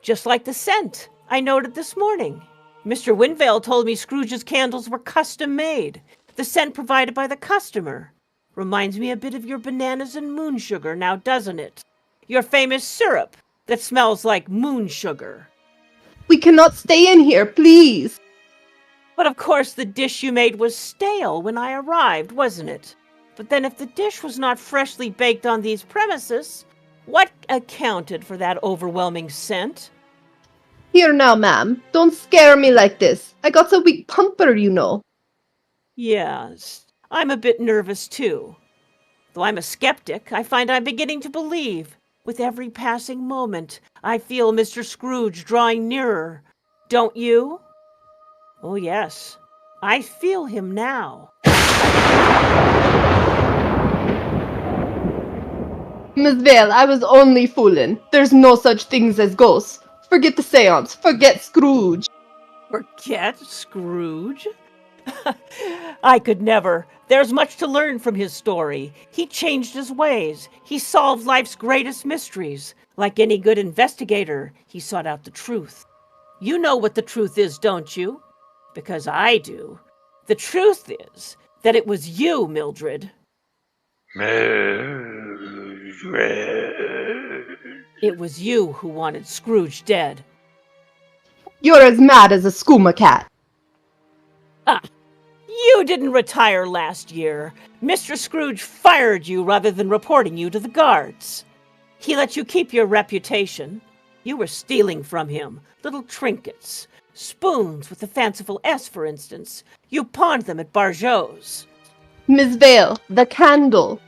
Just like the scent I noted this morning. Mr. Winvale told me Scrooge's candles were custom made. The scent provided by the customer. Reminds me a bit of your bananas and moon sugar now, doesn't it? Your famous syrup that smells like moon sugar. We cannot stay in here, please. But of course the dish you made was stale when I arrived, wasn't it? But then if the dish was not freshly baked on these premises, what accounted for that overwhelming scent? Here now, ma'am. Don't scare me like this. I got a weak pumper, you know. Yes, I'm a bit nervous too. Though I'm a skeptic, I find I'm beginning to believe. With every passing moment, I feel Mr. Scrooge drawing nearer. Don't you? Oh, yes. I feel him now. Miss Vale, I was only fooling. There's no such things as ghosts. Forget the seance. Forget Scrooge. Forget Scrooge? I could never. There's much to learn from his story. He changed his ways. He solved life's greatest mysteries. Like any good investigator, he sought out the truth. You know what the truth is, don't you? Because I do. The truth is that it was you, Mildred. Mildred. It was you who wanted Scrooge dead. You're as mad as a skooma cat. Ah, you didn't retire last year. Mr. Scrooge fired you rather than reporting you to the guards. He let you keep your reputation. You were stealing from him little trinkets, spoons with the fanciful S, for instance. You pawned them at Barjot's. Miss Vale, the candle.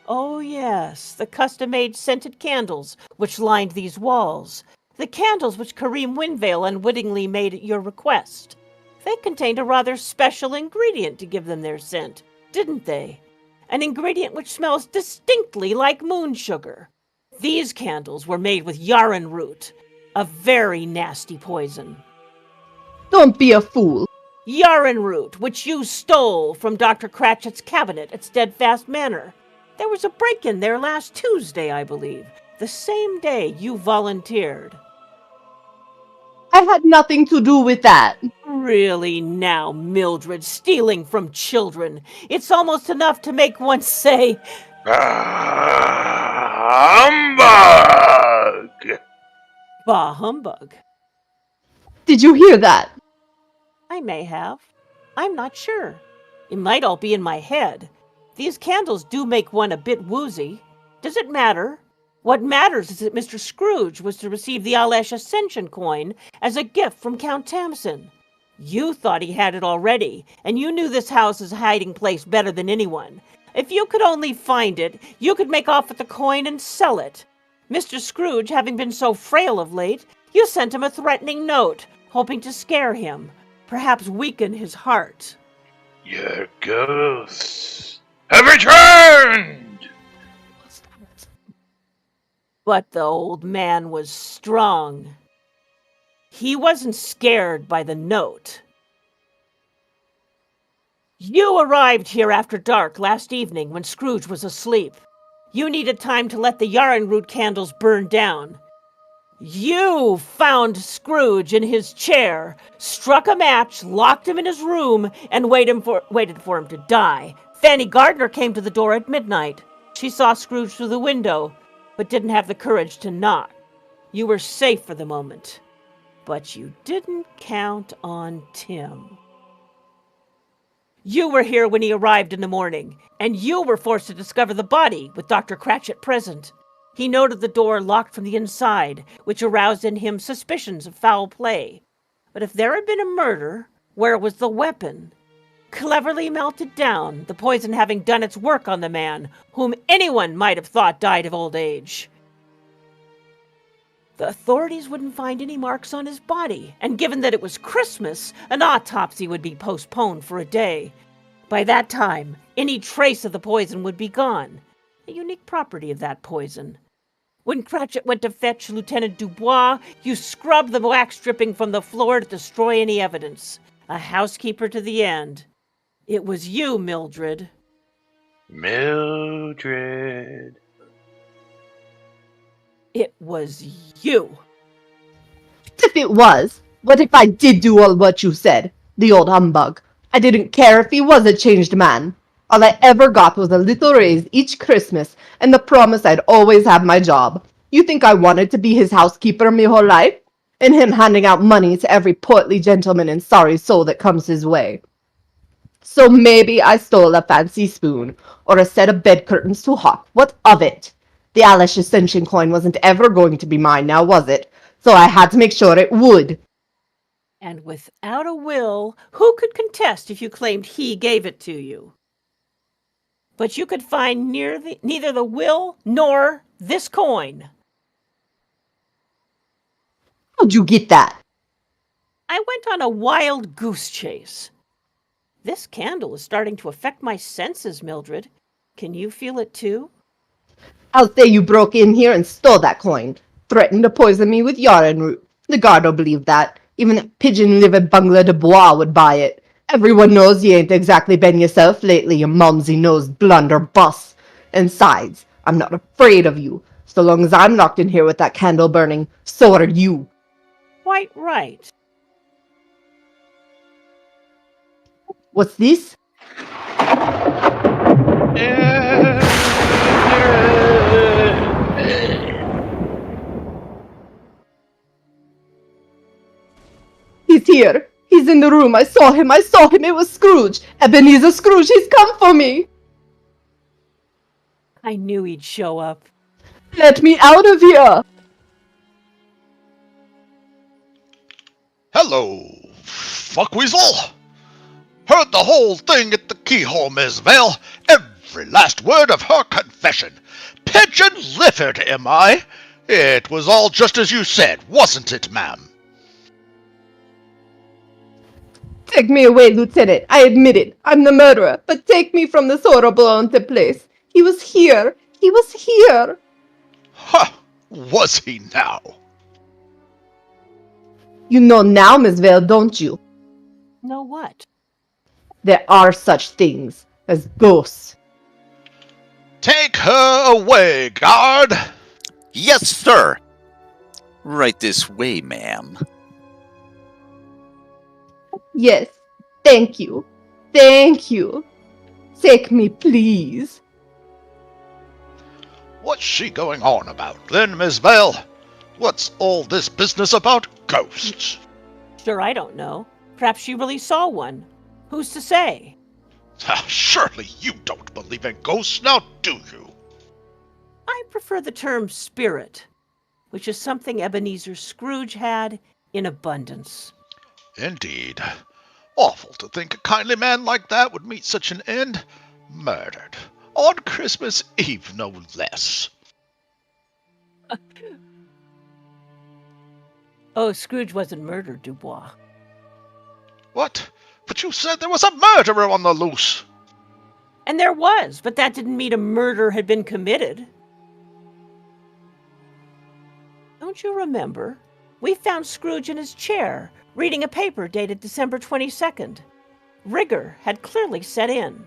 Oh, yes, the custom-made scented candles which lined these walls. The candles which Kareem Winvale unwittingly made at your request. They contained a rather special ingredient to give them their scent, didn't they? An ingredient which smells distinctly like moon sugar. These candles were made with yarn root, a very nasty poison. Don't be a fool. Yarn root, which you stole from Dr. Cratchit's cabinet at Steadfast Manor. There was a break-in there last Tuesday, I believe, the same day you volunteered. I had nothing to do with that. Really now, Mildred, stealing from children. It's almost enough to make one say, Humbug! bah humbug. Did you hear that? I may have. I'm not sure. It might all be in my head. These candles do make one a bit woozy. Does it matter? What matters is that Mr. Scrooge was to receive the Alesh Ascension coin as a gift from Count Tamsin. You thought he had it already, and you knew this house's hiding place better than anyone. If you could only find it, you could make off with the coin and sell it. Mr. Scrooge, having been so frail of late, you sent him a threatening note, hoping to scare him, perhaps weaken his heart. Your ghosts have returned! But the old man was strong. He wasn't scared by the note. You arrived here after dark last evening when Scrooge was asleep. You needed time to let the yarn root candles burn down. You found Scrooge in his chair, struck a match, locked him in his room, and waited for him to die. Fanny Gardner came to the door at midnight. She saw Scrooge through the window, but didn't have the courage to knock. You were safe for the moment, but you didn't count on Tim. You were here when he arrived in the morning, and you were forced to discover the body with Dr. Cratchit present. He noted the door locked from the inside, which aroused in him suspicions of foul play. But if there had been a murder, where was the weapon? Cleverly melted down, the poison having done its work on the man, whom anyone might have thought died of old age. The authorities wouldn't find any marks on his body, and given that it was Christmas, an autopsy would be postponed for a day. By that time, any trace of the poison would be gone, a unique property of that poison. When Cratchit went to fetch Lieutenant Dubois, you scrubbed the wax dripping from the floor to destroy any evidence. A housekeeper to the end. It was you, Mildred. Mildred. It was you. If it was, What if I did do all what you said? The old humbug. I didn't care if he was a changed man. All I ever got was a little raise each Christmas and the promise I'd always have my job. You think I wanted to be his housekeeper my whole life? And him handing out money to every portly gentleman and sorry soul that comes his way. So maybe I stole a fancy spoon, or a set of bed curtains too hot. What of it? The Alice Ascension coin wasn't ever going to be mine now, was it? So I had to make sure it would. And without a will, who could contest if you claimed he gave it to you? But you could find neither the will nor this coin. How'd you get that? I went on a wild goose chase. This candle is starting to affect my senses, Mildred. Can you feel it too? I'll say you broke in here and stole that coin. Threatened to poison me with yarn root. The guard will believe that. Even that pigeon-livered bungler de bois would buy it. Everyone knows you ain't exactly been yourself lately, you mumsy-nosed blunderbuss. And sides, I'm not afraid of you. So long as I'm locked in here with that candle burning, so are you. Quite right. What's this? He's here. He's in the room. I saw him. It was Scrooge. Ebenezer Scrooge. He's come for me. I knew he'd show up. Let me out of here. Hello, fuckweasel. Heard the whole thing at the keyhole, Miss Vale. Every last word of her confession. Pigeon-livered, am I? It was all just as you said, wasn't it, ma'am? Take me away, Lieutenant. I admit it. I'm the murderer. But take me from this horrible haunted place. He was here. He was here. Huh. Was he now? You know now, Miss Vale, don't you? Know what? There are such things as ghosts. Take her away, guard. Yes, sir. Right this way, ma'am. Yes. Thank you. Thank you. Take me, please. What's she going on about then, Miss Vale? What's all this business about ghosts? Sure, I don't know. Perhaps she really saw one. Who's to say? Surely you don't believe in ghosts, now do you? I prefer the term spirit, which is something Ebenezer Scrooge had in abundance. Indeed. Awful to think a kindly man like that would meet such an end. Murdered. On Christmas Eve, no less. Oh, Scrooge wasn't murdered, Dubois. What? But you said there was a murderer on the loose. And there was, but that didn't mean a murder had been committed. Don't you remember? We found Scrooge in his chair, reading a paper dated December 22nd. Rigor had clearly set in.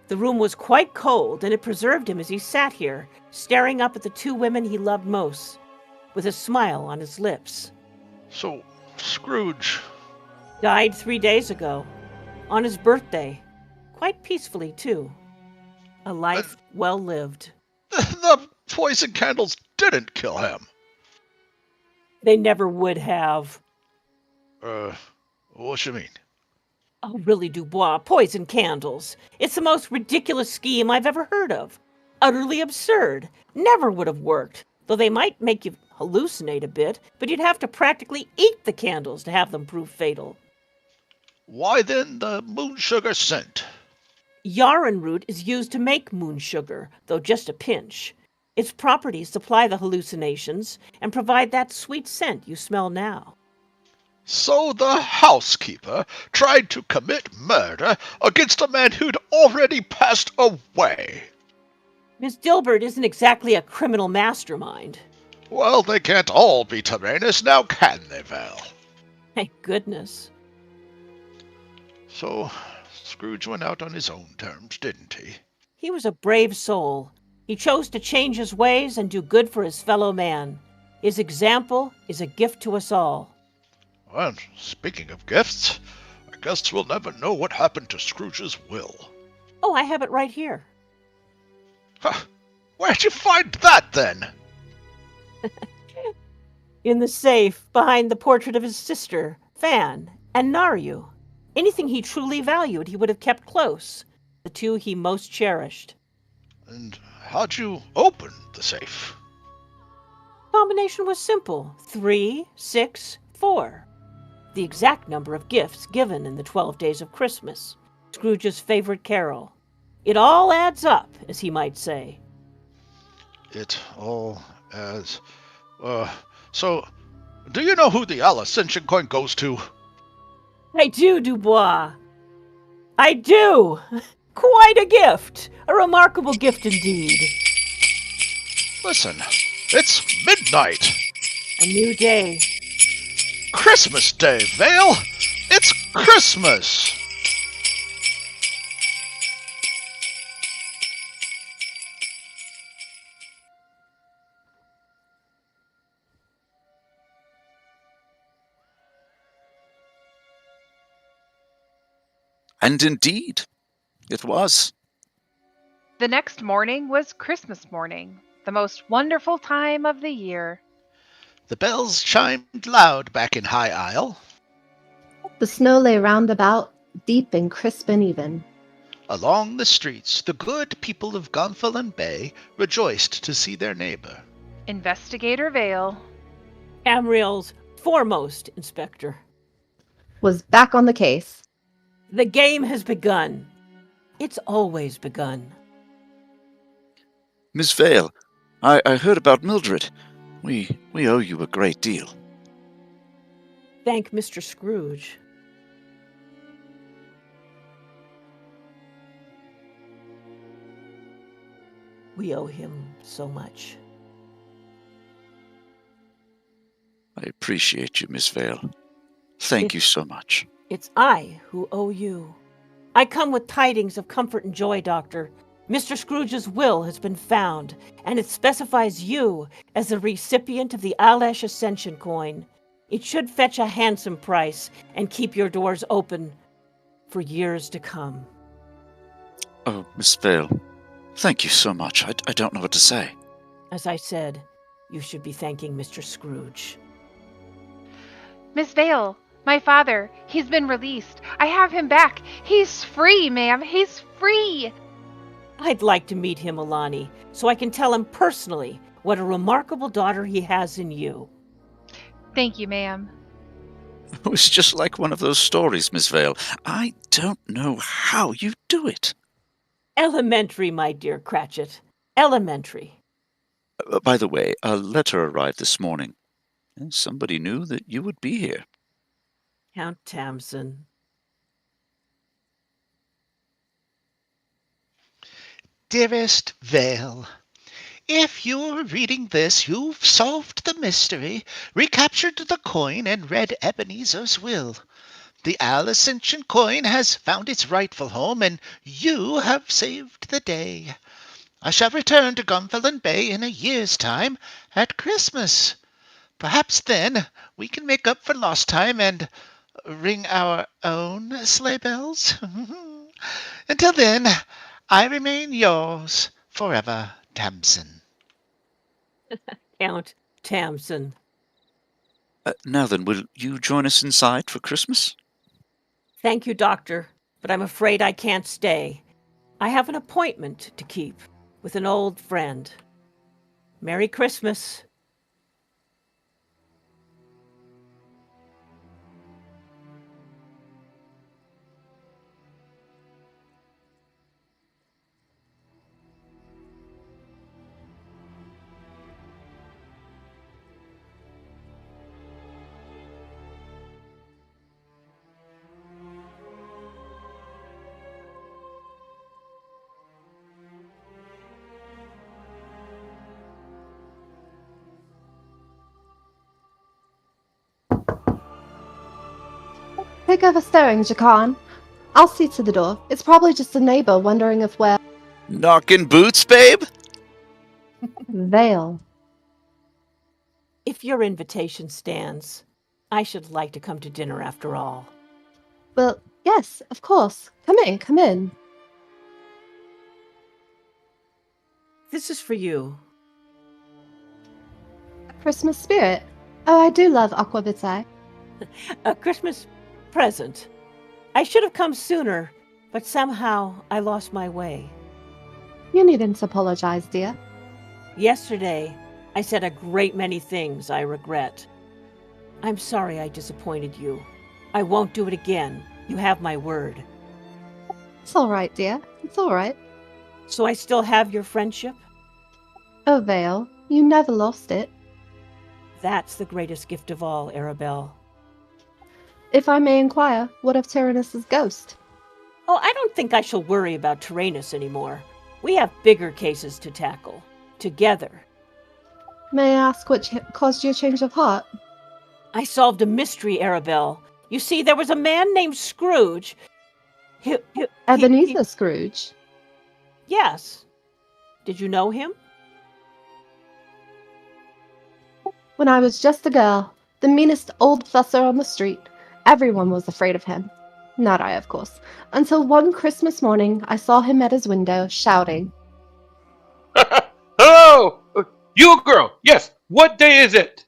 The room was quite cold, and it preserved him as he sat here, staring up at the two women he loved most, with a smile on his lips. So, Scrooge... died 3 days ago, on his birthday. Quite peacefully, too. A life well lived. The poison candles didn't kill him. They never would have. What you mean? Oh, really, Dubois, poison candles. It's the most ridiculous scheme I've ever heard of. Utterly absurd. Never would have worked. Though they might make you hallucinate a bit, but you'd have to practically eat the candles to have them prove fatal. Why then the moon sugar scent? Yarn root is used to make moon sugar, though just a pinch. Its properties supply the hallucinations and provide that sweet scent you smell now. So the housekeeper tried to commit murder against a man who'd already passed away. Miss Dilbert isn't exactly a criminal mastermind. Well, they can't all be Tyrannus, now can they, Val? Thank goodness. So, Scrooge went out on his own terms, didn't he? He was a brave soul. He chose to change his ways and do good for his fellow man. His example is a gift to us all. And speaking of gifts, I guess we'll never know what happened to Scrooge's will. Oh, I have it right here. Huh. Where'd you find that, then? In the safe, behind the portrait of his sister, Fan, and Naryu. Anything he truly valued he would have kept close, the two he most cherished. And how'd you open the safe? Combination was simple: 3, 6, 4. The exact number of gifts given in the 12 days of Christmas, Scrooge's favorite carol. It all adds up, as he might say. It all as... So, do you know who the Ascension coin goes to? I do, Dubois. I do! Quite a gift! A remarkable gift indeed. Listen, it's midnight. A new day. Christmas Day, Vale! It's Christmas! And indeed, it was. The next morning was Christmas morning, the most wonderful time of the year. The bells chimed loud back in High Isle. The snow lay round about, deep and crisp and even. Along the streets, the good people of Gonfalon Bay rejoiced to see their neighbor. Investigator Vale, Amriel's foremost inspector, Was back on the case. the game has begun. It's always begun. Miss Vale, I heard about Mildred. We owe you a great deal. Thank Mr. Scrooge. We owe him so much. I appreciate you, Miss Vale. Thank you so much. It's I who owe you. I come with tidings of comfort and joy, Doctor. Mr. Scrooge's will has been found, and it specifies you as the recipient of the Alash Ascension coin. It should fetch a handsome price and keep your doors open for years to come. Oh, Miss Vale, thank you so much. I don't know what to say. As I said, you should be thanking Mr. Scrooge. Miss Vale, my father, he's been released. I have him back. He's free, ma'am. He's free. I'd like to meet him, Alani, so I can tell him personally what a remarkable daughter he has in you. Thank you, ma'am. It was just like one of those stories, Miss Vale. I don't know how you do it. Elementary, my dear Cratchit. Elementary. By the way, a letter arrived this morning. Somebody knew that you would be here. Count Tamsin. Dearest Vale, if you're reading this, you've solved the mystery, recaptured the coin, and read Ebenezer's will. The Ascension coin has found its rightful home, and you have saved the day. I shall return to Gonfalon Bay in a year's time at Christmas. Perhaps then we can make up for lost time and ring our own sleigh bells. Until then, I remain yours forever, Tamsin. Count Tamsin. Now then, will you join us inside for Christmas? Thank you, Doctor, but I'm afraid I can't stay. I have an appointment to keep with an old friend. Merry Christmas. Take over stirring, Jacan. I'll see to the door. It's probably just a neighbor wondering if we're... Knocking boots, babe? Vale. If your invitation stands, I should like to come to dinner after all. Well, yes, of course. Come in, come in. This is for you. A Christmas spirit. Oh, I do love aquavitae. A Christmas present. I should have come sooner, but somehow I lost my way. You needn't apologize, dear. Yesterday, I said a great many things I regret. I'm sorry I disappointed you. I won't do it again. You have my word. It's all right, dear. It's all right. So I still have your friendship? Oh, Vale, you never lost it. That's the greatest gift of all, Arabelle. If I may inquire, what of Tyrannus's ghost? Oh, I don't think I shall worry about Tyrannus anymore. We have bigger cases to tackle. Together. May I ask what caused your change of heart? I solved a mystery, Arabelle. You see, there was a man named Scrooge. Ebenezer Scrooge? Yes. Did you know him? When I was just a girl, the meanest old fusser on the street, everyone was afraid of him. Not I, of course. Until one Christmas morning, I saw him at his window, shouting. Hello! You girl! Yes! What day is it?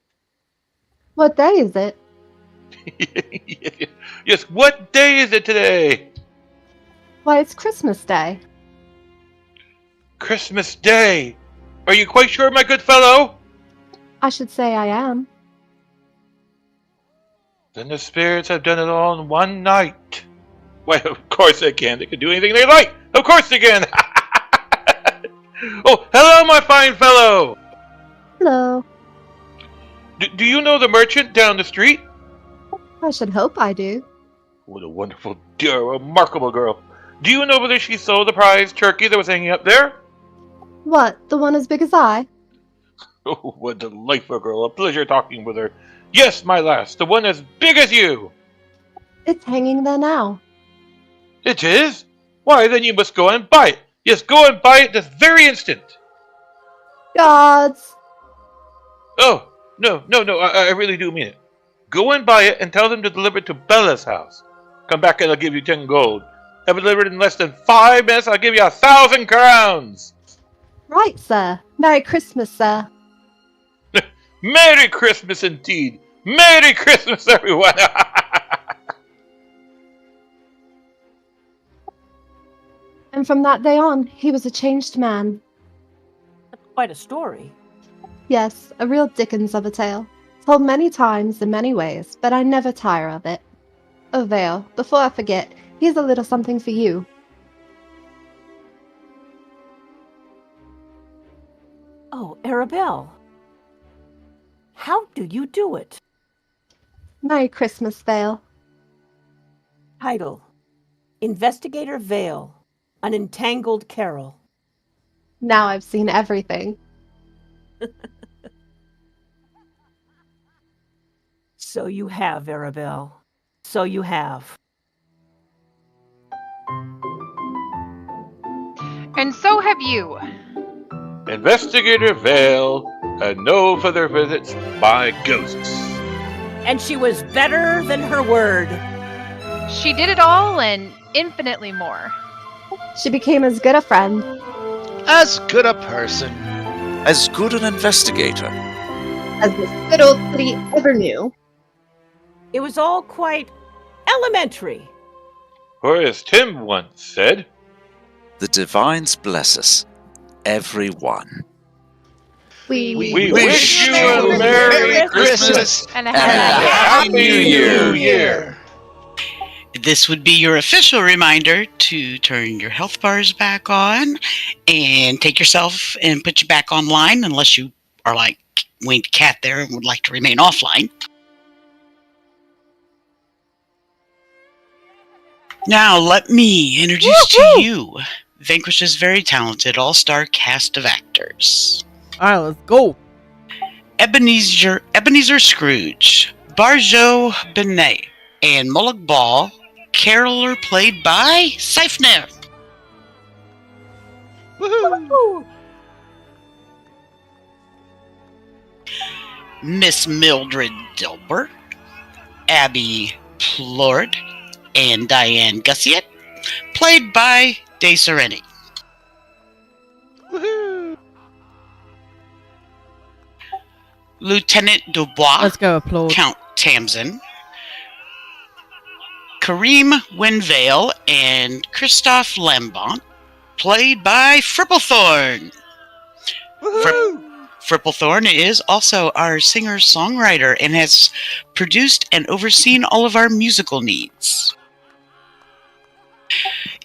What day is it? Yes, what day is it today? Why, it's Christmas Day. Christmas Day! Are you quite sure, my good fellow? I should say I am. Then the spirits have done it all in one night. Why, of course they can. They can do anything they like. Of course they can. Oh, hello, my fine fellow. Hello. Do you know the merchant down the street? I should hope I do. What a wonderful, dear, remarkable girl. Do you know whether she sold the prize turkey that was hanging up there? What, the one as big as I? Oh, what a delightful girl. A pleasure talking with her. Yes, my lass, the one as big as you. It's hanging there now. It is? Why, then you must go and buy it. Yes, go and buy it this very instant. Gods! Oh, no, I really do mean it. Go and buy it and tell them to deliver it to Bella's house. Come back and I'll give you 10 gold. Have it delivered in less than 5 minutes, I'll give you 1,000 crowns. Right, sir. Merry Christmas, sir. Merry Christmas indeed. Merry Christmas, everyone. And from that day on, he was a changed man. That's quite a story. Yes, a real Dickens of a tale. Told many times in many ways, but I never tire of it. Oh, Vale, before I forget, here's a little something for you. Oh, Arabelle. How do you do it? Merry Christmas, Vale. Title: Investigator Vale, an Entangled Carol. Now I've seen everything. So you have, Arabelle. So you have. And so have you. Investigator Vale, and no further visits by ghosts. And she was better than her word. She did it all and infinitely more. She became as good a friend. As good a person. As good an investigator. As this good old city ever knew. It was all quite elementary. Or as Tim once said, The divines bless us, every one. We wish you a Merry Christmas And a and a happy Happy New Year. This would be your official reminder to turn your health bars back on and take yourself and put you back online unless you are like Winged Cat there and would like to remain offline. Now let me introduce to you Vanquish's very talented all-star cast of actors. All right, let's go. Ebenezer Scrooge, Barjo Benet, and Moloch Ball. Carol are played by Seifner. Woohoo! Miss Mildred Dilbert, Abby Plord and Diane Gussiet, played by Day Sereni. Woohoo! Lieutenant Dubois, Let's go applaud. Count Tamsin. Kareem Winvale and Christophe Lambont, played by Fripplethorn. Fripplethorn is also our singer-songwriter and has produced and overseen all of our musical needs.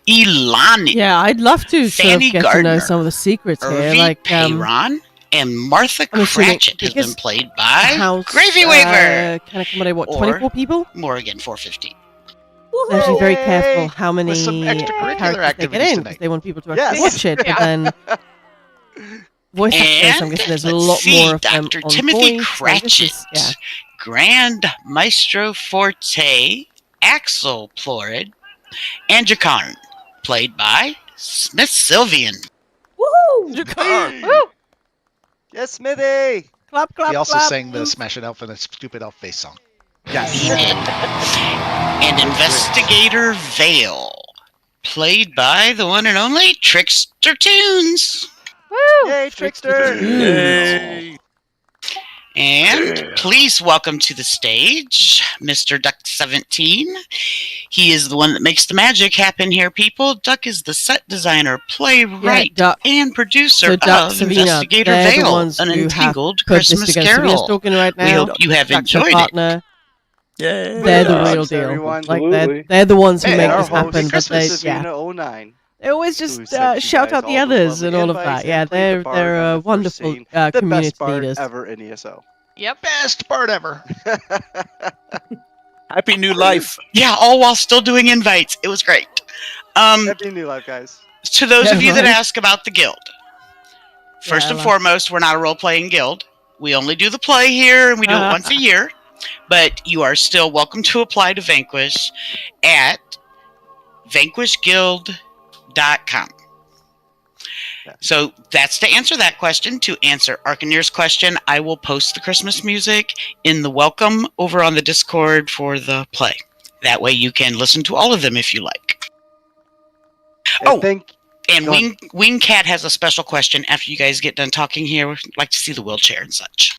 Elani. Yeah, I'd love to sort of Fanny get to know Gardner, some of the secrets here. Irvi Like, Peyron, and Martha I'm assuming Cratchit has because been played by House Gravy Waver. can accommodate what, Or 24 people? Morgan 415. They have to be very careful Yay! how many With some extracurricular characters they get activities in tonight. because they want people to actually Yes. watch it. But then voice actors, I'm guessing there's a lot more of them Dr. on Timothy voice. Cratchit, Yeah. Grand Maestro Forte, Axel Florid, and Jakarn, played by Smith Sylvian. Woohoo! Jakarn. Woo! Yes, Smithy. Clap, clap, He also clap. sang the Smashing Elf and the Stupid Elf Face song. Yes. And Investigator Vale, played by the one and only Trickster Tunes. Woo! Yay, Trickster. Yay. And please welcome to the stage Mr. Duck 17. He is the one that makes the magic happen here, people. Duck is the set designer, playwright, Duck. and producer So Duck, of Savina, Investigator they're the Vale, ones an who have Entangled put this Christmas together. Savina's Carol. talking right now. We hope you have Duck's her enjoyed it. partner. Yay. They're the Thanks, real deal. everyone. Like Absolutely. they're the ones who Hey, make our this host, happen. But they, Christmas yeah, Savina 09. they always who just sent you shout guys out the all those others and lovely all of invites that. Yeah, and played the bard they're on the first wonderful scene. The community best bard leaders. ever in ESO. Yep. Best part ever. Happy new life. Yeah, all while still doing invites. It was great. Happy New Life, guys. To those Yeah, of you that right. ask about the guild, first Yeah, and well. foremost, we're not a role-playing guild. We only do the play here, and we do it once a year. But you are still welcome to apply to Vanquish at vanquishguild.com. So that's to answer that question. To answer Arcanier's question, I will post the Christmas music in the welcome over on the Discord for the play. That way you can listen to all of them if you like. And And Go on. Wingcat has a special question after you guys get done talking here. We'd like to see the wheelchair and such.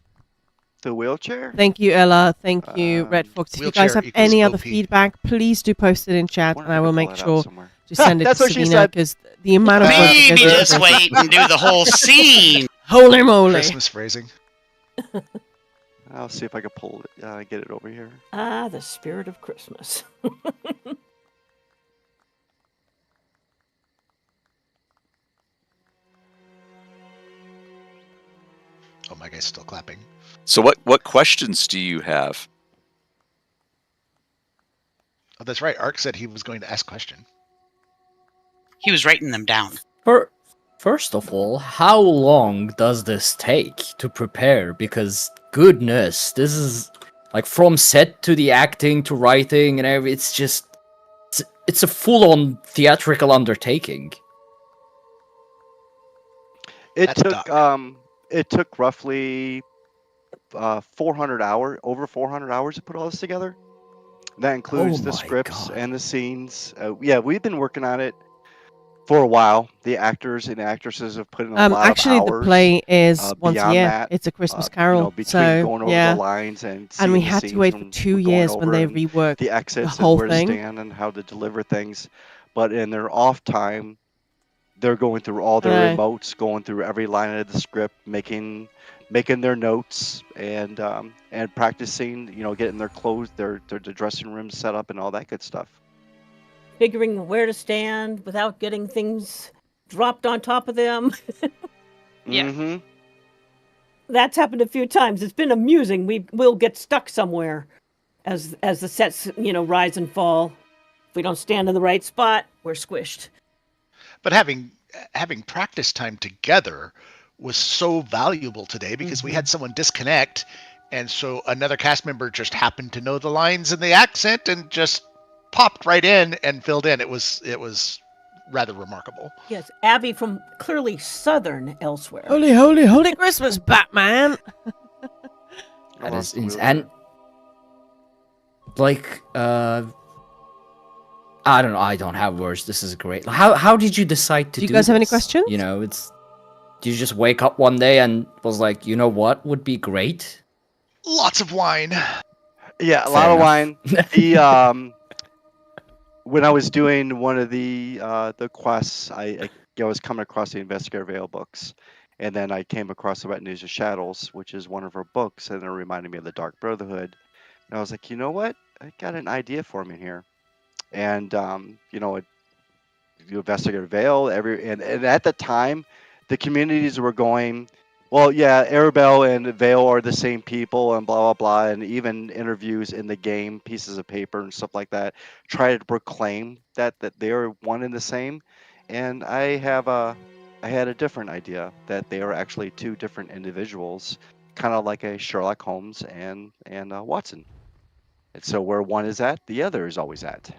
The wheelchair? Thank you, Ella. Thank you, Red Fox. If you guys wheelchair have any equals other OP. feedback, please do post it in chat, Wonder and if I will can make pull it out sure somewhere. to send it That's to what she Sabina said. because the amount of work that Maybe goes just into this. wait and do the whole scene. Holy moly! Christmas phrasing. I'll see if I can pull it. Get it over here. Ah, the spirit of Christmas. Oh, my guy's still clapping. So what questions do you have? Oh, that's right. Ark said he was going to ask a question. He was writing them down. First of all, how long does this take to prepare? Because goodness, this is like from set to the acting to writing and everything. It's just it's a full-on theatrical undertaking. It That's took roughly 400 hours, over 400 hours to put all this together. That includes Oh the my scripts God. and the scenes. Yeah, we've been working on it for a while. The actors and actors have put in a lot Actually, of hours. the play is once a beyond year. that, It's a Christmas you Carol, know, between so going over yeah. the lines and And we seeing the had to scenes wait for when 2 we're going years when over they and reworked the exits whole and where thing. to stand and how to deliver things. But in their off time, they're going through all their Right. emotes, going through every line of the script, making their notes and practicing. You know, getting their clothes, their dressing rooms set up and all that good stuff. Figuring where to stand without getting things dropped on top of them. Yes. Mm-hmm. That's happened a few times. It's been amusing. We'll get stuck somewhere as the sets, rise and fall. If we don't stand in the right spot, we're squished. But having practice time together was so valuable today because we had someone disconnect, and so another cast member just happened to know the lines and the accent and just popped right in and filled in. It was rather remarkable. Yes, Abby from clearly southern elsewhere. Holy, holy, holy Christmas, Batman! That is insane. And like I don't know. I don't have words. This is great. How did you decide to Do do you guys have any this? questions? You know, did you just wake up one day and was like, you know what would be great? Lots of wine. Yeah, a Fair lot of enough. wine. The when I was doing one of the quests, I was coming across the Investigator Vale books, and then I came across the Retinues of Shadows, which is one of her books, and it reminded me of the Dark Brotherhood. And I was like, you know what? I got an idea for me here. And you Investigator Vale, and at the time, the communities were going, well, yeah, Arabelle and Vale are the same people, and blah blah blah, and even interviews in the game, pieces of paper and stuff like that, try to proclaim that they are one and the same. And I had a different idea that they are actually two different individuals, kind of like a Sherlock Holmes and Watson. And so where one is at, the other is always at.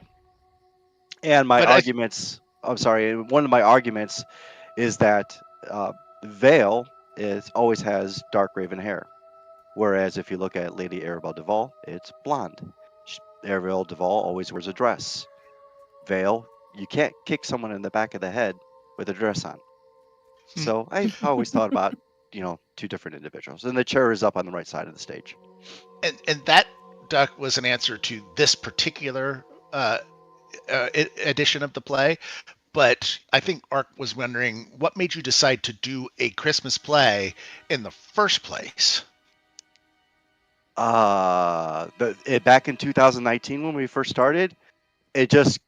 And my But arguments, I'm sorry, one of my arguments is that Vale always has dark raven hair, whereas if you look at Lady Arabelle Duval, it's blonde. Arabelle Duval always wears a dress. Vale, you can't kick someone in the back of the head with a dress on. So I always thought about two different individuals, and the chair is up on the right side of the stage. and that duck was an answer to this particular edition of the play. But I think Ark was wondering what made you decide to do a Christmas play in the first place. Back in 2019 when we first started, it just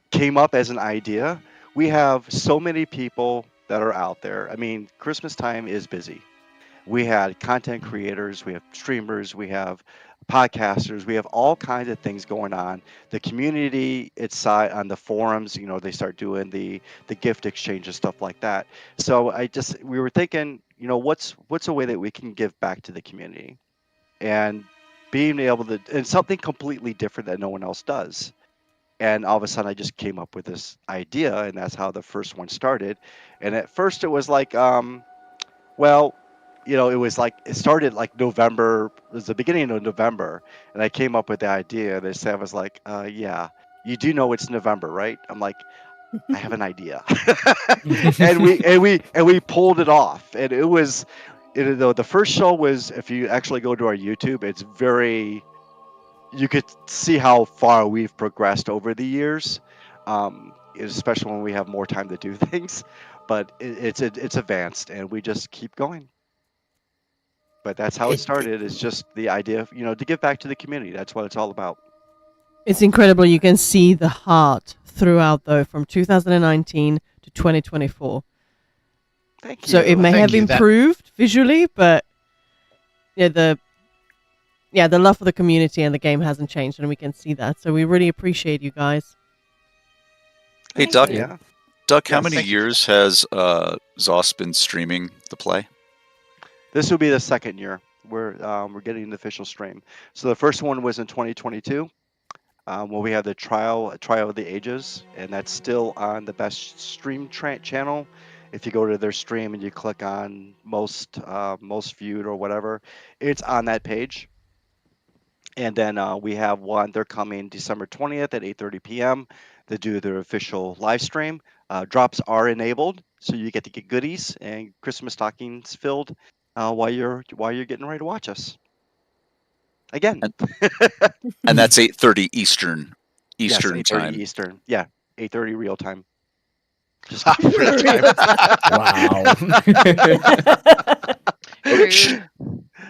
came up as an idea. We have so many people that are out there. I mean, Christmas time is busy. We had content creators, we have streamers, we have podcasters, we have all kinds of things going on. The community inside on the forums, they start doing the gift exchange and stuff like that. So we were thinking, what's a way that we can give back to the community, and being able to, and something completely different that no one else does. And all of a sudden I just came up with this idea, and that's how the first one started. And at first it was like, well, it started like November. It was the beginning of November, and I came up with the idea. And Sam was like, "Yeah, you do know it's November, right?" I'm like, "I have an idea," and we pulled it off. And it was, the first show was. If you actually go to our YouTube, it's very. You could see how far we've progressed over the years, especially when we have more time to do things. But it's advanced, and we just keep going. But that's how it started. Is just the idea of, to give back to the community. That's what it's all about. It's incredible. You can see the heart throughout, though, from 2019 to 2024. Thank you. So it may have improved visually, but the love for the community and the game hasn't changed, and we can see that. So we really appreciate you guys. Hey, Duck. Yeah. Duck, how many years has Zos been streaming the play? This will be the second year. We're getting an official stream. So the first one was in 2022, when we had the trial of the ages, and that's still on the best stream channel. If you go to their stream and you click on most viewed or whatever, it's on that page. And then we have one. They're coming December 20th at 8:30 p.m. to do their official live stream. Drops are enabled, so you get to get goodies and Christmas stockings filled while you're getting ready to watch us. Again. And that's 8:30 Eastern Yes, 8:30 time. Eastern. Yeah, 8:30 real time. Just real time. Wow.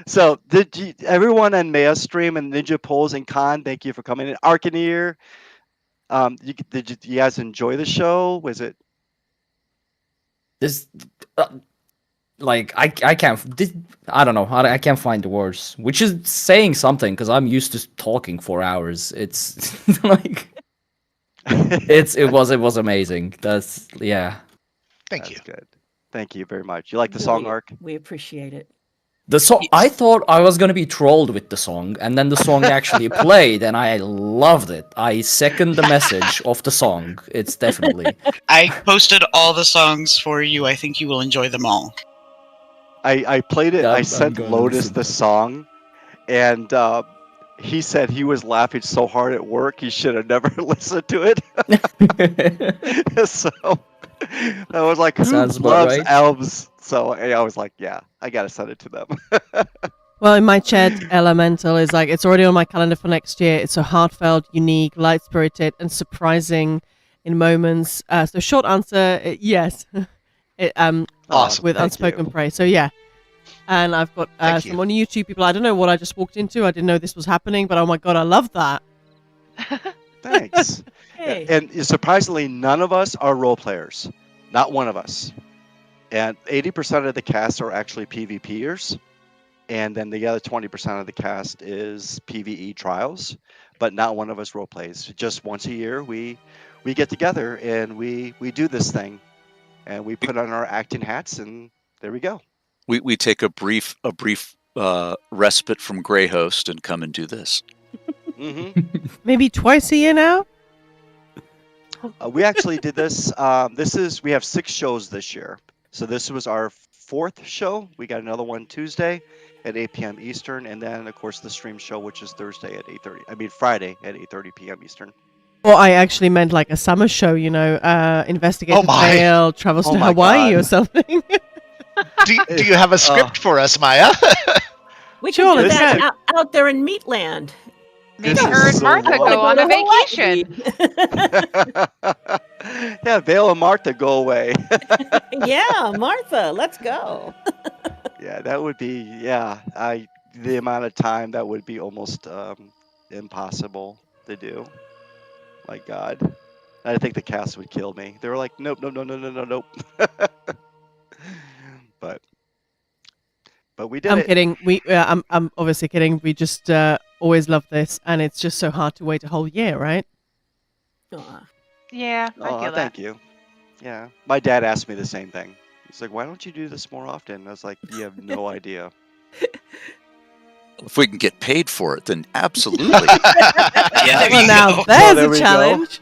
So everyone on Maya's stream and Ninja Pulls and Khan, thank you for coming in. Arcaneer, did you guys enjoy the show? Was it? This, I can't. I don't know. I can't find the words, which is saying something because I'm used to talking for hours. It's like it was amazing. That's Thank you. Good. Thank you very much. You like the song, Arc? We appreciate it. The song. I thought I was gonna be trolled with the song, and then the song actually played, and I loved it. I second the message of the song. It's definitely. I posted all the songs for you. I think you will enjoy them all. I played it. I sent Lotus the song, and he said he was laughing so hard at work he should have never listened to it. So I was like, who Sounds about loves right. elves? So I was like, yeah, I gotta send it to them. Well, in my chat, Elemental is like, it's already on my calendar for next year. It's so heartfelt, unique, light spirited, and surprising in moments. So, short answer, yes. Awesome. With Thank Unspoken you. Praise. So, yeah. And I've got Thank some you. on YouTube people. I don't know what I just walked into. I didn't know this was happening, but oh my God, I love that. Thanks. Hey. And surprisingly, none of us are role players. Not one of us. And 80% of the cast are actually PvPers. And then the other 20% of the cast is PvE trials. But not one of us role plays. Just once a year, we get together and we do this thing. And we put on our acting hats, and there we go. We take a brief respite from Grey Host and come and do this. Maybe twice a year now? We actually did this. We have 6 shows this year. So this was our 4th show. We got another one Tuesday at 8 p.m. Eastern, and then of course the stream show, which is Thursday at 8:30. I mean Friday at 8:30 p.m. Eastern. Or I actually meant like a summer show, Investigator my. Vale travels Oh to my Hawaii God. or something. Do you have a script for us, Maya? We Sure, can do let's that go. out there in Meatland. Maybe This her is and so Martha long. go on a Hawaii. vacation. Yeah, Vale and Martha go away. Yeah, Martha, let's go. Yeah, that would be the amount of time that would be almost impossible to do. My God. I think the cast would kill me. They were like, nope, nope, no, no, no, no, nope. but we did I'm it. kidding. I'm obviously kidding. We just always love this, and it's just so hard to wait a whole year, right? Yeah, I Oh, feel that. thank you. Yeah, my dad asked me the same thing. He's like, "Why don't you do this more often?" I was like, "You have no idea." If we can get paid for it, then absolutely. Yeah, Well, now go. there's there a we go. challenge.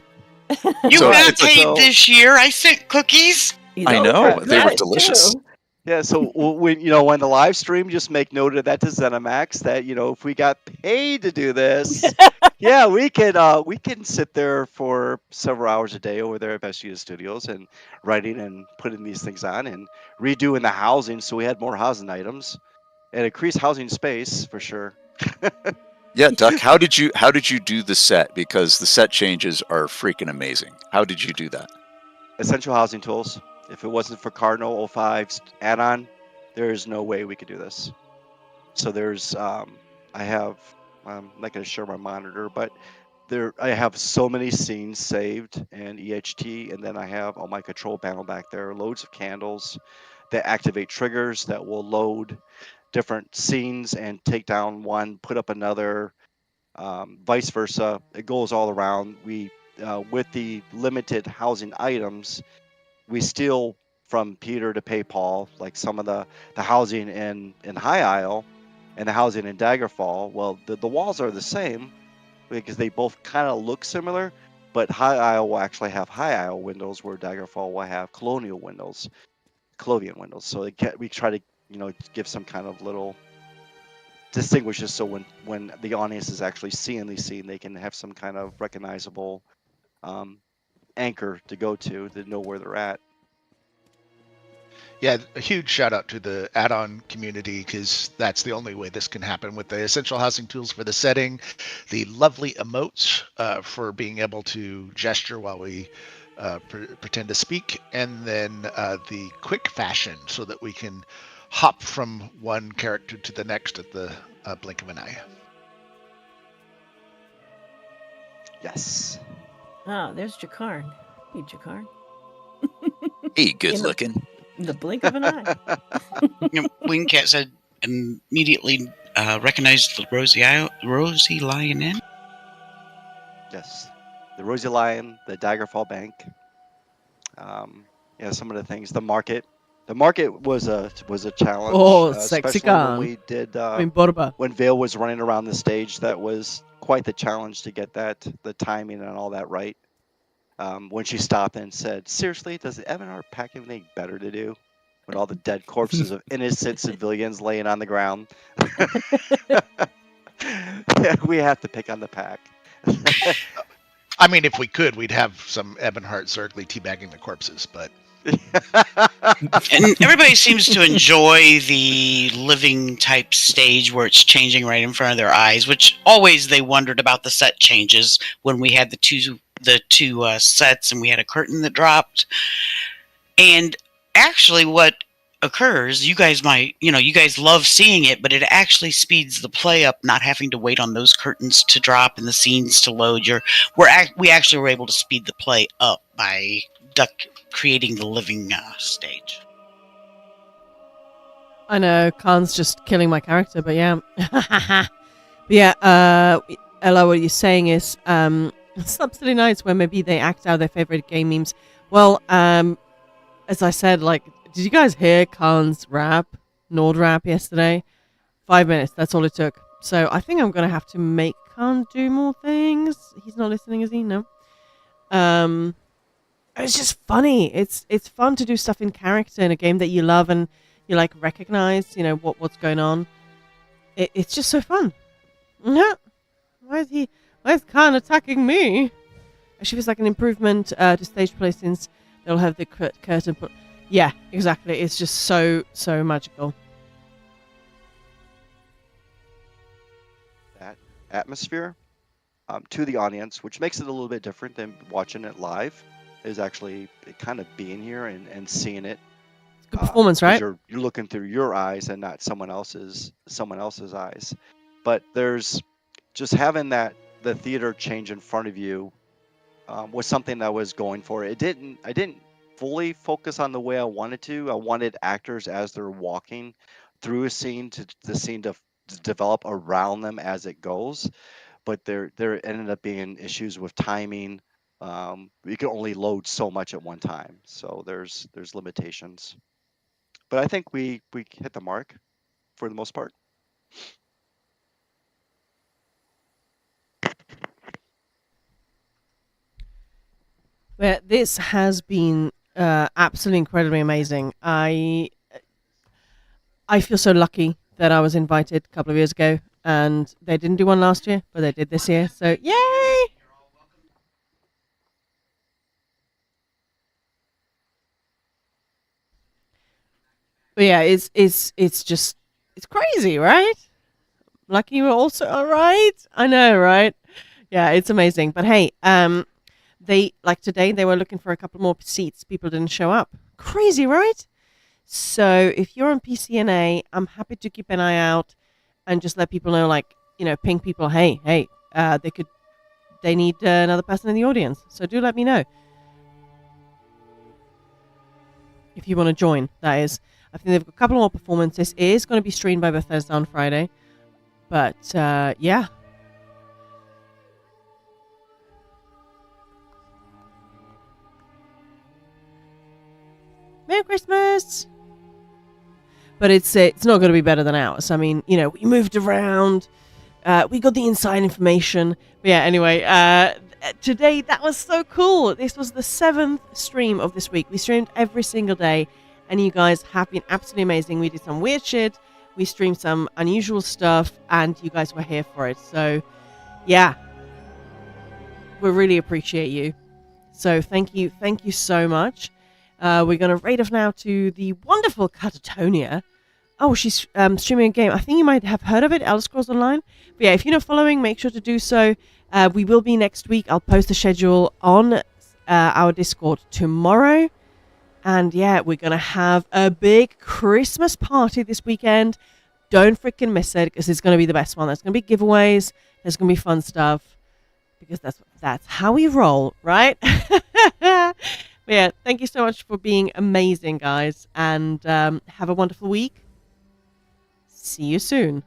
You So got it's like- paid this year. I sent cookies. I know, they were delicious. Yeah, so when when the live stream, just make note of that to ZeniMax that if we got paid to do this, yeah, we can sit there for several hours a day over there at Best View Studios and writing and putting these things on and redoing the housing so we had more housing items and increased housing space for sure. Yeah, Duck, how did you do the set? Because the set changes are freaking amazing. How did you do that? Essential housing tools. If it wasn't for Cardinal 05's add-on, there is no way we could do this. So there's, I have, I'm not going to share my monitor, but I have so many scenes saved in EHT, and then I have on my control panel back there loads of candles that activate triggers that will load different scenes and take down one, put up another, vice versa. It goes all around. We, with the limited housing items, we steal from Peter to pay Paul, like some of the housing in High Isle and the housing in Daggerfall. Well, the walls are the same because they both kind of look similar, but High Isle will actually have High Isle windows where Daggerfall will have Colonial windows, Clovian windows. So we try to give some kind of little distinguishes so when the audience is actually seeing these scenes, they can have some kind of recognizable anchor to go to know where they're at. Yeah, a huge shout out to the add-on community because that's the only way this can happen with the essential housing tools for the setting, the lovely emotes for being able to gesture while we pretend to speak, and then the quick fashion so that we can hop from one character to the next at the blink of an eye. Yes. Oh, there's Jakarn. Hey, Jakarn. Hey, good looking. In the blink of an eye. Wingcat said immediately recognized the Rosie Lion Inn. Yes, the Rosie Lion, the Daggerfall Bank. Some of the things. The market. The market was a challenge. Oh, sexy especially car. when we did Borba. when Vale was running around the stage. That was quite the challenge to get the timing and all that right. When she stopped and said, "Seriously, does Evan Hart pack anything better to do?" With all the dead corpses of innocent civilians laying on the ground. we have to pick on the pack. I mean, if we could, we'd have some Ebonheart Zergly teabagging the corpses, but. And everybody seems to enjoy the living type stage where it's changing right in front of their eyes, which always they wondered about the set changes when we had the two sets and we had a curtain that dropped. And actually what occurs, you guys love seeing it, but it actually speeds the play up, not having to wait on those curtains to drop and the scenes to load. We actually were able to speed the play up by creating the living stage. I know, Khan's just killing my character, but yeah. But yeah, Ella, what you're saying is, some silly nights where maybe they act out their favorite game memes. Well, as I said, like, did you guys hear Khan's Nord rap yesterday? 5 minutes, that's all it took. So I think I'm going to have to make Khan do more things. He's not listening, is he? No. It's just funny. It's fun to do stuff in character in a game that you love and you like recognize, what's going on. It's just so fun. Yeah. Why is Khan attacking me? Actually, it's like an improvement to stage play since they'll have the curtain put. Yeah, exactly. It's just so magical. That atmosphere to the audience, which makes it a little bit different than watching it live, is actually kind of being here and seeing it. Good performance, right? You're looking through your eyes and not someone else's eyes. But there's just having the theater change in front of you was something that I was going for. I didn't fully focus on the way I wanted to. I wanted actors as they're walking through a scene to the scene to develop around them as it goes. But there ended up being issues with timing. You can only load so much at one time, so there's limitations. But I think we hit the mark for the most part. Well, this has been absolutely incredibly amazing. I feel so lucky that I was invited a couple of years ago, and they didn't do one last year, but they did this year. So yay! But yeah, it's crazy, right? Lucky you were also all right. I know, right? Yeah, it's amazing. But hey, they like today they were looking for a couple more seats. People didn't show up. Crazy, right? So if you're on PCNA, I'm happy to keep an eye out and just let people know, ping people. Hey, they need another person in the audience. So do let me know if you want to join. That is, I think they've got a couple more performances. It is going to be streamed by Bethesda on Friday, but yeah. Merry Christmas! But it's not going to be better than ours. I mean, we moved around. We got the inside information. But yeah, anyway, today, that was so cool. This was the 7th stream of this week. We streamed every single day, and you guys have been absolutely amazing. We did some weird shit. We streamed some unusual stuff, and you guys were here for it. So, yeah. We really appreciate you. So, thank you so much. We're going to raid off now to the wonderful Catatonia. Oh, she's streaming a game. I think you might have heard of it, Elder Scrolls Online. But yeah, if you're not following, make sure to do so. We will be next week. I'll post the schedule on our Discord tomorrow. And yeah, we're going to have a big Christmas party this weekend. Don't freaking miss it, because it's going to be the best one. There's going to be giveaways. There's going to be fun stuff. Because that's how we roll, right? But yeah, thank you so much for being amazing, guys. And have a wonderful week. See you soon.